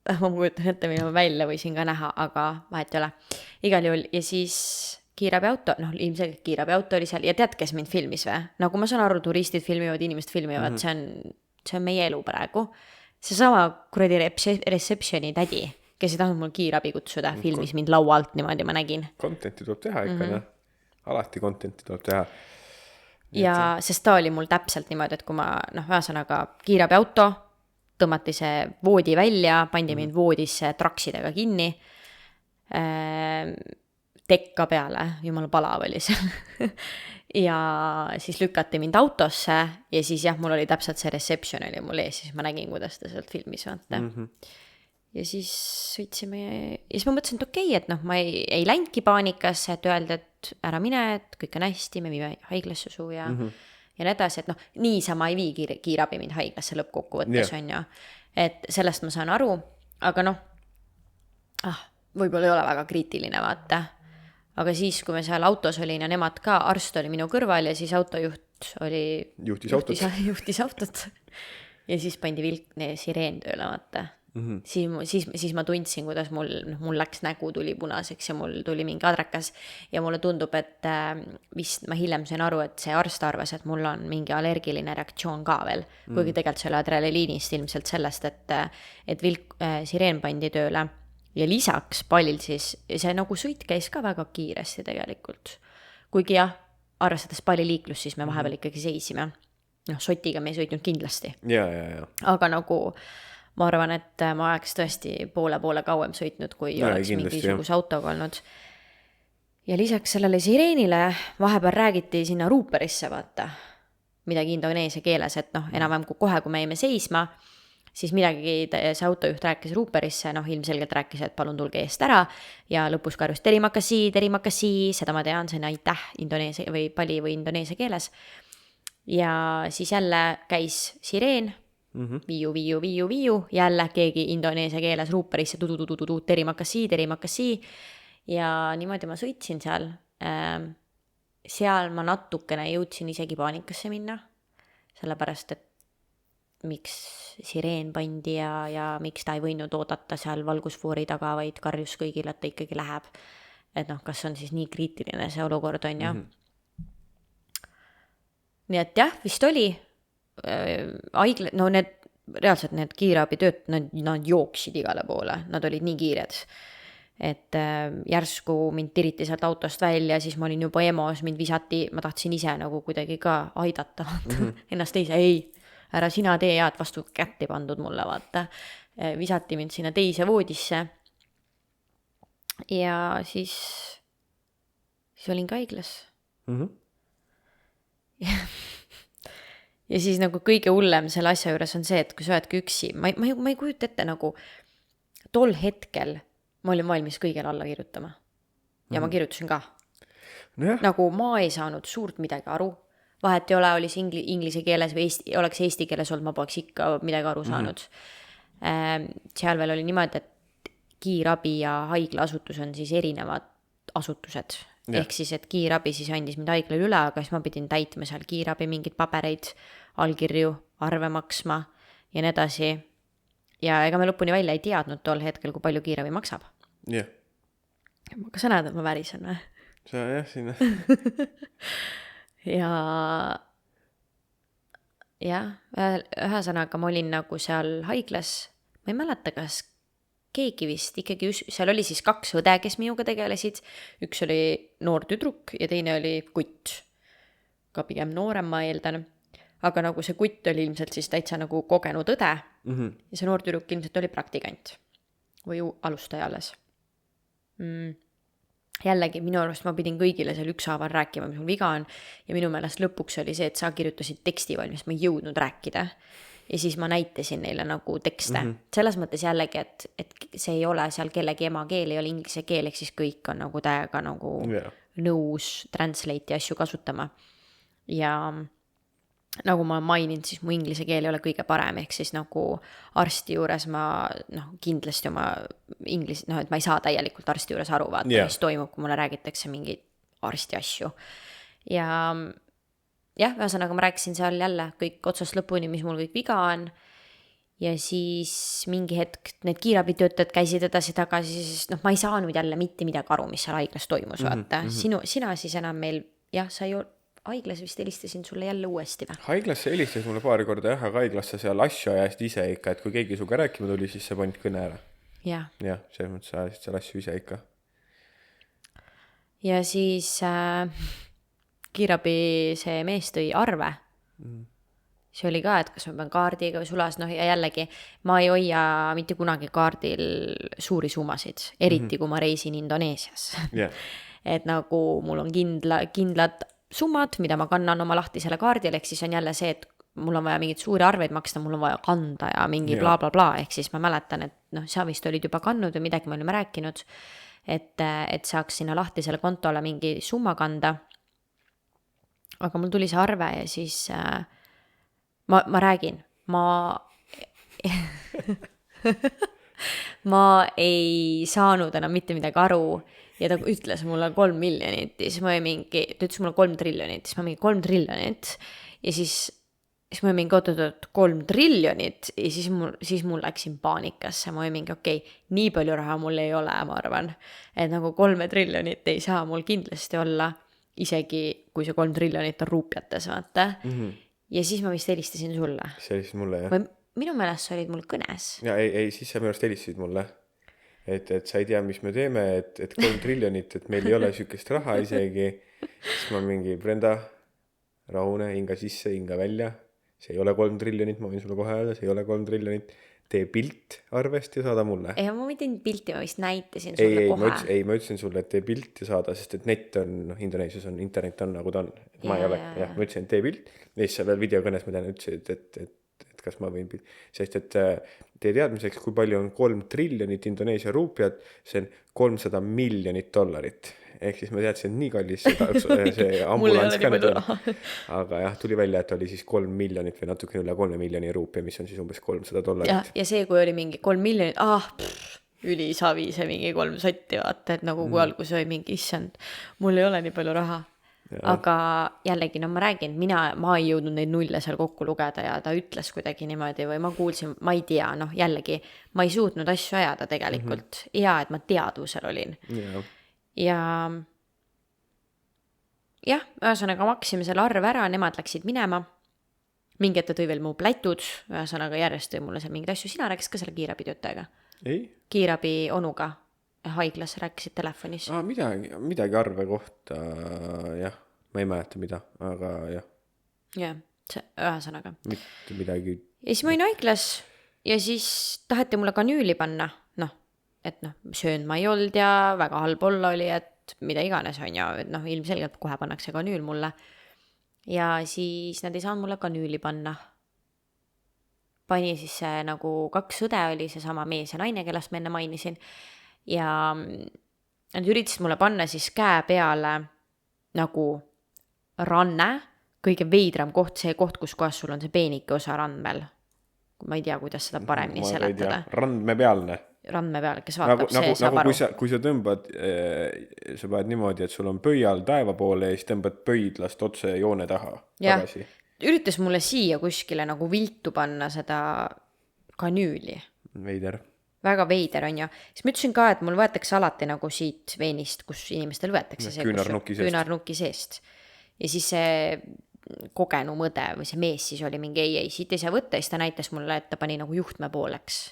ma kujutan ette, mille ma välja võisin ka näha, aga vahet ei ole. Igal juhul, ja siis kiirabiauto, ilmselgelt kiirabiauto oli seal, ja tead, kes mind filmis või? Nagu ma saan aru, turistid filmivad, inimesed filmivad, see on meie elu praegu. See sama kuradi receptioni tädi, kes ei tahtnud mul kiirabi kutsuda, filmis mind laua alt niimoodi, ma nägin. Contenti tuleb teha ikka, alati contenti tuleb teha. Ja sest ta oli mul täpselt niimoodi, et kui ma, ühesõnaga kiirabiauto, tõmmati see voodi välja, pandi mind voodisse traksidega kinni, tekka peale, jumala palav oli seal. Ja siis lükati mind autosse ja siis mul oli täpselt see reception oli mul ees, siis ma nägin, kuidas ta sealt filmis vaata. Ja siis sõitsime ja siis ma mõtlesin, et okei, et ma ei läinudki paanikasse, et öelda, et ära mine, et kõik on hästi, me viime haiglasse suu ja nii edasi, et niisama ei vii kiirabi mind haiglasse lõppkokkuvõttes on ju. Et sellest ma saan aru, aga võib-olla ei ole väga kriitiline vaata. Aga siis, kui me seal autos olin ja nemad ka, arst oli minu kõrval ja siis autojuht oli juhtis autot. Ja siis pandi sireen tööle vaata. Siis ma tundsin, kuidas mul läks nägu, tuli punaseks ja mul tuli mingi adrakas ja mulle tundub, et vist ma hiljem sain aru, et see arst arvas, et mul on mingi allergiline reaktsioon ka veel, kuigi tegelikult see oli adrenaliinist ilmselt sellest, et sireen pandi tööle ja lisaks pallil siis see nagu sõit käis ka väga kiiresti tegelikult, kuigi arvestades palliliiklust, siis me vahepeal ikkagi seisime, sotiga me ei sõitnud kindlasti, aga nagu ma arvan, et ma oleks tõesti poole kauem sõitnud, kui oleks mingisuguse autoga olnud. Ja lisaks sellele sireenile vahepeal räägiti sinna ruuperisse vaata, midagi indoneesia keeles, et enam-vähem kohe, kui me jäime seisma, siis midagi see autojuht rääkis Ruuperisse, noh ilmselgelt rääkis, et palun tulge eest ära ja lõpus karjus terima kasih, seda ma tean, see on aitäh indoneesia või pali või indoneesia keeles. Ja siis jälle käis sireen, viiu, jälle keegi indoneesia keeles Ruuperisse, terima kasih. Ja niimoodi ma sõitsin seal. Seal ma natukene jõudsin isegi paanikasse minna, sellepärast, et miks sireen pandi ja miks ta ei võinud oodata seal valgusfoori taga, vaid karjus kõigil, et ta ikkagi läheb. Et noh, kas on siis nii kriitiline see olukord on ja. Nii et jah, vist oli haigle, no reaalselt need kiirabitööd, nad jooksid igale poole, nad olid nii kiired. Et järsku mind tiriti sealt autost välja, siis ma olin juba emos, mind visati, ma tahtsin ise nagu kuidagi ka aidata, ennast teise, ei, ära sina tee ja, et vastu kätti pandud mulle, vaata. Visati mind sinna teise voodisse ja siis olin ka haiglas. Ja siis nagu kõige hullem selle asja juures on see, et kui sa oledki üksi, ma ei kujuta ette nagu tol hetkel ma olin valmis kõigele alla kirjutama. Ja ma kirjutasin ka. Nagu ma ei saanud suurt midagi aru. Vahet ei ole, oli see inglise keeles või oleks eesti keeles olnud, ma poleks ikka midagi aru saanud. Seal veel oli niimoodi, et kiirabi ja haiglaasutus on siis erinevad asutused. Ehk siis, et kiirabi siis andis mind haiglale üle, aga siis ma pidin täitma seal kiirabi mingid pabereid, allkirju, arve maksma ja nii edasi. Ja ega me lõpuni välja ei teadnud tol hetkel, kui palju kiirabi maksab. Jah. Kas sa näed, et ma värisen või? Sa jah, sinna. ja ühesõnaga ma olin nagu seal haiglas, ma ei mäleta, kas keegi vist ikkagi, seal oli siis 2 õde, kes minuga tegelesid, üks oli noor tüdruk ja teine oli kutt, ka pigem noorem ma eeldan, aga nagu see kutt oli ilmselt siis täitsa nagu kogenud õde ja see noor tüdruk ilmselt oli praktikant või alustaja alles. Jällegi minu arust ma pidin kõigile seal ükshaaval rääkima, mis mul viga on ja minu meelest lõpuks oli see, et sa kirjutasid teksti valmis, ma ei jõudnud rääkida ja siis ma näitasin neile nagu tekste. Selles mõttes jällegi, et see ei ole seal kellegi emakeel, ei ole inglise keel, ehk siis kõik on nagu täiega nagu nõus translate ja asju kasutama. Ja nagu ma mainin, siis mu inglise keel ei ole kõige parem, ehk siis nagu arsti juures ma kindlasti oma et ma ei saa täielikult arsti juures aru vaata, mis toimub, kui mulle räägitakse mingi arsti asju. Ja jah, ühesõnaga ma rääkisin seal jälle kõik otsast lõpuni, mis mul kõik viga on ja siis mingi hetk need kiirabitöötajad käisid edasi-tagasi, siis ma ei saanud jälle mitte midagi aru, mis seal haiglas toimus, vaata. Sina siis enam meil, jah, sa ju haiglas vist helistasin sulle jälle uuesti või? Haiglasse helistasid mulle paar korda, jah, aga haiglasse seal asju ajasid ise ikka, et kui keegi suga rääkima tuli, siis sa panid kõne ära. Jah, selles mõttes sa ajasid seal asju ise ikka. Ja siis kiirabi see mees tõi arve. See oli ka, et kas ma pean kaardiga või sulas, ja jällegi ma ei hoia mitte kunagi kaardil suuri summasid, eriti kui ma reisin Indoneesias. Et nagu mul on kindlad summad, mida ma kannan oma lahtisele kaardile, ehk siis on jälle see, et mul on vaja mingid suuri arveid maksta, mul on vaja kanda ja mingi bla bla bla, ehk siis ma mäletan, et sa vist olid juba kandnud või midagi me olime rääkinud, et saaks sinna lahtisele kontole mingi summa kanda. Aga mul tuli see arve ja siis ma räägin, ma ei saanud enam mitte midagi aru ja ta ütles mulle 3 miljonit ja siis ta ütles mulle 3 triljonit, siis ma mingi 3 triljonit ja siis ma mingi oot, 3 triljonit ja siis mul läksin paanikasse, ma mingi okei, nii palju raha mul ei ole, ma arvan, et nagu 3 triljonit ei saa mul kindlasti olla, isegi kui see 3 triljonit on ruupiates, vaata. Ja siis ma vist helistasin sulle. See helistasid mulle, jah. Või minu meelest sa olid mul kõnes. Ja ei, siis sa minu arust helistasid mulle. Et sa ei tea, mis me teeme, et 3 triljonit, et meil ei ole sükest raha isegi. Siis ma mingi, Brenda, rahune, hinga sisse, hinga välja. See ei ole 3 triljonit, ma võin sulle kohe öelda, see ei ole 3 triljonit. Tee pilt arvest ja saada mulle. Ei, ma võin pilti, ma vist näitasin sulle kohe. Ma ütlesin sulle, et tee pilt ja saada, sest et net on, Indoneesias on, internet on nagu ta on. Ma ei ole, ma ütlesin, et tee pilt. Ja siis sa veel videokõnes ma tean, ütlesid, et et kas ma võin, sest et teie teadmiseks, kui palju on 3 triljonit Indoneesia ruupiat, see on 300 miljonit dollarit. Ehk siis ma teadsin, et nii kallis see ambulants ka nüüd on. Aga jah, tuli välja, et oli siis 3 miljonit või natuke üle 3 miljoni ruupia, mis on siis umbes $300. Ja see, kui oli mingi 3 miljonit, ülisavi see mingi 3 sotti, vaata, et nagu kui algus oli mingi, issand, mul ei ole nii palju raha. Aga jällegi, no ma räägin, ma ei jõudnud neid nulle seal kokku lugeda ja ta ütles kuidagi niimoodi või ma kuulsin, ma ei tea, noh jällegi, ma ei suutnud asju ajada tegelikult. Hea, et ma teadvusel olin. Ja jah, ühesõnaga maksime selle arve ära, nemad läksid minema. Mingi ette tõi veel mu plätud, ühesõnaga järjest tõi mulle seal mingid asju. Sina rääkisid ka selle kiirabitöötajaga? Ei? Kiirabi onuga haiglas rääkisid telefonis. Midagi arve kohta, jah. Ma ei mäleta mida, aga jah. Jah, ühesõnaga. Mitte midagi. Ja siis ma olin haiglas ja siis taheti mulle kanüüli panna. Et söönd ma ei olnud ja väga halb olla oli, et mida iganes on ja et ilmselgelt kohe pannakse kanüül mulle. Ja siis nad ei saanud mulle kanüüli panna. Pani siis see nagu 2 õde oli, see sama mees ja naine, kellest ma enne mainisin. Ja nad üritasid mulle panna siis käe peale nagu ranne, kõige veidram koht, see koht, kus kohas sul on see peenike osa randmel. Ma ei tea, kuidas seda paremini seletada. Randmepealne. Randmepeal, kes vaatab, see saab aru. Kui sa tõmbad, sa paned niimoodi, et sul on pöial taeva poole ja siis tõmbad pöidlast otse joone taha tagasi. Üritas mulle siia kuskile nagu viltu panna seda kanüüli. Veider. Väga veider on ja. Siis ma ütlesin ka, et mul võetakse alati nagu siit veenist, kus inimestel võetakse see küünarnuki seest. Ja siis see kogenu mõde või see mees siis oli mingi ei, siit ei saa võtta ja siis ta näitas mulle, et ta pani nagu juhtme pooleks.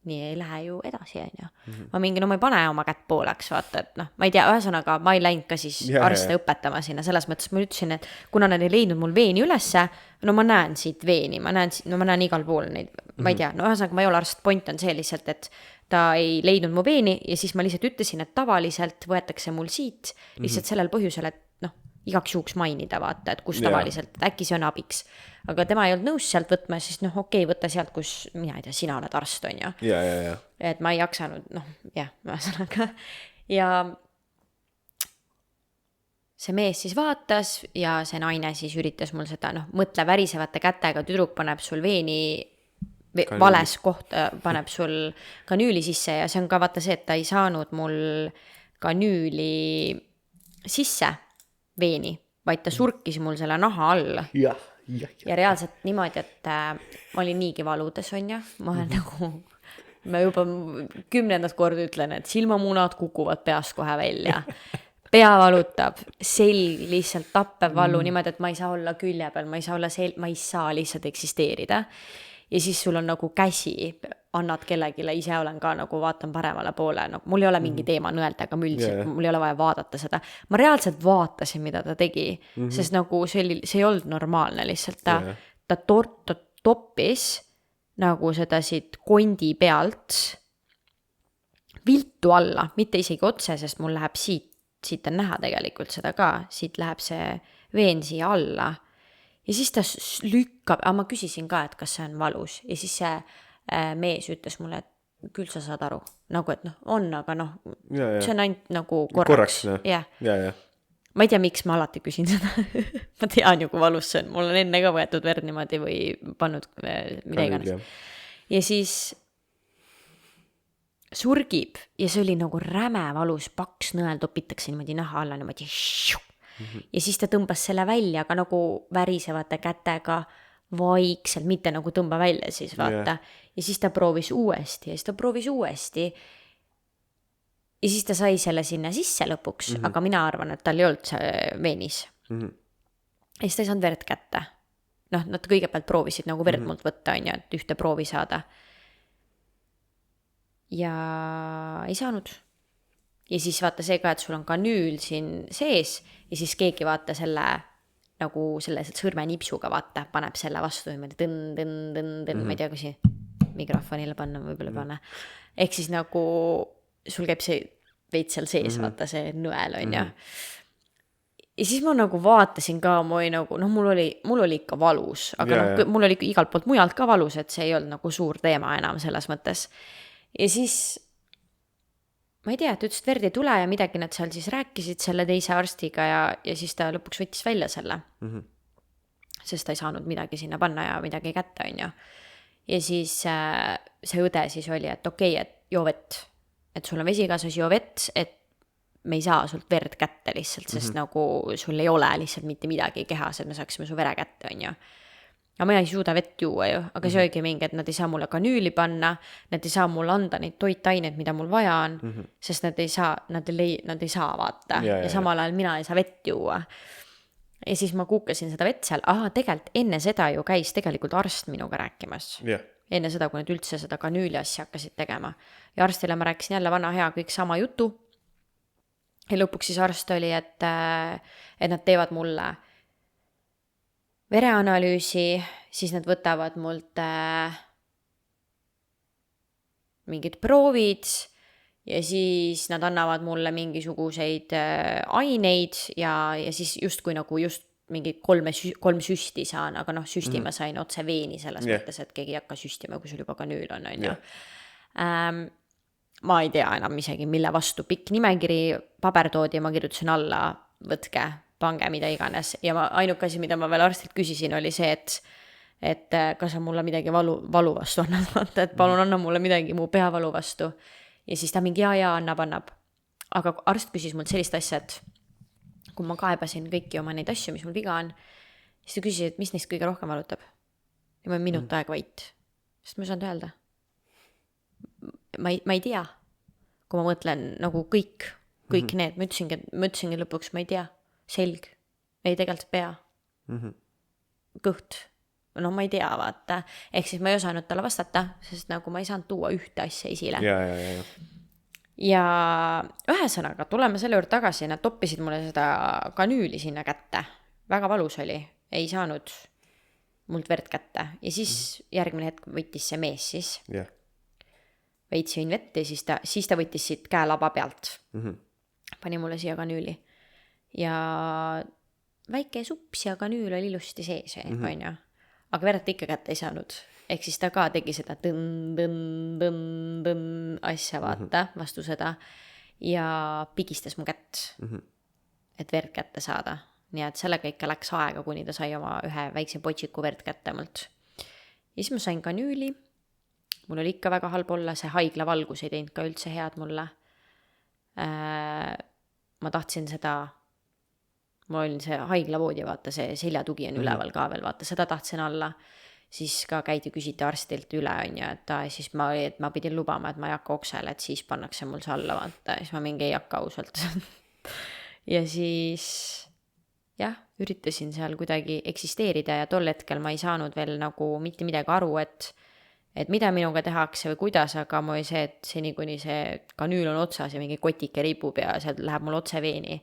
Nii ei lähe ju edasi, on ju. Ma mingi, ma ei pane oma kätt pooleks, vaata, et ma ei tea, ühesõnaga, ma ei läinud ka siis arste õpetama sinna, selles mõttes ma ütlesin, et kuna nad ei leidnud mul veeni ülesse, ma näen siit veeni, ma näen igal pool neid, ma ei tea, ühesõnaga, ma ei ole arst, point on see lihtsalt, et ta ei leidnud mu veeni ja siis ma lihtsalt ütlesin, et tavaliselt võetakse mul siit lihtsalt sellel põhjusel, et igaks juhuks mainida, vaata, et kus tavaliselt, et äkki see on abiks. Aga tema ei olnud nõus sealt võtma, siis okei, võtta sealt, kus, mina ei tea, sina oled arst, on ju. Ja. Et ma ei jaksanud, ühesõnaga. Ja see mees siis vaatas ja see naine siis üritas mul seda, mõtle värisevate kätega, tüdruk paneb sul veeni vales kohta, paneb sul kanüüli sisse ja see on ka vaata see, et ta ei saanud mul kanüüli sisse veeni, vaid ta surkis mul selle naha all. Ja reaalselt niimoodi, et ma olin niigi valudes, on ju. Ma olen nagu, ma juba 10. korda ütlen, et silmamunad kukuvad peast kohe välja. Pea valutab, selg lihtsalt tappev valu niimoodi, et ma ei saa olla külje peal, ma ei saa lihtsalt eksisteerida. Ja siis sul on nagu käsi, annad kellegile, ise olen ka nagu vaatan paremale poole, mul ei ole mingi teema nõeldega müldiselt, mul ei ole vaja vaadata seda. Ma reaalselt vaatasin, mida ta tegi, sest nagu see ei olnud normaalne lihtsalt, ta toppis nagu seda siit kondi pealt viltu alla, mitte isegi otse, sest mul läheb siit on näha tegelikult seda ka, siit läheb see veen siia alla. Ja siis ta lükkab, ma küsisin ka, et kas see on valus. Ja siis see mees ütles mulle, et küll sa saad aru. Nagu, et on, aga see on ainult nagu korraks. Ja. Ma ei tea, miks ma alati küsin seda. Ma tean ju, kui valus see on. Mul on enne ka võetud verd niimoodi või pannud mida iganes. Ja siis surgib ja see oli nagu räme valus, paks nõel topitakse niimoodi naha alla, niimoodi ja siis ta tõmbas selle välja, aga nagu värisevate kätega vaikselt, mitte nagu tõmba välja siis, vaata. Ja siis ta proovis uuesti ja siis ta proovis uuesti. Ja siis ta sai selle sinna sisse lõpuks, aga mina arvan, et tal ei olnud see veenis. Ja siis ta ei saanud verd kätte. Nad kõigepealt proovisid nagu verd mult võtta, on ju, et ühte proovi saada. Ja ei saanud. Ja siis vaata see ka, et sul on kanüül siin sees ja siis keegi vaata selle nagu selle sõrmenipsuga vaata, paneb selle vastu niimoodi tõn, ma ei tea, kui siin mikrofonile panna, võib-olla panna. Ehk siis nagu sul käib see veits seal sees, vaata see nõel on ju. ja siis ma nagu vaatasin ka, mul oli ikka valus, aga Jaa, jaa. mul oli igalt poolt mujalt ka valus, et see ei olnud nagu suur teema enam selles mõttes. Ja siis ma ei tea, et ütles, et verd ei tule ja midagi nad seal siis rääkisid selle teise arstiga ja siis ta lõpuks võttis välja selle. Sest ta ei saanud midagi sinna panna ja midagi kätte, on ju. Ja siis see õde siis oli, et okei, et joo vett. Et sul on vesi kaasas, joo vett, et me ei saa sult verd kätte lihtsalt, sest nagu sul ei ole lihtsalt mitte midagi kehas, et me saaksime su vere kätte, on ju. Ja ma ei suuda vett juua ju, aga see oligi mingi, et nad ei saa mulle kanüüli panna, nad ei saa mulle anda neid toitaineid, mida mul vaja on, sest nad ei saa vaata. Ja samal ajal mina ei saa vett juua. Ja siis ma kuukasin seda vett seal, tegelikult enne seda ju käis tegelikult arst minuga rääkimas. Enne seda, kui nad üldse seda kanüüli asja hakkasid tegema. Ja arstile ma rääkisin jälle vana hea kõik sama jutu. Ja lõpuks siis arst oli, et nad teevad mulle vereanalüüsi, siis nad võtavad mult mingid proovid ja siis nad annavad mulle mingisuguseid aineid ja siis justkui nagu just mingi kolm süsti saan, aga süsti ma sain otse veeni selles mõttes, et keegi ei hakka süstima, kui sul juba kanüül on ju. Ma ei tea enam isegi, mille vastu pikk nimekiri, paber toodi ja ma kirjutasin alla, võtke, pange mida iganes. Ja ainuke asi, mida ma veel arstilt küsisin, oli see, et kas on mulle midagi valu vastu annab, vaata, et palun anna mulle midagi mu peavalu vastu. Ja siis ta mingi ja annab. Aga arst küsis mult sellist asja, et kui ma kaebasin kõiki oma neid asju, mis mul viga on, siis ta küsis, et mis neist kõige rohkem valutab. Ja ma minut aega vait. Sest ma ei saanud öelda. Ma ei tea. Kui ma mõtlen nagu kõik need, ma ütlesingi lõpuks, ma ei tea. Selg. Ei tegelikult pea. Kõht. No ma ei tea, vaata. Ehk siis ma ei osanud talle vastata, sest nagu ma ei saanud tuua ühte asja esile. Ja ühesõnaga, tuleme selle juurde tagasi, nad toppisid mulle seda kanüüli sinna kätte. Väga valus oli. Ei saanud mult verd kätte. Ja siis järgmine hetk võttis see mees siis. Veits jõin vett ja siis ta võttis siit käelaba pealt. Pani mulle siia kanüüli. Ja väike sups ja kanüül oli ilusti sees, on ju. Aga verd ikka kätte ei saanud. Ehk siis ta ka tegi seda tõn asja vaata vastu seda ja pigistas mu kätt, et verd kätte saada. Nii et sellega ikka läks aega, kuni ta sai oma ühe väikse potsiku verd kätte mult. Ja siis ma sain kanüüli. Mul oli ikka väga halb olla, see haigla valgus ei teinud ka üldse head mulle. Ma tahtsin seda, mul oli see haiglavoodi, vaata, see seljatugi on üleval ka veel, vaata, seda tahtsin alla. Siis ka käidi küsiti arstilt üle, on ju, et siis ma pidin lubama, et ma ei hakka oksele, et siis pannakse mul see alla, vaata, siis ma mingi ei hakka ausalt. Ja siis, üritasin seal kuidagi eksisteerida ja tol hetkel ma ei saanud veel nagu mitte midagi aru, et mida minuga tehakse või kuidas, aga mul oli see, et seni kuni see kanüül on otsas ja mingi kotike ripub ja sealt läheb mul otse veeni,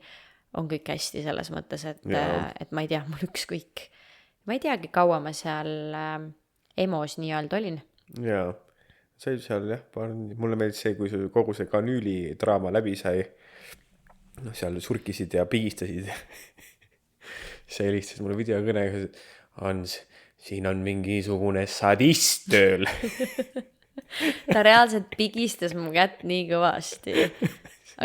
on kõik hästi selles mõttes, et ma ei tea, mul ükskõik. Ma ei teagi, kaua ma seal EMO-s nii-öelda olin. Jaa, sai seal mulle meeldis see, kui kogu see kanüüli draama läbi sai, seal surkisid ja pigistasid. See helistas mulle videokõnega, Hans, siin on mingisugune sadist tööl. Ta reaalselt pigistas mu kätt nii kõvasti.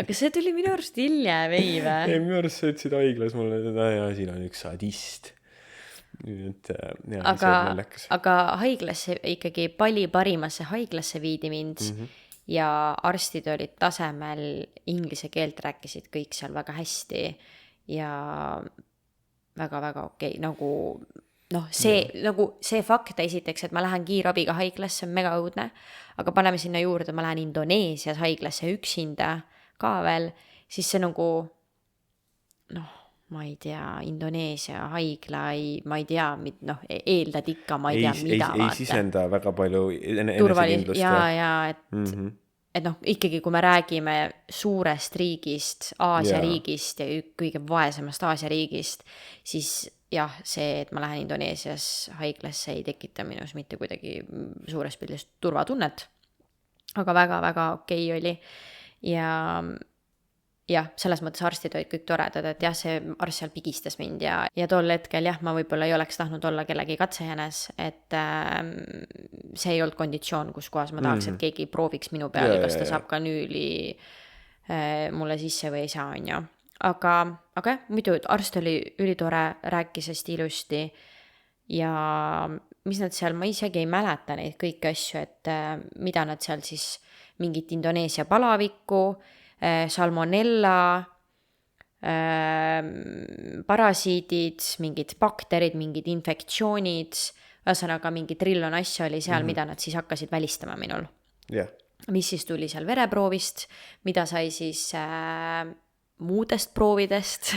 Aga see tuli minu arust hiljem, ei vä? Ei, minu arust sa ütlesid haiglas mulle, ja siin on üks sadist. Aga haiglasse ikkagi parimasse haiglasse viidi mind ja arstid olid tasemel, inglise keelt rääkisid kõik seal väga hästi ja väga-väga okei. Nagu see fakt esiteks, et ma lähen kiirabiga haiglasse, on mega õudne, aga paneme sinna juurde, ma lähen Indoneesias haiglasse üksinda ka veel, siis see nagu ma ei tea, Indoneesia haigla, ma ei tea, eeldad ikka, ma ei tea, mida vaata. Ei sisenda väga palju enesekindlust. Ja, et ikkagi kui me räägime suurest riigist, Aasia riigist ja kõige vaesemast Aasia riigist, siis jah, see, et ma lähen Indoneesias haiglasse ei tekita minus mitte kuidagi suures pildis turvatunnet, aga väga-väga okei oli. jah, selles mõttes arstid olid kõik toredad, et jah, see arst seal pigistas mind ja tol hetkel jah, ma võib-olla ei oleks tahtnud olla kellegi katsejänes, et see ei olnud konditsioon, kus kohas ma tahaks, et keegi prooviks minu peal, kas ta saab kanüüli mulle sisse või ei saa, on ju. Aga jah, muidu arst oli ülitore, rääkis hästi ilusti ja mis nad seal, ma isegi ei mäleta neid kõiki asju, et mida nad seal siis, mingit Indoneesia palavikku, salmonella, parasiidid, mingid bakterid, mingid infektsioonid, ühesõnaga mingi triljon asja oli seal, mida nad siis hakkasid välistama minul. Mis siis tuli seal vereproovist, mida sai siis muudest proovidest,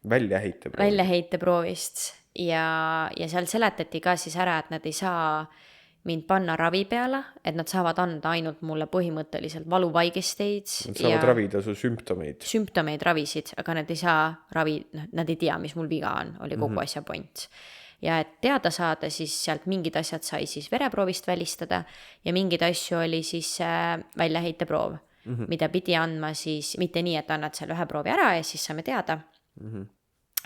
väljaheiteproovist ja seal seletati ka siis ära, et nad ei saa mind panna ravi peale, et nad saavad anda ainult mulle põhimõtteliselt valuvaigisteid. Nad saavad ravida su sümptomeid. Sümptomeid ravisid, aga nad ei saa nad ei tea, mis mul viga on, oli kogu asja point. Ja et teada saada, siis sealt mingid asjad sai siis vereproovist välistada ja mingid asju oli siis väljaheiteproov, mida pidi andma siis, mitte nii, et annad seal ühe proovi ära ja siis saame teada,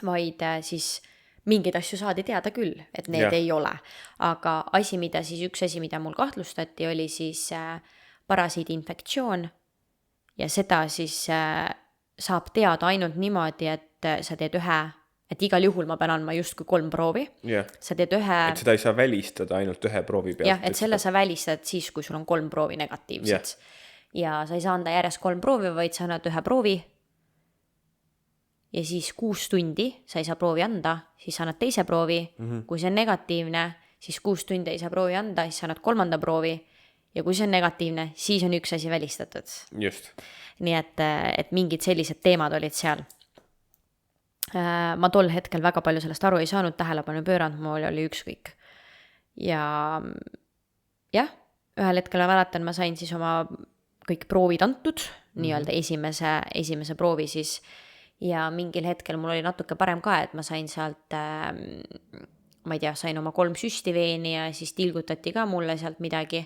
vaid siis mingeid asju saadi teada küll, et need ei ole. Aga üks asi, mida mul kahtlustati, oli siis parasiidinfektsioon ja seda siis saab teada ainult niimoodi, et sa teed et igal juhul ma pean andma justkui 3 proovi. Sa teed et seda ei saa välistada ainult ühe proovi pealt. Jah, et selle sa välistad siis, kui sul on 3 proovi negatiivsed. Ja sa ei saa anda järjest 3 proovi, vaid sa annad ühe proovi ja siis 6 tundi sa ei saa proovi anda, siis sa annad teise proovi, kui see on negatiivne, siis 6 tundi ei saa proovi anda, siis sa annad 3. proovi ja kui see on negatiivne, siis on üks asi välistatud. Just. Nii et mingid sellised teemad olid seal. Ma tol hetkel väga palju sellest aru ei saanud, tähelepanu pööranud, mul oli ükskõik. Ja jah, ühel hetkel ma mäletan, ma sain siis oma kõik proovid antud, nii-öelda esimese proovi siis, ja mingil hetkel mul oli natuke parem ka, et ma sain sealt, ma ei tea, sain oma 3 süstiveeni ja siis tilgutati ka mulle sealt midagi,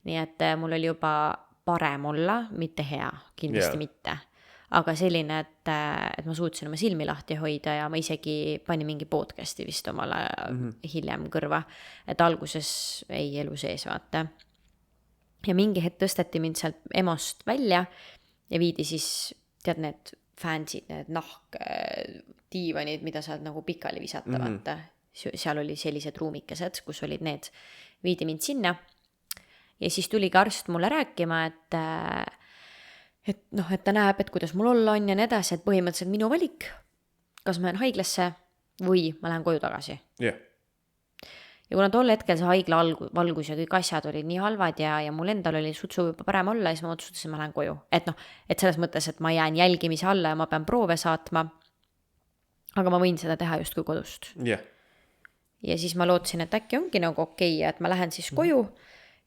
nii et mul oli juba parem olla, mitte hea, kindlasti mitte. Aga selline, et ma suutsin oma silmi lahti hoida ja ma isegi panin mingi podcasti vist omale hiljem kõrva, et alguses ei elu sees vaata. Ja mingi hetk tõsteti mind sealt EMO-st välja ja viidi siis, tead need fansid, need diivanid, mida saad nagu pikali visata, vaata. Seal oli sellised ruumikesed, kus olid need, viidi mind sinna ja siis tuli ka arst mulle rääkima, et ta näeb, et kuidas mul olla on ja nii edasi, et põhimõtteliselt minu valik, kas ma lähen haiglasse või ma lähen koju tagasi. Ja kuna tol hetkel see haigla valgus ja kõik asjad olid nii halvad ja mul endal oli sutsu juba parem olla, siis ma otsustasin, ma lähen koju. Et selles mõttes, et ma jään jälgimise alla ja ma pean proove saatma, aga ma võin seda teha justkui kodust. Ja siis ma lootsin, et äkki ongi nagu okei, et ma lähen siis koju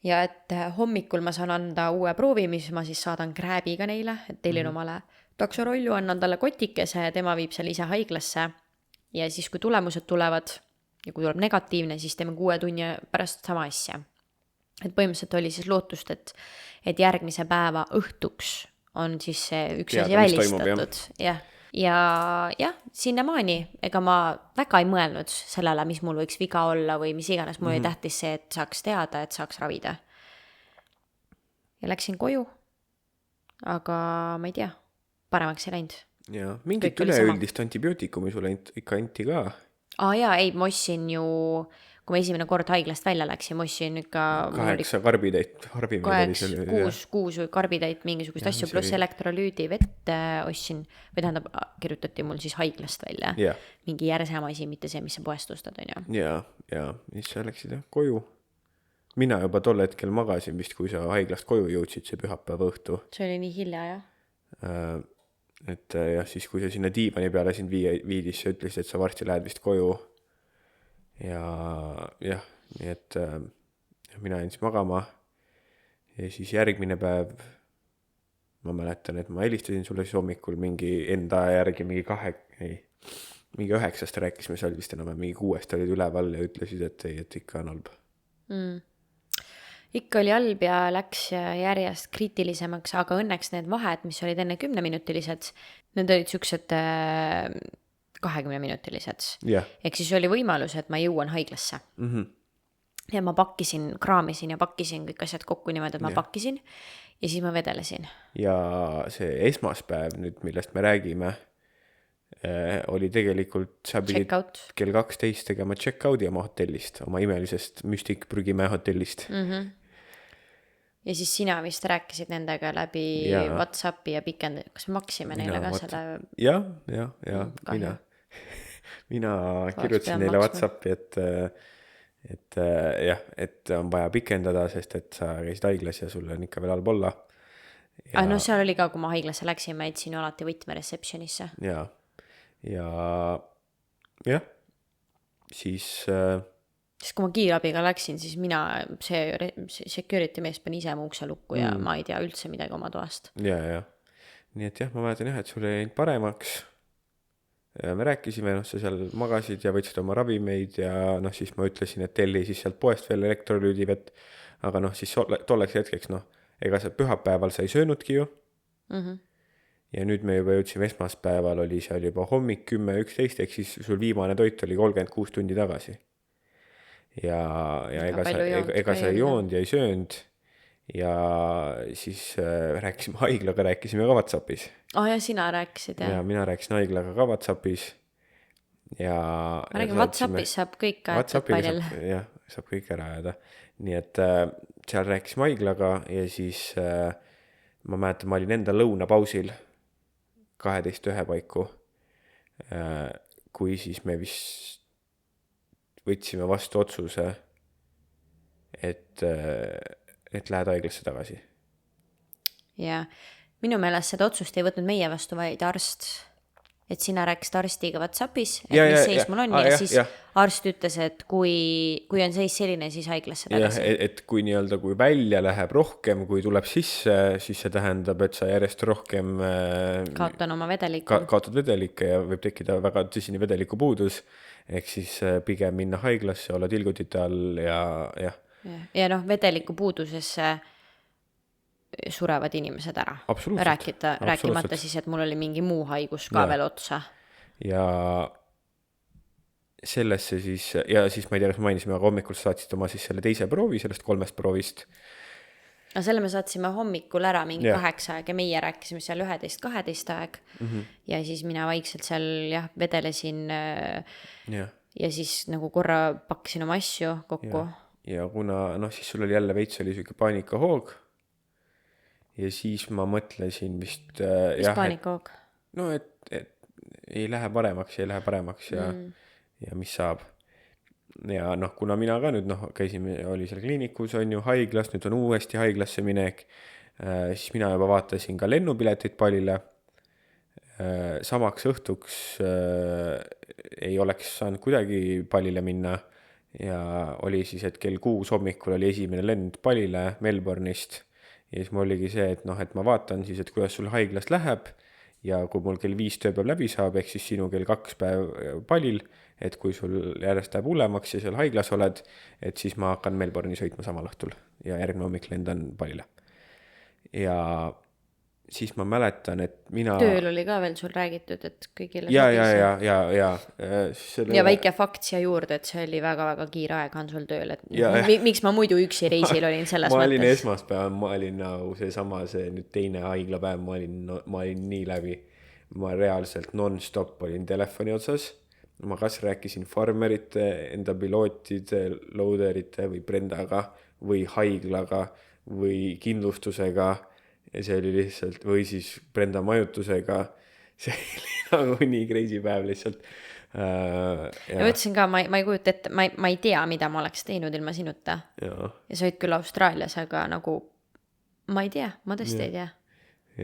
ja et hommikul ma saan anda uue proovi, mis ma siis saadan krääbiga neile, et tellin omale taksorollu, annan talle kotikese ja tema viib selle ise haiglasse. Ja siis, kui tulemused tulevad ja kui tuleb negatiivne, siis teeme 6 tunni pärast sama asja. Et põhimõtteliselt oli siis lootust, et järgmise päeva õhtuks on siis see üks asi välistatud. Ja sinnamaani, ega ma väga ei mõelnud sellele, mis mul võiks viga olla või mis iganes, mul oli tähtis see, et saaks teada, et saaks ravida. Ja läksin koju, aga ma ei tea, paremaks ei läinud. Ja mingit üleüldist antibiootikumi sulle ikka anti ka? Ma ostsin ju, kui ma esimene kord haiglast välja läksin, ma ostsin ikka 8 karbitäit, 6 karbitäit mingisugust asju, pluss elektrolüüdi vett ostsin, või tähendab, kirjutati mul siis haiglast välja. Mingi järsema asi, mitte see, mis sa poest ostad, on ju. Ja siis sa läksid koju. Mina juba tol hetkel magasin vist, kui sa haiglast koju jõudsid see pühapäeva õhtu. See oli nii hilja, jah? Et jah, siis kui sa sinna diivani peale sind viidis, sa ütlesid, et sa varsti lähed vist koju. Ja jah, nii et mina jäin siis magama. Ja siis järgmine päev ma mäletan, et ma helistasin sulle siis hommikul mingi enda järgi mingi 9 rääkisime seal vist enam, mingi 6 olid üleval ja ütlesid, et ikka on halb. ikka oli halb ja läks järjest kriitilisemaks, aga õnneks need vahed, mis olid enne 10-minutilised, need olid siuksed 20-minutilised. jah , Ehk siis oli võimalus, et ma jõuan haiglasse. Ja ma kraamisin ja pakkisin kõik asjad kokku niimoodi, et ma pakkisin ja siis ma vedelesin. ja see esmaspäev nüüd, millest me räägime, oli tegelikult, sa pidid Check-out. kell 12 tegema check-out'i oma hotellist, oma imelisest Mystic Prügimäe hotellist. Ja siis sina vist rääkisid nendega läbi Jaa. WhatsAppi ja kas me maksime neile ka selle? jah, kahju. mina pean kirjutasin neile maksma. WhatsAppi, et jah, et on vaja pikendada, sest et sa käisid haiglas ja sul on ikka veel halb olla. Ah, no seal oli ka, kui ma haiglasse läksin, ma jätsin ju alati võtme receptionisse. ja jah, siis Sest kui ma kiirabiga läksin, siis see security mees pani ise mu ukse lukku ja ma ei tea üldse midagi oma toast. ja nii et jah, ma mäletan jah, et sul ei läinud paremaks. Me rääkisime, sa seal magasid ja võtsid oma ravimeid ja siis ma ütlesin, et telli siis sealt poest veel elektrolüüdivett, aga siis tolleks hetkeks, ega sa pühapäeval sa ei söönudki ju. Ja nüüd me juba jõudsime esmaspäeval, oli seal juba hommik 10-11, ehk siis sul viimane toit oli 36 tundi tagasi. Ja ega sa ei joonud ja ei söönud. Ja siis rääkisime haiglaga, rääkisime ka WhatsAppis. Ja sina rääkisid, jah? Ja mina rääkisin haiglaga ka WhatsAppis. Ja ma räägin, WhatsAppis saab kõik WhatsAppil saab kõik ära ajada. Nii et seal rääkisime haiglaga ja siis ma mäletan, ma olin enda lõunapausil 12:01 paiku, kui siis me vist võtsime vastu otsuse, et lähed haiglasse tagasi. Ja minu meelest seda otsust ei võtnud meie vastu, vaid arst. Et sina rääkisid arstiga WhatsAppis, et mis seis mul on ja siis arst ütles, et kui on seis selline, siis haiglasse tagasi. Et kui nii-öelda, kui välja läheb rohkem, kui tuleb sisse, siis see tähendab, et sa järjest rohkem kaotan oma vedeliku. Kaotad vedelikke ja võib tekkida väga tõsine vedeliku puudus. Ehk siis pigem minna haiglasse, olla tilgutite all ja vedeliku puudusesse surevad inimesed ära. Rääkimata siis, et mul oli mingi muu haigus ka veel otsa. Ja sellesse siis, ja siis ma ei tea, kas mainisin, aga hommikul saatsid oma siis selle teise proovi, sellest 3 proovist. No selle me saatsime hommikul ära mingi 8 aeg ja meie rääkisime seal 11-12 aeg. Ja siis mina vaikselt seal vedelesin ja siis nagu korra pakkisin oma asju kokku. Ja kuna siis sul oli jälle veits oli selline paanikahoog ja siis ma mõtlesin vist mis paanikahoog? Et ei lähe paremaks ja mis saab. Ja kuna mina ka nüüd käisime, oli seal kliinikus, on ju haiglas, nüüd on uuesti haiglasse minek, siis mina juba vaatasin ka lennupiletit Palile. Samaks õhtuks ei oleks saanud kuidagi Palile minna ja oli siis, et kell 6 hommikul oli esimene lend Palile Melbourne'ist ja siis mul oligi see, et ma vaatan siis, et kuidas sul haiglas läheb ja kui mul kell 5 tööpäev läbi saab, ehk siis sinu kell 2 päev Palil, et kui sul järjest läheb hullemaks ja seal haiglas oled, et siis ma hakkan Melbourne'i sõitma samal õhtul ja järgmine hommik lendan Palile. Ja siis ma mäletan, et mina tööl oli ka veel sul räägitud, et kõigile ja väike fakt siia juurde, et see oli väga-väga kiire aeg on sul tööl, et miks ma muidu üksi reisil olin selles ma mõttes. Olin esmaspäev, ma olin see nüüd teine haiglapäev, ma olin nii läbi, ma reaalselt non-stop olin telefoni otsas, ma kas rääkisin farmerite, enda pilootide, loaderite või Brendaga või haiglaga või kindlustusega ja see oli lihtsalt, või siis Brenda majutusega, see oli nagu nii crazy päev lihtsalt. Ja ütlesin ka, ma ei kujuta ette, ma ei tea, mida ma oleks teinud ilma sinuta. Ja sa olid küll Austraalias, aga nagu ma ei tea, ma tõesti ei tea.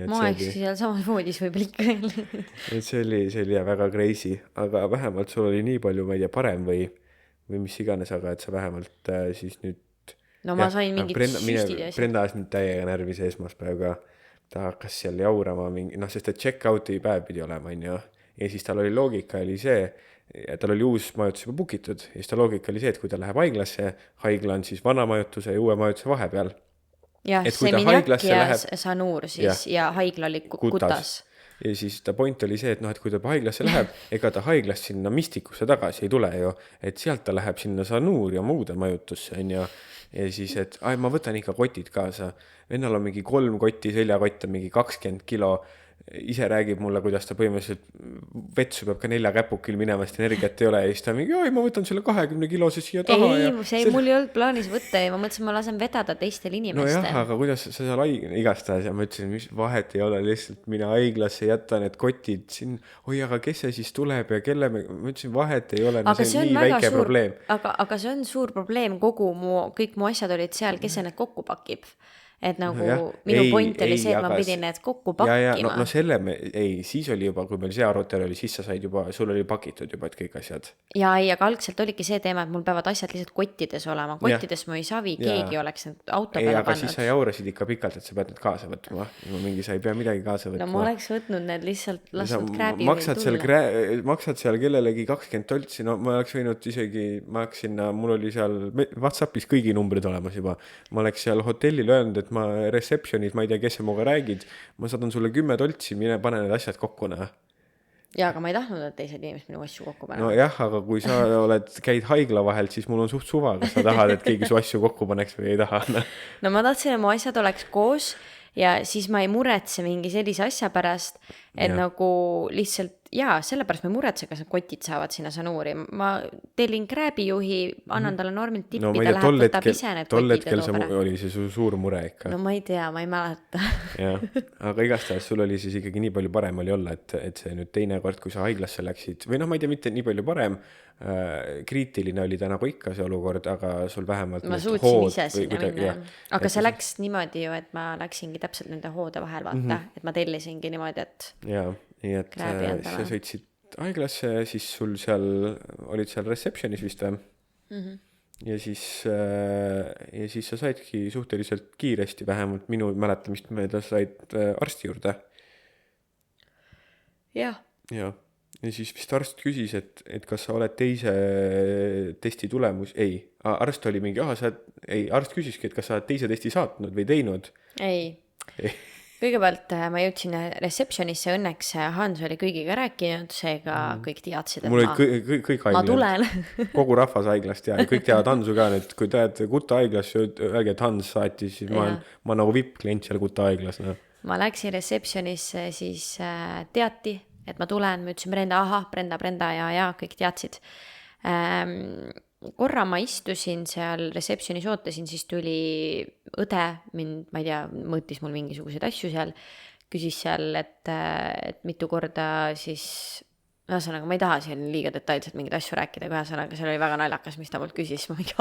Ma oleks seal samas voodis võib-olla ikka veel. See oli väga crazy, aga vähemalt sul oli nii palju, ma ei tea, parem või mis iganes, aga et sa vähemalt siis nüüd no ma sain mingid süstid ja asjad. Brenda ajas mind täiega närvi see esmaspäev ka. Ta hakkas seal jaurama mingi, sest et check-out'i päev pidi olema, on ju. Ja siis tal oli loogika oli see, ja tal oli uus majutus juba book itud ja siis ta loogika oli see, et kui ta läheb haiglasse, haigla on siis vana majutuse ja uue majutuse vahepeal. jah, Et kui see ta Minjak haiglasse ja läheb- Sanuur siis ja haigla oli Kutas. ja siis ta point oli see, et noh, et kui ta haiglasse läheb, ega ta haiglast sinna Mistikusse tagasi ei tule ju, et sealt ta läheb sinna Sanuur ja muude majutusse, on ju. Ja siis, et ma võtan ikka kotid kaasa. Vennal on mingi 3 kotti, seljakott on mingi 20 kilo. Ise räägib mulle, kuidas ta põhimõtteliselt vetsu peab ka 4 käpukil minema, sest energiat ei ole. Ja siis ta mingi, oi, ma võtan selle 20 kilose siia taha. Mul ei olnud plaanis võtta ja ma mõtlesin, ma lasen vedada teistel No inimestel. jah, aga kuidas sa seal igastahes ja ma ütlesin, mis vahet ei ole, lihtsalt mina haiglasse jätan need kotid siin. Oi, aga kes see siis tuleb ja kelle ma ütlesin, vahet ei ole, no Aga see on nii väike probleem. Aga see on suur probleem, kõik mu asjad olid seal, kes see need kokku pakib. Et nagu jah. minu Ei, point oli ei, see, et ma aga pidin need kokku Ja, pakkima. no selle siis oli juba, kui meil see arutelu oli, siis sa said juba, sul oli pakitud juba, et kõik asjad. Ja ei, aga algselt oligi see teema, et mul peavad asjad lihtsalt kottides olema. Kottides mu ei savi, keegi oleks need auto Ei, peale aga siis pannud. sa jaurasid ikka pikalt, et sa pead need kaasa võtma. Mingi sa ei pea midagi kaasa võtma. No ma oleks võtnud need lihtsalt Sa lasknud krääbi maksad seal kellelegi 20 toltsi, no ma oleks võinud isegi, mul oli seal WhatsAppis kõigi numbrid olemas juba. Ma oleks seal hotellil öelnud, et ma receptionis, ma ei tea, kes sa muga räägid, ma saadan sulle 10 toltsi, mine pane need asjad kokku, näe. Ja aga ma ei tahtnud, et teised inimesed minu asju kokku panevad. No jah, aga kui sa käid haigla vahelt, siis mul on suht suva, kas sa tahad, et keegi su asju kokku paneks või ei taha. No ma tahtsin, et mu asjad oleks koos ja siis ma ei muretse mingi sellise asja pärast, et nagu lihtsalt, sellepärast ma ei muretse, kas need kotid saavad sinna Sanuuri. Ma tellin krääbijuhi, annan talle normilt tippi, No ma ei ta tea, läheb, võtab ise need tol kotid ja hetkel toob ära. oli see su suur mure ikka. No ma ei tea, ma ei mäleta. Jah, aga igastahes sul oli siis ikkagi nii palju parem oli olla, et see nüüd teine kord, kui sa haiglasse läksid, või noh, ma ei tea, mitte nii palju parem, kriitiline oli ta nagu ikka see olukord, aga sul vähemalt Ma suutsin ise sinna minna. Aga see läks niimoodi ju, et ma läksingi täpselt nende hoode vahel, vaata, et ma tellisingi niimoodi, et Jaa, nii et Krääbi endale. sa sõitsid haiglasse ja siis sul seal, olid seal receptionis vist või? Ja siis sa saidki suhteliselt kiiresti, vähemalt minu mäletamist mööda said arsti juurde. jah. Ja siis vist arst küsis, et kas sa oled teise testi tulemus, arst oli mingi, arst küsiski, et kas sa oled teise testi saatnud või teinud. Ei. Kõigepealt ma jõudsin receptionisse, õnneks Hans oli kõigiga rääkinud, seega kõik teadsid, et Mul olid kõik ma haiglad, tulen. kogu rahvas haiglast ja kõik teavad Hansu ka, et kui tead Kuta haiglas, öelge, et Hans saatis, siis ma olen nagu VIP-klient seal Kuta haiglas. No. Ma läksin receptionisse, siis teati, et ma tulen, ma ütlesin Brenda ja kõik teadsid. Korra ma istusin seal receptionis, ootasin, siis tuli õde, ma ei tea, mõõtis mul mingisuguseid asju seal, küsis seal, et mitu korda siis, ühesõnaga, ma ei taha siin liiga detailselt mingeid asju rääkida, aga ühesõnaga, see oli väga naljakas, mis ta mult küsis, ma mingi,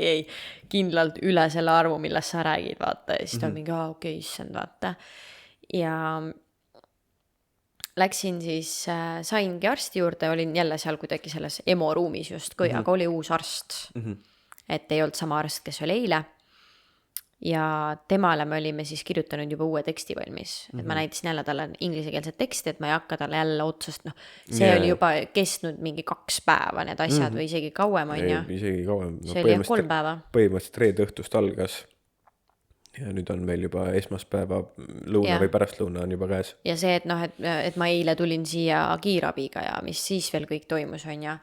ei, kindlalt üle selle arvu, millest sa räägid, vaata, ja siis ta mingi, okei, issand, vaata, ja läksin siis, saingi arsti juurde, olin jälle seal kuidagi selles EMO ruumis justkui, aga oli uus arst, et ei olnud sama arst, kes oli eile. Ja temale me olime siis kirjutanud juba uue teksti valmis, et ma näitasin jälle talle inglisekeelset teksti, et ma ei hakka talle jälle otsast, see oli juba kestnud mingi 2 päeva need asjad või isegi kauem, on ju. Isegi kauem. See oli 3 päeva. Põhimõtteliselt reede õhtust algas. Ja nüüd on meil juba esmaspäeva lõuna või pärastlõuna on juba käes. Ja see, et ma eile tulin siia kiirabiga ja mis siis veel kõik toimus, on ja,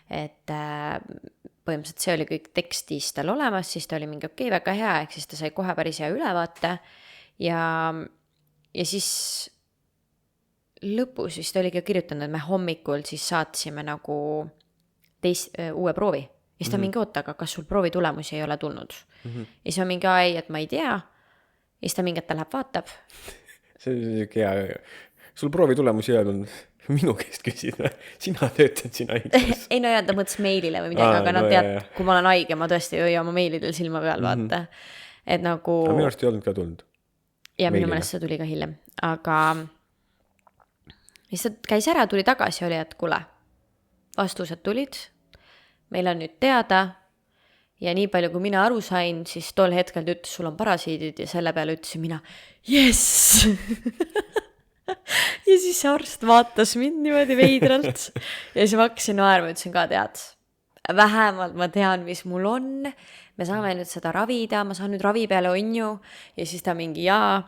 et põhimõtteliselt see oli kõik tekstis tal olemas, siis ta oli mingi okei, väga hea, ehk siis ta sai kohe päris hea ülevaate ja siis lõpus vist oligi kirjutanud, et me hommikul siis saatsime nagu uue proovi. Ja siis ta mingi oota, aga kas sul proovi tulemusi ei ole tulnud? Ja siis ma mingi et ma ei tea. Ja siis ta mingi, et ta läheb vaatab. See on hea. Sul proovi tulemusi ei ole tulnud. Minu käest küsid. Sina töötad siin haiglas. Ei no ta mõtles meilile või midagi, aga tead, kui ma olen haige, ma tõesti ei hoia oma meilidel silma peal, vaata. Et nagu... Aga minu arust ei olnud ka tulnud. Ja minu meelest see tuli ka hiljem. Aga siis ta käis ära, tuli tagasi, oli, et kuule, vastused tulid. Meil on nüüd teada ja nii palju, kui mina aru sain, siis tol hetkel ta ütles, sul on parasiidid ja selle peale ütlesin mina, yes! ja siis see arst vaatas mind niimoodi veidralt ja siis ma hakkasin naerma, ütlesin ka, tead, vähemalt ma tean, mis mul on, me saame nüüd seda ravida, ma saan nüüd ravi peale, on ju, ja siis ta mingi jaa,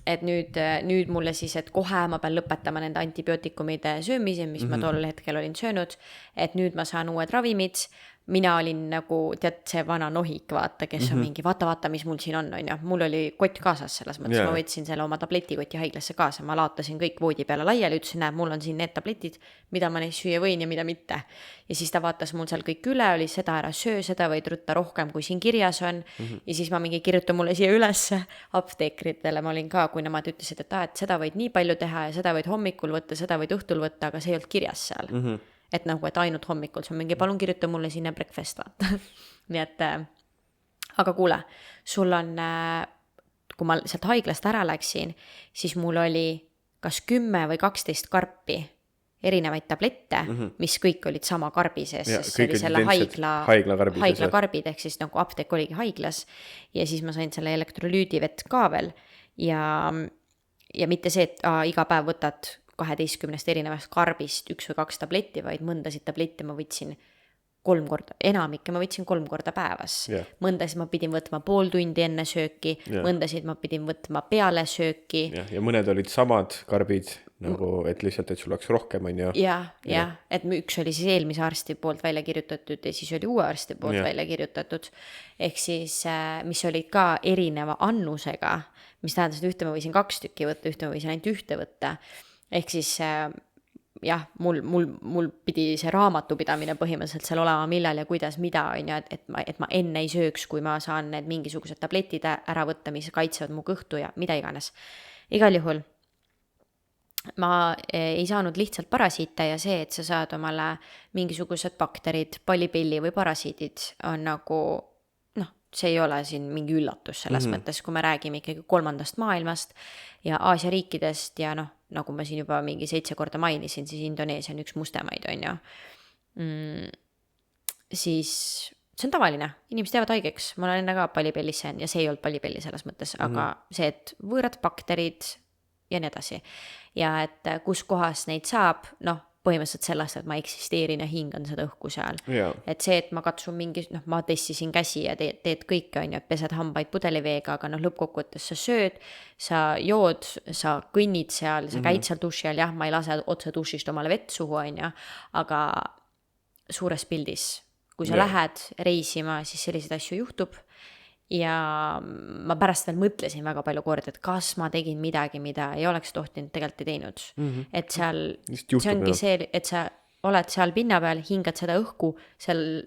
et nüüd mulle siis, et kohe ma pean lõpetama nende antibiootikumide söömise, mis ma tol hetkel olin söönud, et nüüd ma saan uued ravimid. Mina olin nagu, tead, see vana nohik, vaata, kes on mingi, vaata, mis mul siin on ju. Mul oli kott kaasas selles mõttes, ma võtsin selle oma tabletikoti haiglasse kaasa, ma laotasin kõik voodi peale laiali, ütlesin, näed, mul on siin need tabletid, mida ma neist süüa võin ja mida mitte. Ja siis ta vaatas mul seal kõik üle, oli seda ära söö, seda võid rutta rohkem, kui siin kirjas on. Ja siis ma mingi kirjutan mulle siia ülesse apteekritele, ma olin ka, kui nemad ütlesid, et seda võid nii palju teha ja seda võid hommikul võtta, seda võid õhtul võtta, aga see ei olnud kirjas seal. Et nagu, et ainult hommikul, see on mingi, palun kirjuta mulle sinna breakfast, vaata. Nii et, aga kuule, sul on, kui ma sealt haiglast ära läksin, siis mul oli kas 10 või 12 karpi erinevaid tablette, mis kõik olid sama karbi sees, sest see oli selle haiglakarbid, ehk siis nagu apteek oligi haiglas. Ja siis ma sain selle elektrolüüdivett ka veel ja mitte see, et iga päev võtad 12 erinevast karbist 1 või 2 tabletti, vaid mõndasid tablette ma võtsin 3 korda, enamikke ma võtsin 3 korda päevas. Mõndasid ma pidin võtma pool tundi enne sööki, mõndasid ma pidin võtma peale sööki. Ja mõned olid samad karbid, nagu, et lihtsalt, et sul oleks rohkem, on ju. Ja, et üks oli siis eelmise arsti poolt välja kirjutatud ja siis oli uue arsti poolt välja kirjutatud. Ehk siis, mis olid ka erineva annusega, mis tähendas, et ühte ma võisin 2 tükki võtta, ühte ma võisin ainult ühte võtta. Ehk siis jah, mul pidi see raamatupidamine põhimõtteliselt seal olema, millal ja kuidas, mida on ju, et ma enne ei sööks, kui ma saan need mingisugused tabletid ära võtta, mis kaitsevad mu kõhtu ja mida iganes. Igal juhul ma ei saanud lihtsalt parasiite ja see, et sa saad omale mingisugused bakterid, pallipilli või parasiidid on nagu, see ei ole siin mingi üllatus selles mõttes, kui me räägime ikkagi 3. maailmast ja Aasia riikidest ja nagu ma siin juba mingi 7 korda mainisin, siis Indoneesia on üks mustemaid, on ju. Siis see on tavaline, inimesed jäävad haigeks, ma olen enne ka pallipellisse ja see ei olnud pallipelli selles mõttes, aga see, et võõrad bakterid ja nii edasi. Ja et kus kohas neid saab, põhimõtteliselt sellest, et ma eksisteerin ja hingan seda õhku seal. Et see, et ma katsun mingi, ma testisin käsi ja teed kõike, on ju, et pesed hambaid pudeliveega, aga lõppkokkuvõttes sa sööd, sa jood, sa kõnnid seal, sa käid seal duši all, jah, ma ei lase otse dušist omale vett suhu, on ju, aga suures pildis, kui sa lähed reisima, siis selliseid asju juhtub. Ja ma pärast veel mõtlesin väga palju korda, et kas ma tegin midagi, mida ei oleks tohtinud, tegelikult ei teinud. Et seal, see ongi see, et sa oled seal pinna peal, hingad seda õhku, seal,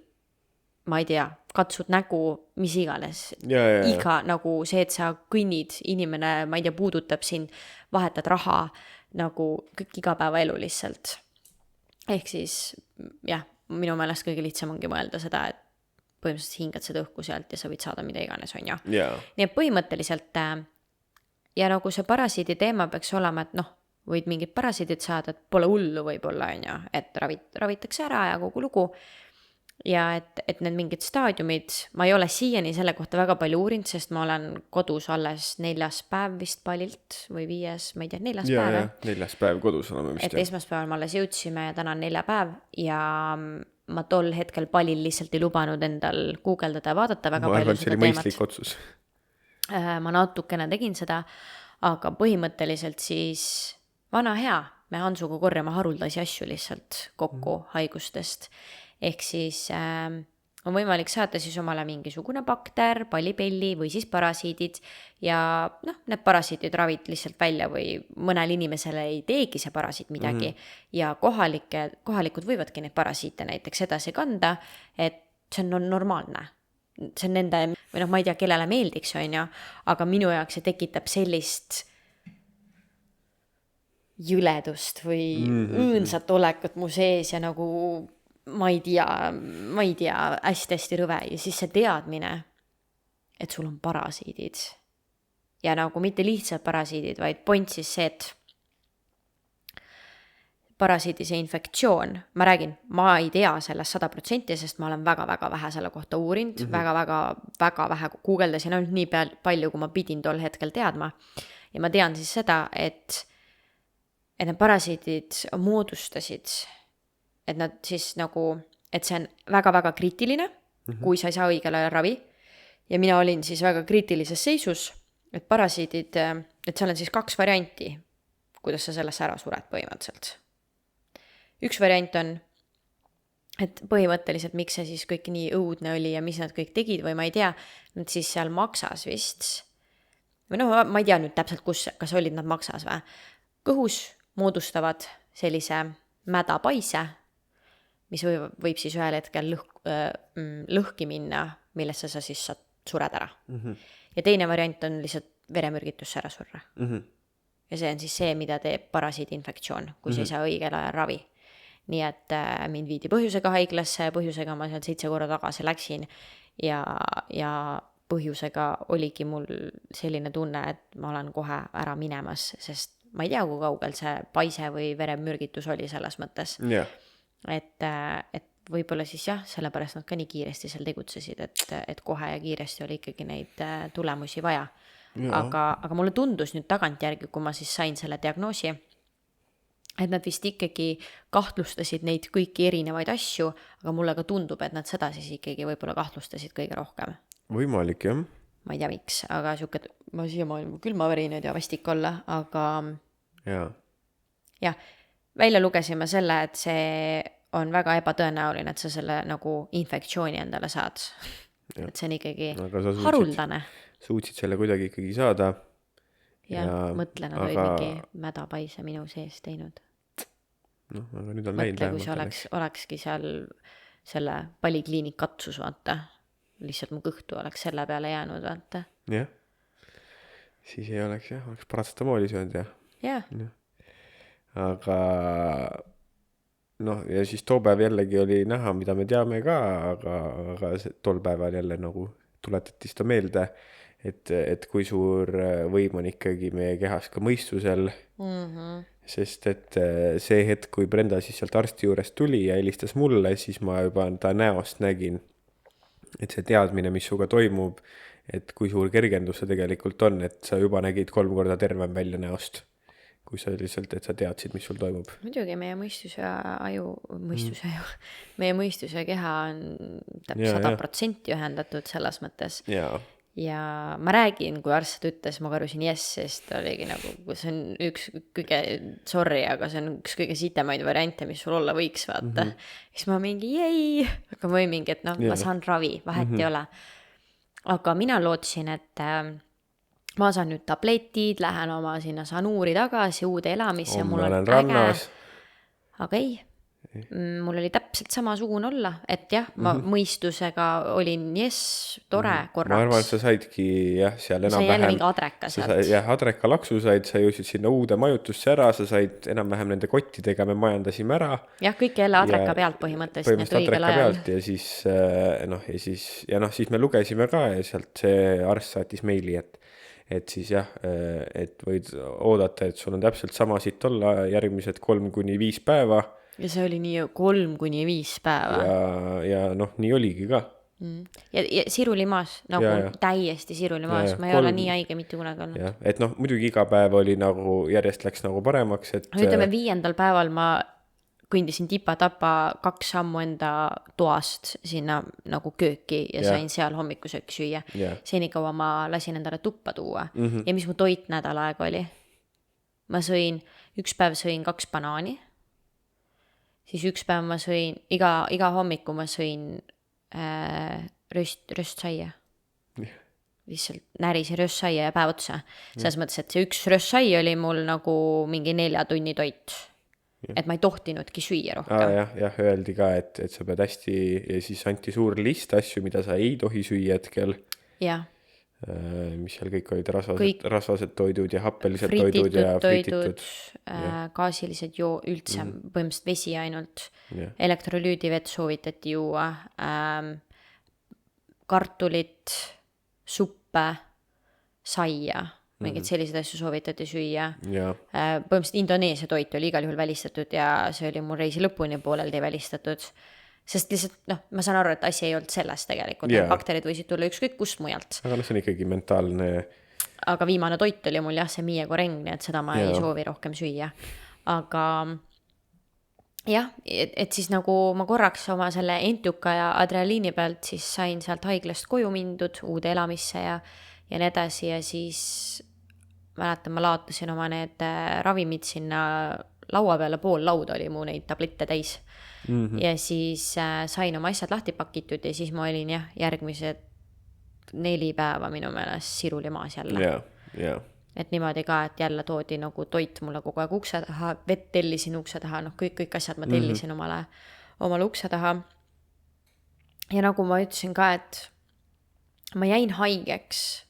ma ei tea, katsud nägu, mis iganes. Iga nagu see, et sa kõnnid, inimene, ma ei tea, puudutab sind, vahetad raha, nagu kõik igapäeva elu lihtsalt. Ehk siis, jah, minu meelest kõige lihtsam ongi mõelda seda, et põhimõtteliselt hingad seda õhku sealt ja sa võid saada mida iganes, on ju. Nii et põhimõtteliselt ja nagu see parasiidi teema peaks olema, et võid mingid parasiidid saada, et pole hullu võib-olla, on ju, et ravitakse ära ja kogu lugu. Ja et need mingid staadiumid, ma ei ole siiani selle kohta väga palju uurinud, sest ma olen kodus alles 4. päev vist palilt või 5, ma ei tea, 4. päev. 4. päev kodus oleme vist. Et esmaspäeval ma alles jõudsime ja täna on 4. päev ja ma tol hetkel palil lihtsalt ei lubanud endal guugeldada ja vaadata väga palju seda teemat. Ma arvan, see oli mõistlik otsus. Ma natukene tegin seda, aga põhimõtteliselt siis vana hea, me Hansuga korjame haruldasi asju lihtsalt kokku haigustest. Ehk siis on võimalik saada siis omale mingisugune bakter, pallipelli või siis parasiidid ja need parasiidid ravid lihtsalt välja või mõnel inimesele ei teegi see parasiit midagi ja kohalikud võivadki neid parasiite näiteks edasi kanda, et see on normaalne. See on nende, või ma ei tea, kellele meeldiks, on ju, aga minu jaoks see tekitab sellist jüledust või õõnsat olekut mu sees ja nagu ma ei tea, hästi rõve ja siis see teadmine, et sul on parasiidid ja nagu mitte lihtsalt parasiidid, vaid point siis see, et parasiidi see infektsioon, ma räägin, ma ei tea sellest 100%, sest ma olen väga-väga vähe selle kohta uurinud, väga vähe guugeldasin ainult nii palju, kui ma pidin tol hetkel teadma ja ma tean siis seda, et et need parasiidid moodustasid, et nad siis nagu, et see on väga-väga kriitiline, kui sa ei saa õigel ajal ravi. Ja mina olin siis väga kriitilises seisus, et parasiidid, et seal on siis 2 varianti, kuidas sa sellest ära sured põhimõtteliselt. Üks variant on, et põhimõtteliselt miks see siis kõik nii õudne oli ja mis nad kõik tegid või ma ei tea, nad siis seal maksas vist, või noh, ma ei tea nüüd täpselt, kas olid nad maksas või, kõhus moodustavad sellise mädapaise, mis võib siis ühel hetkel lõhki minna, millesse sa siis saad sured ära. Ja teine variant on lihtsalt veremürgitusse ära surra. Ja see on siis see, mida teeb parasiidinfektsioon, kui sa ei saa õigel ajal ravi. Nii et mind viidi põhjusega haiglasse, põhjusega ma seal 7 korda tagasi läksin ja põhjusega oligi mul selline tunne, et ma olen kohe ära minemas, sest ma ei tea, kui kaugel see paise või veremürgitus oli selles mõttes. Et võib-olla siis jah, sellepärast nad ka nii kiiresti seal tegutsesid, et kohe ja kiiresti oli ikkagi neid tulemusi vaja. Aga mulle tundus nüüd tagantjärgi, kui ma siis sain selle diagnoosi, et nad vist ikkagi kahtlustasid neid kõiki erinevaid asju, aga mulle ka tundub, et nad seda siis ikkagi võib-olla kahtlustasid kõige rohkem. Võimalik, jah. Ma ei tea, miks, aga ma siiamaani külmavärinad ja vastik olla, aga jah, välja lugesime selle, et see on väga ebatõenäoline, et sa selle nagu infektsiooni endale saad. Et see on ikkagi haruldane. Suutsid selle kuidagi ikkagi saada. Ja mõtle, nad olid mingi mädapaise minu sees teinud. No, aga nüüd on mõtle, kui see olekski seal selle palikliinik katsus, vaata. Lihtsalt mu kõhtu oleks selle peale jäänud, vaata. Jah. Siis ei oleks paratsetamooli söönud, jah. Jah. Aga noh, ja siis too päev jällegi oli näha, mida me teame ka, aga tol päeval jälle nagu tuletati seda meelde, et kui suur võim on ikkagi meie kehas ka mõistusel, sest et see hetk, kui Brenda siis sealt arsti juurest tuli ja helistas mulle, siis ma juba ta näost nägin, et see teadmine, mis suga toimub, et kui suur kergendus see tegelikult on, et sa juba nägid 3 korda tervem välja näost, kui sa lihtsalt, et sa teadsid, mis sul toimub. Muidugi meie mõistus ja meie mõistus ja keha on 100% ühendatud selles mõttes. Ja ma räägin, kui arst ütles, ma karvusin sest oligi nagu, see on üks kõige, sorry, aga see on üks kõige sitemaid variante, mis sul olla võiks, vaata. Siis ma mingi, aga ma mingi, et ma saan ravi, vahet ei ole. Aga mina lootsin, et ma saan nüüd tabletid, lähen oma sinna sanuuri tagasi, uude elamisse, mul on rannas. Aga ei. Mul oli täpselt samasugune olla, et jah, ma mõistusega olin tore korraks. Ma arvan, et sa saidki seal enam-vähem. Sa jälle mingi adreka saad. Jah, adreka laksu said, sa jõusid sinna uude majutusse ära, sa said enam-vähem nende kottidega, me majandasime ära. Jah, kõik jälle adreka pealt põhimõtteliselt õigel ajal. Ja siis me lugesime ka ja sealt see arst saatis meili, et siis jah, et võid oodata, et sul on täpselt sama siit olla järgmised 3-5 päeva. Ja see oli nii 3-5 päeva. Ja nii oligi ka. Ja siruli maas, nagu täiesti siruli maas. Ma ei ole nii haige mitte kunagi olnud. Ja, et muidugi iga päev oli nagu, järjest läks nagu paremaks. Ütleme 5. päeval ma kõndisin tipa-tapa 2 sammu enda toast sinna nagu kööki ja sain seal hommikusööki süüa. Senikaua ma lasin endale tuppa tuua. Ja mis mu toit nädal aega oli? Ma üks päev sõin 2 banaani. Siis üks päev ma sõin, iga hommiku ma sõin röstsaia. Lihtsalt närisin röstsaia ja päev otsa. Selles mõttes, et see üks röstsai oli mul nagu mingi 4 tunni toit. Et ma ei tohtinudki süüa rohkem. Jah, öeldi ka, et sa pead hästi, ja siis anti suur list asju, mida sa ei tohi süüa hetkel. Jah. Mis seal kõik olid rasvased toidud ja happelised toidud ja frititud. Gaasilised üldse, põhimõtteliselt vesi ainult. Elektrolüüdivett soovitati juua. Kartulit, suppe, saia. Mingid sellised asju soovitati süüa. Põhimõtteliselt Indoneesia toit oli igal juhul välistatud ja see oli mul reisi lõpuni pooleldi välistatud. Sest lihtsalt, ma saan aru, et asi ei olnud sellest tegelikult. Bakterid võisid tulla ükskõik kust mujalt. Aga see on ikkagi mentaalne. Aga viimane toit oli mul see Mie Goreng, nii et seda ma ei soovi rohkem süüa. aga jah, et siis nagu ma korraks oma selle entuka ja adrenaliini pealt siis sain sealt haiglast koju mindud uude elamisse ja nii edasi ja siis mäletan, ma laotasin oma need ravimid sinna laua peale, pool lauda oli mu neid tablette täis. Ja siis sain oma asjad lahti pakitud ja siis ma olin jah, järgmised 4 päeva minu meelest siruli maas jälle. Et niimoodi ka, et jälle toodi nagu toit mulle kogu aeg ukse taha, vett tellisin ukse taha, noh kõik asjad ma tellisin omale ukse taha. Ja nagu ma ütlesin ka, et ma jäin haigeks.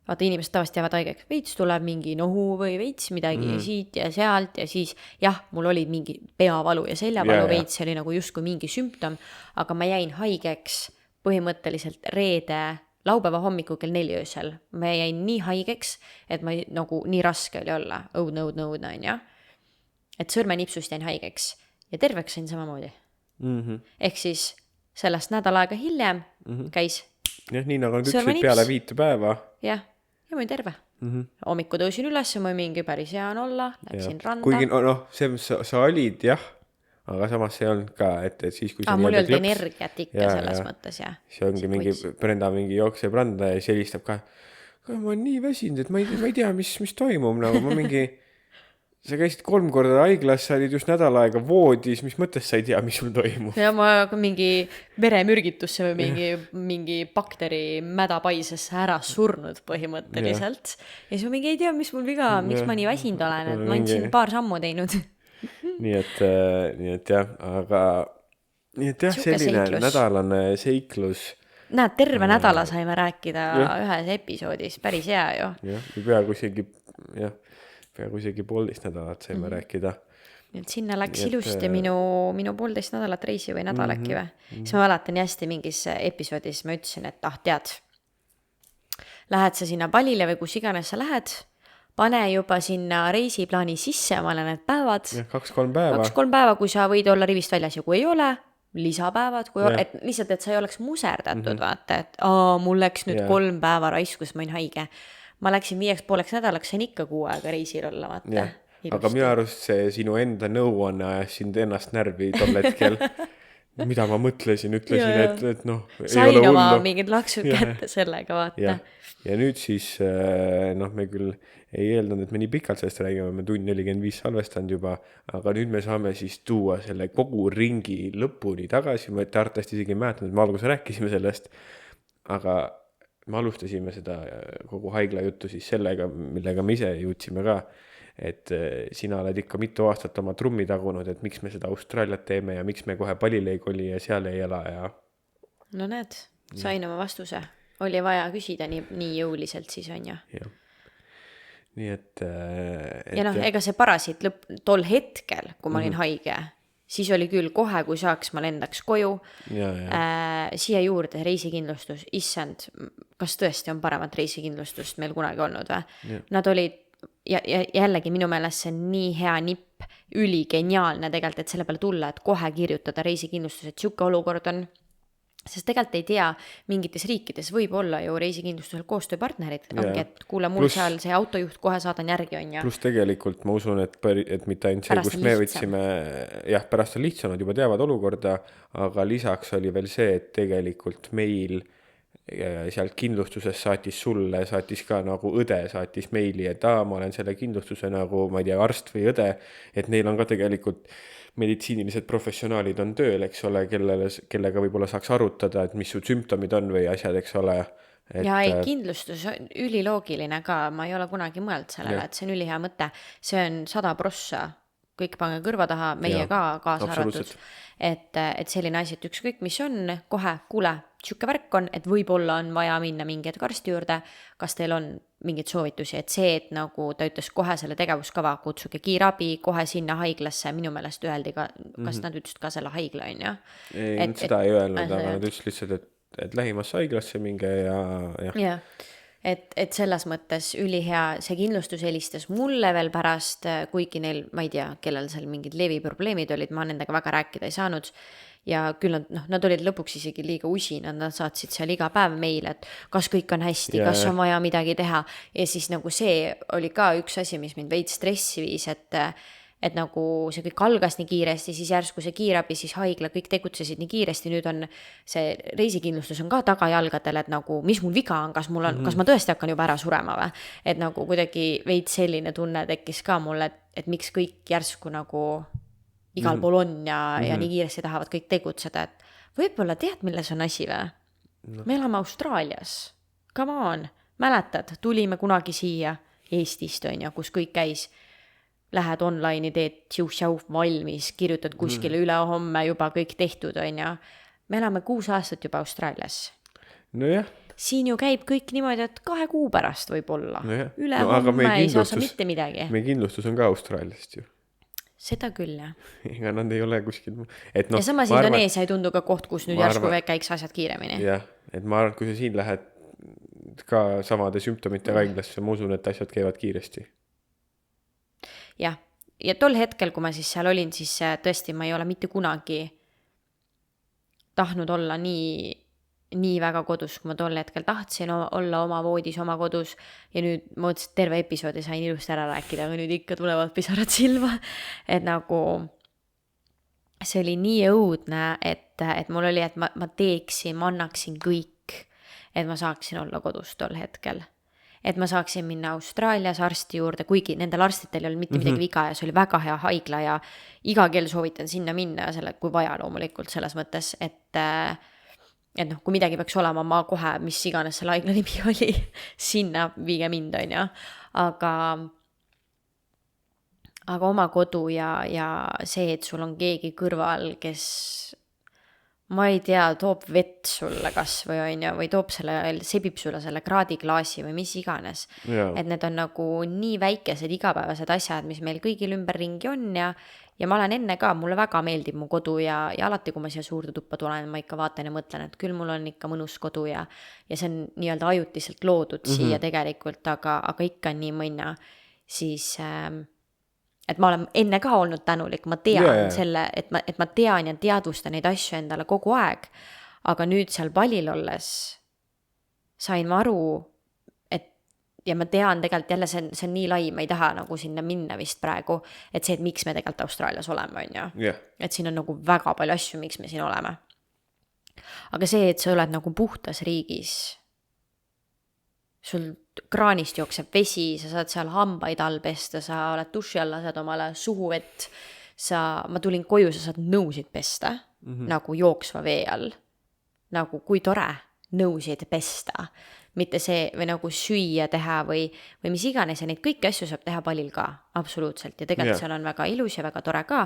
Vaata, inimesed tavaliselt jäävad haigeks, veits tuleb mingi nohu või veits midagi siit ja sealt ja siis jah, mul oli mingi peavalu ja seljavalu veits, see oli nagu justkui mingi sümptom, aga ma jäin haigeks põhimõtteliselt reede laupäeva hommiku kell 4 öösel. Ma jäin nii haigeks, et ma nagu nii raske oli olla, õudne, on ja. Et sõrmenipsust jäin haigeks ja terveks sain samamoodi. Ehk siis sellest nädal aega hiljem käis. Jah, nii nagu nad ütlesid peale 5 päeva. Jah, ja ma olin terve. Hommiku tõusin üles, ma mingi päris hea on olla, läksin randa. Kuigi see, sa olid jah, aga samas see on ka, et siis kui mul ei olnud energiat ikka selles mõttes, jah. See ongi mingi, Brenda mingi jookseb randa ja siis helistab ka, ma olen nii väsinud, et ma ei tea, mis toimub, nagu ma mingi, sa käisid 3 korda haiglas, sa olid just nädal aega voodis, mis mõttes sa ei tea, mis sul toimub? Ja ma mingi veremürgitusse või mingi bakteri mädapaisesse ära surnud põhimõtteliselt. Ja siis ma mingi ei tea, mis mul viga, miks ma nii väsinud olen, et ma olen 2 sammu teinud. Nii et jah, aga selline nädalane seiklus. Näed, terve nädala saime rääkida ühes episoodis, päris hea ju. Jah, peaaegu isegi 1,5 nädalat saime rääkida. Et sinna läks ilusti minu 1,5 nädalat reisi või nädal äkki või. Siis ma mäletan hästi mingis episoodis, ma ütlesin, et tead, lähed sa sinna Balile või kus iganes sa lähed, pane juba sinna reisiplaani sisse omale need päevad. 2-3 päeva. 2-3 päeva, kui sa võid olla rivist väljas ja kui ei ole, lisapäevad, et lihtsalt, et sa ei oleks muserdatud, vaata, et mul läks nüüd 3 päeva raisku, kus ma olin haige. Ma läksin 5,5 nädalaks, sain ikka 6 aega reisil olla, vaata. Aga minu arust see sinu enda nõuanne ajas sind ennast närvi tol hetkel. Mida ma mõtlesin, ütlesin, et ei ole sain oma mingid laksud kätte sellega, vaata. Ja nüüd siis, me küll ei eeldanud, et me nii pikalt sellest räägime, me 1:45 salvestanud juba, aga nüüd me saame siis tuua selle kogu ringi lõpuni tagasi, ma tartasti isegi ei mäletanud, me alguses rääkisime sellest, aga me alustasime seda kogu haigla juttu siis sellega, millega me ise jõudsime ka, et sina oled ikka mitu aastat oma trummi tagunud, et miks me seda Austraaliat teeme ja miks me kohe Balile ei koli ja seal ei ela ja... No näed, sain oma vastuse. Oli vaja küsida nii jõuliselt siis on ja. Nii et ja ega see parasiit tol hetkel, kui ma olin haige, siis oli küll kohe, kui saaks, ma lendaks koju. Siia juurde reisikindlustus, issand, kas tõesti on paremat reisikindlustust meil kunagi olnud või? Nad olid, ja jällegi minu meelest see on nii hea nipp, üligeniaalne tegelikult, et selle peale tulla, et kohe kirjutada reisikindlustus, et siuke olukord on. Sest tegelikult ei tea, mingites riikides võib olla ju reisikindlustusel koostööpartnerid, ongi, et kuule mul seal see autojuht kohe saadan järgi on ja. Plus tegelikult ma usun, et mitte ainult see, kus me võtsime, pärast on lihtsam, nad juba teavad olukorda, aga lisaks oli veel see, et tegelikult meil sealt kindlustuses saatis ka nagu õde saatis meili, et ma olen selle kindlustuse nagu, ma ei tea, arst või õde, et neil on ka tegelikult meditsiinilised professionaalid on tööl, eks ole, kellega võib-olla saaks arutada, et mis su sümptomid on või asjad, eks ole. Ja ei, kindlustus on üliloogiline ka, ma ei ole kunagi mõeld sellele, et see on ülihea mõte. See on 100%, kõik pange kõrva taha, meie ka kaasa arvatud. Et selline asi, et ükskõik mis on, kohe, kuule, siuke värk on, et võib-olla on vaja minna mingi hetk arsti juurde, kas teil on mingeid soovitusi, et see, et nagu ta ütles kohe selle tegevuskava, kutsuge kiirabi kohe sinna haiglasse, minu meelest öeldi ka, kas nad ütlesid ka selle haigla on, ja? Ei, seda ei öelnud, aga nad ütlesid lihtsalt, et lähimasse haiglasse minge ja. Et selles mõttes ülihea, see kindlustus helistas mulle veel pärast, kuigi neil, ma ei tea, kellel seal mingid leviprobleemid olid, ma nendega väga rääkida ei saanud ja küll nad olid lõpuks isegi liiga usinad, nad saatsid seal iga päev meile, et kas kõik on hästi, kas on vaja midagi teha ja siis nagu see oli ka üks asi, mis mind veits stressi viis, et et nagu see kõik algas nii kiiresti, siis järsku see kiirabi, siis haigla, kõik tegutsesid nii kiiresti, nüüd on see reisikindlustus on ka tagajalgadel, et nagu mis mul viga on, kas mul on, kas ma tõesti hakkan juba ära surema või? Et nagu kuidagi veits selline tunne tekkis ka mulle, et miks kõik järsku nagu igal pool on ja nii kiiresti tahavad kõik tegutseda, et võib-olla tead, milles on asi või? Me elame Austraalias, come on, mäletad, tulime kunagi siia Eestist, on ju, kus kõik käis, lähed online'i, teed tšiu-tšau valmis, kirjutad kuskile ülehomme juba kõik tehtud, on ju. Me elame 6 aastat juba Austraalias. Nojah. Siin ju käib kõik niimoodi, et 2 kuu pärast võib-olla. Ülehomme ei saa sa mitte midagi. Meie kindlustus on ka Austraaliast ju. Seda küll, jah. Ega nad ei ole kuskil. Et no, ja samas Indoneesia ei tundu ka koht, kus nüüd järsku käiks asjad kiiremini. Jah, et ma arvan, et kui sa siin lähed ka samade sümptomite haiglasse, ma usun, et asjad käivad kiiresti. Jah, ja tol hetkel, kui ma siis seal olin, siis tõesti ma ei ole mitte kunagi tahtnud olla nii väga kodus, kui ma tol hetkel tahtsin olla oma voodis, oma kodus ja nüüd ma mõtlesin, et terve episoodi sain ilusti ära rääkida, aga nüüd ikka tulevad pisarad silma, et nagu see oli nii õudne, et mul oli, et ma teeksin, ma annaksin kõik, et ma saaksin olla kodus tol hetkel. Et ma saaksin minna Austraalias arsti juurde, kuigi nendel arstitel ei olnud mitte midagi viga ja see oli väga hea haigla ja iga kell soovitan sinna minna selle, kui vaja loomulikult selles mõttes, et noh, kui midagi peaks olema, ma kohe, mis iganes selle haigla nimi oli, sinna viige mind, on ju. Aga oma kodu ja see, et sul on keegi kõrval, kes ma ei tea, toob vett sulle kas või on ju, või toob sebib sulle selle kraadiklaasi või mis iganes. Et need on nagu nii väikesed igapäevased asjad, mis meil kõigil ümberringi on ja ma olen enne ka, mulle väga meeldib mu kodu ja alati, kui ma siia suurde tuppa tulen, ma ikka vaatan ja mõtlen, et küll mul on ikka mõnus kodu ja see on nii-öelda ajutiselt loodud siia tegelikult, aga ikka on nii mõnna, siis et ma olen enne ka olnud tänulik, ma tean selle, et ma tean ja teadvustan neid asju endale kogu aeg, aga nüüd seal Balil olles sain ma aru, ja ma tean tegelikult jälle, see on nii lai, ma ei taha nagu sinna minna vist praegu, et see, et miks me tegelikult Austraalias oleme, on ju. Et siin on nagu väga palju asju, miks me siin oleme. Aga see, et sa oled nagu puhtas riigis, sul kraanist jookseb vesi, sa saad seal hambaid all pesta, sa oled duši alla, saad omale suhu vett, ma tulin koju, sa saad nõusid pesta, nagu jooksva vee all. Nagu kui tore nõusid pesta, mitte see või nagu süüa teha või mis iganes ja neid kõiki asju saab teha Balil ka, absoluutselt. Ja tegelikult seal on väga ilus ja väga tore ka,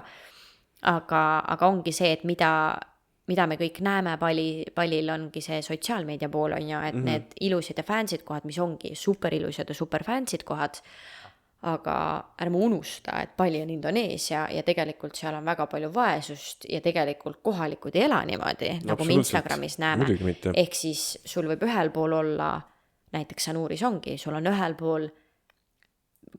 aga ongi see, et mida me kõik näeme Balil ongi see sotsiaalmeedia pool on ju, et need ilusad ja fansid kohad, mis ongi super ilusad ja super fansid kohad, aga ärme unusta, et Bali on Indoneesia ja tegelikult seal on väga palju vaesust ja tegelikult kohalikud ei ela niimoodi, nagu me Instagramis näeme. Ehk siis sul võib ühel pool olla, näiteks Sanuris ongi, sul on ühel pool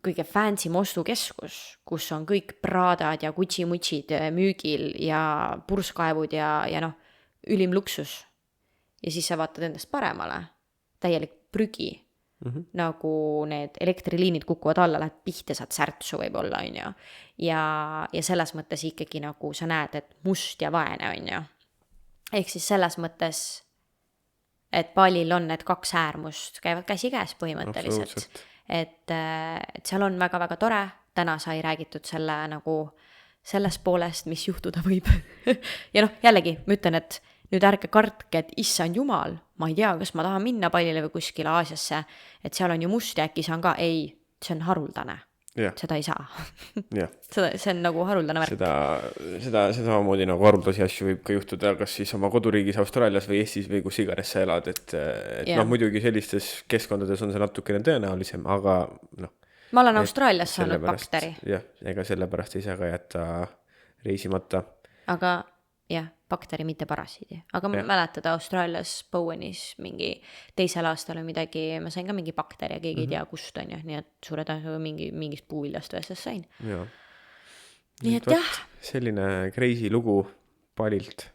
kõige fancy ostukeskus, kus on kõik Pradad ja Gucci-mutsid müügil ja purskaevud ja noh, ülim luksus. Ja siis sa vaatad endast paremale, täielik prügi, nagu need elektriliinid kukuvad alla, lähed pihta, saad särtsu võib-olla, on ju. Ja selles mõttes ikkagi nagu sa näed, et must ja vaene, on ju. Ehk siis selles mõttes, et Balil on need 2 äärmust, käivad käsi käes põhimõtteliselt. Et seal on väga-väga tore, täna sai räägitud selle nagu sellest poolest, mis juhtuda võib. Ja noh, jällegi, ma ütlen, et nüüd ärge kartke, et issand jumal, ma ei tea, kas ma tahan minna Balile või kuskile Aasiasse, et seal on ju must ja äkki saan ka, ei, see on haruldane. Seda ei saa. See on nagu haruldane värk. Seda samamoodi nagu haruldasi asju võib ka juhtuda, kas siis oma koduriigis Austraalias või Eestis või kus iganes sa elad, et noh, muidugi sellistes keskkondades on see natukene tõenäolisem, aga noh. Ma olen Austraalias saanud bakteri. Jah, ega sellepärast ei saa ka jätta reisimata. Aga jah, bakteri, mitte parasiidi. Aga ma mäletada Austraalias Bowenis mingi 2. aastal või midagi, ma sain ka mingi bakteri ja keegi ei tea kust on ju, nii et suure tõenäosusega mingist puuviljast ühestest sain. Nii et jah. Selline crazy lugu Balilt.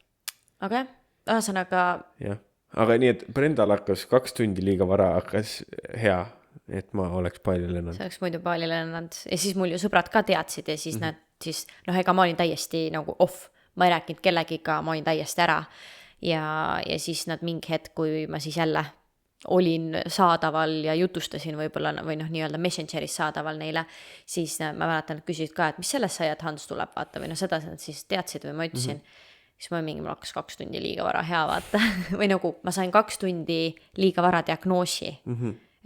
Aga ühesõnaga. Jah, aga nii, et Brendal hakkas 2 tundi liiga vara, hakkas hea et ma oleks palju lennanud. see oleks muidu palju lennanud ja siis mul ju sõbrad ka teadsid ja siis nad siis, noh, ega ma olin täiesti nagu off, ma ei rääkinud kellegiga, ma olin täiesti ära ja siis nad mingi hetk, kui ma siis jälle olin saadaval ja jutustasin võib-olla või noh, nii-öelda Messengeris saadaval neile, siis ma mäletan, et küsisid ka, et mis sellest sai, et Hans tuleb, vaata, või noh, seda nad siis teadsid või ma ütlesin, siis ma mingi, mul hakkas 2 tundi liiga vara hea, vaata, või nagu ma sain 2 tundi liiga vara diagnoosi,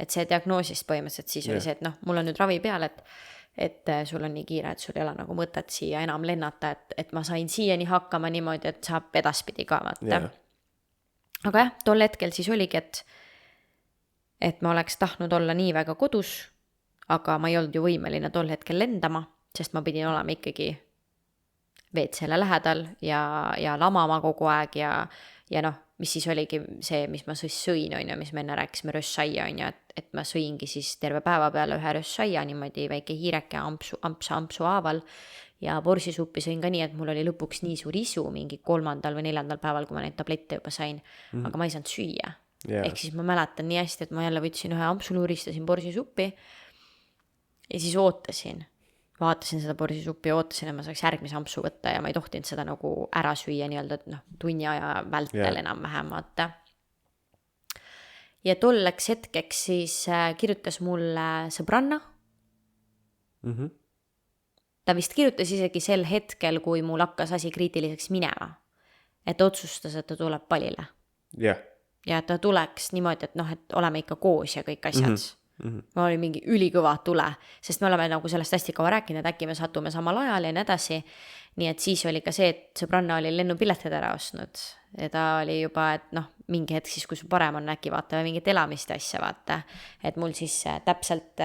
et see diagnoosist põhimõtteliselt siis oli see, et noh, mul on nüüd ravi peal, et sul on nii kiire, et sul ei ole nagu mõtet siia enam lennata, et ma sain siiani hakkama niimoodi, et saab edaspidi ka, vaata. Aga jah, tol hetkel siis oligi, et ma oleks tahtnud olla nii väga kodus, aga ma ei olnud ju võimeline tol hetkel lendama, sest ma pidin olema ikkagi WC-le lähedal ja lamama kogu aeg ja noh, mis siis oligi see, mis ma sõin, on ju, mis me enne rääkisime rössaia, on ju, et ma sõingi siis terve päeva peale ühe rössaia, niimoodi väike hiireke ampsu haaval ja porsisuppi sõin ka nii, et mul oli lõpuks nii suur isu mingi 3. või 4. päeval, kui ma neid tablette juba sain, aga ma ei saanud süüa. Ehk siis ma mäletan nii hästi, et ma jälle võtsin ühe ampsu, uristasin porsisuppi ja siis vaatasin seda porsisuppi ja ootasin, et ma saaks järgmise ampsu võtta ja ma ei tohtinud seda nagu ära süüa nii-öelda, noh, tunni aja vältel enam-vähem, vaata. Ja tolleks hetkeks siis kirjutas mulle sõbranna. Ta vist kirjutas isegi sel hetkel, kui mul hakkas asi kriitiliseks minema, et otsustas, et ta tuleb palile. Ja ta tuleks niimoodi, et noh, et oleme ikka koos ja kõik asjad. Ma olin mingi ülikõva tule, sest me oleme nagu sellest hästi kaua rääkinud, et äkki me satume samal ajal ja nii edasi. Nii et siis oli ka see, et sõbranna oli lennupiletid ära ostnud ja ta oli juba, et noh, mingi hetk siis, kui sul parem on, äkki vaatame mingit elamist asja, vaata. Et mul siis täpselt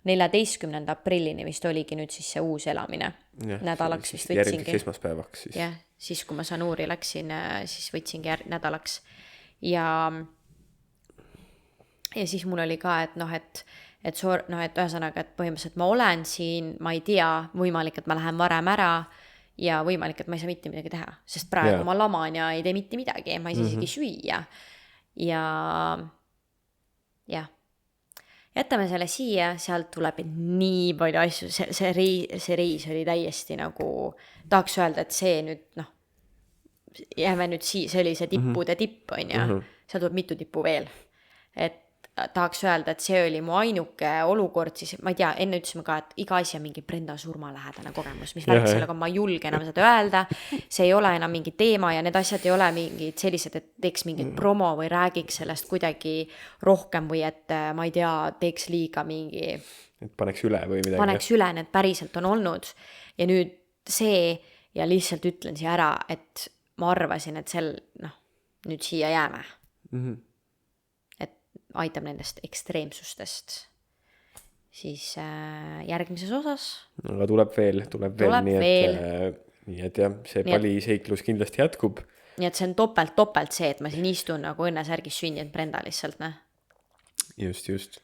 14. aprillini vist oligi nüüd siis see uus elamine. Nädalaks vist võtsingi. Järgmiseks esmaspäevaks siis. Jah, siis kui ma Sanuuri läksin, siis võtsingi nädalaks. Ja siis mul oli ka, et noh, et ühesõnaga, et põhimõtteliselt ma olen siin, ma ei tea, võimalik, et ma lähen varem ära ja võimalik, et ma ei saa mitte midagi teha, sest praegu ma laman ja ei tee mitte midagi, ma ei saa isegi süüa. Ja jätame selle siia, sealt tuleb nii palju asju, see reis oli täiesti nagu, tahaks öelda, et see nüüd, noh, jääme nüüd see oli see tippude tipp, on ju, seal tuleb mitu tippu veel, et tahaks öelda, et see oli mu ainuke olukord, siis ma ei tea, enne ütlesime ka, et iga asi on mingi Brenda surmalähedane kogemus, mis värk sellega, ma ei julge enam seda öelda, see ei ole enam mingi teema ja need asjad ei ole mingid sellised, et teeks mingit promo või räägiks sellest kuidagi rohkem või et ma ei tea, teeks liiga mingi et paneks üle või midagi. Paneks üle, need päriselt on olnud ja nüüd see ja lihtsalt ütlen siia ära, et ma arvasin, et nüüd siia jääme. Et aitab nendest ekstreemsustest. Siis järgmises osas. Aga tuleb veel, nii et jah, see paliseiklus kindlasti jätkub. Nii et see on topelt see, et ma siin istun nagu õnnesärgis sündinud Brenda lihtsalt, ne? Just.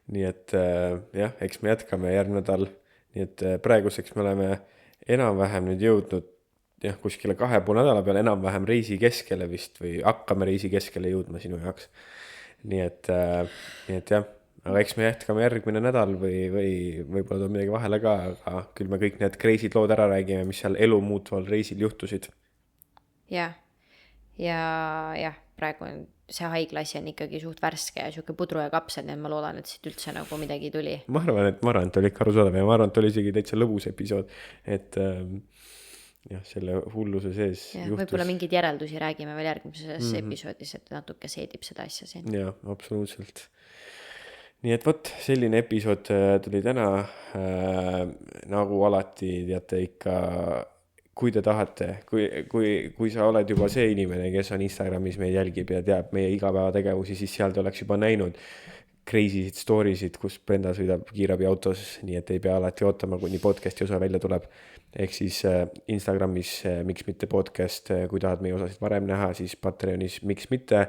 Nii et jah, eks me jätkame järgmine nädal. Nii et praeguseks me oleme enam-vähem nüüd jõudnud kuskile 2,5 nädala peale enam-vähem reisi keskele vist või hakkame reisi keskele jõudma sinu jaoks. Nii et jah, aga eks me jätkame järgmine nädal või võib-olla tuleb midagi vahele ka, aga küll me kõik need crazy'd lood ära räägime, mis seal elu muutval reisil juhtusid. Ja praegu see haiglaasi on ikkagi suht värske ja siuke pudru ja kapsel, nii et ma loodan, et siit üldse nagu midagi tuli. Ma arvan, et oli ikka arusaadav ja ma arvan, et oli isegi täitsa lõbus episood, et jah, selle hulluse sees juhtus. Võib-olla mingeid järeldusi räägime veel järgmises episoodis, et natuke seedib seda asja siin. Jah, absoluutselt. Nii et võt, selline episood tuli täna, nagu alati teate ikka, kui te tahate, kui sa oled juba see inimene, kes on Instagramis meid jälgib ja teab meie igapäevategevusi, siis seal te oleks juba näinud crazy'sid story'sid, kus Brenda sõidab kiirabi autos, nii et ei pea alati ootama, kuni podcasti osa välja tuleb. Ehk siis Instagramis miks mitte podcast, kui tahad meie osasid varem näha, siis Patreonis miks mitte,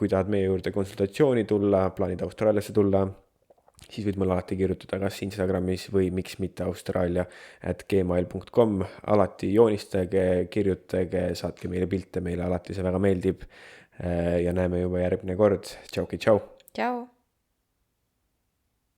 kui tahad meie juurde konsultatsiooni tulla, plaanid Austraaliasse tulla, siis võid mulle alati kirjutada kas Instagramis või miks mitte austraalia@gmail.com, alati joonistage, kirjutage, saatke meile pilte, meile alati see väga meeldib ja näeme juba järgmine kord. Tšauki, tšau! Tšau!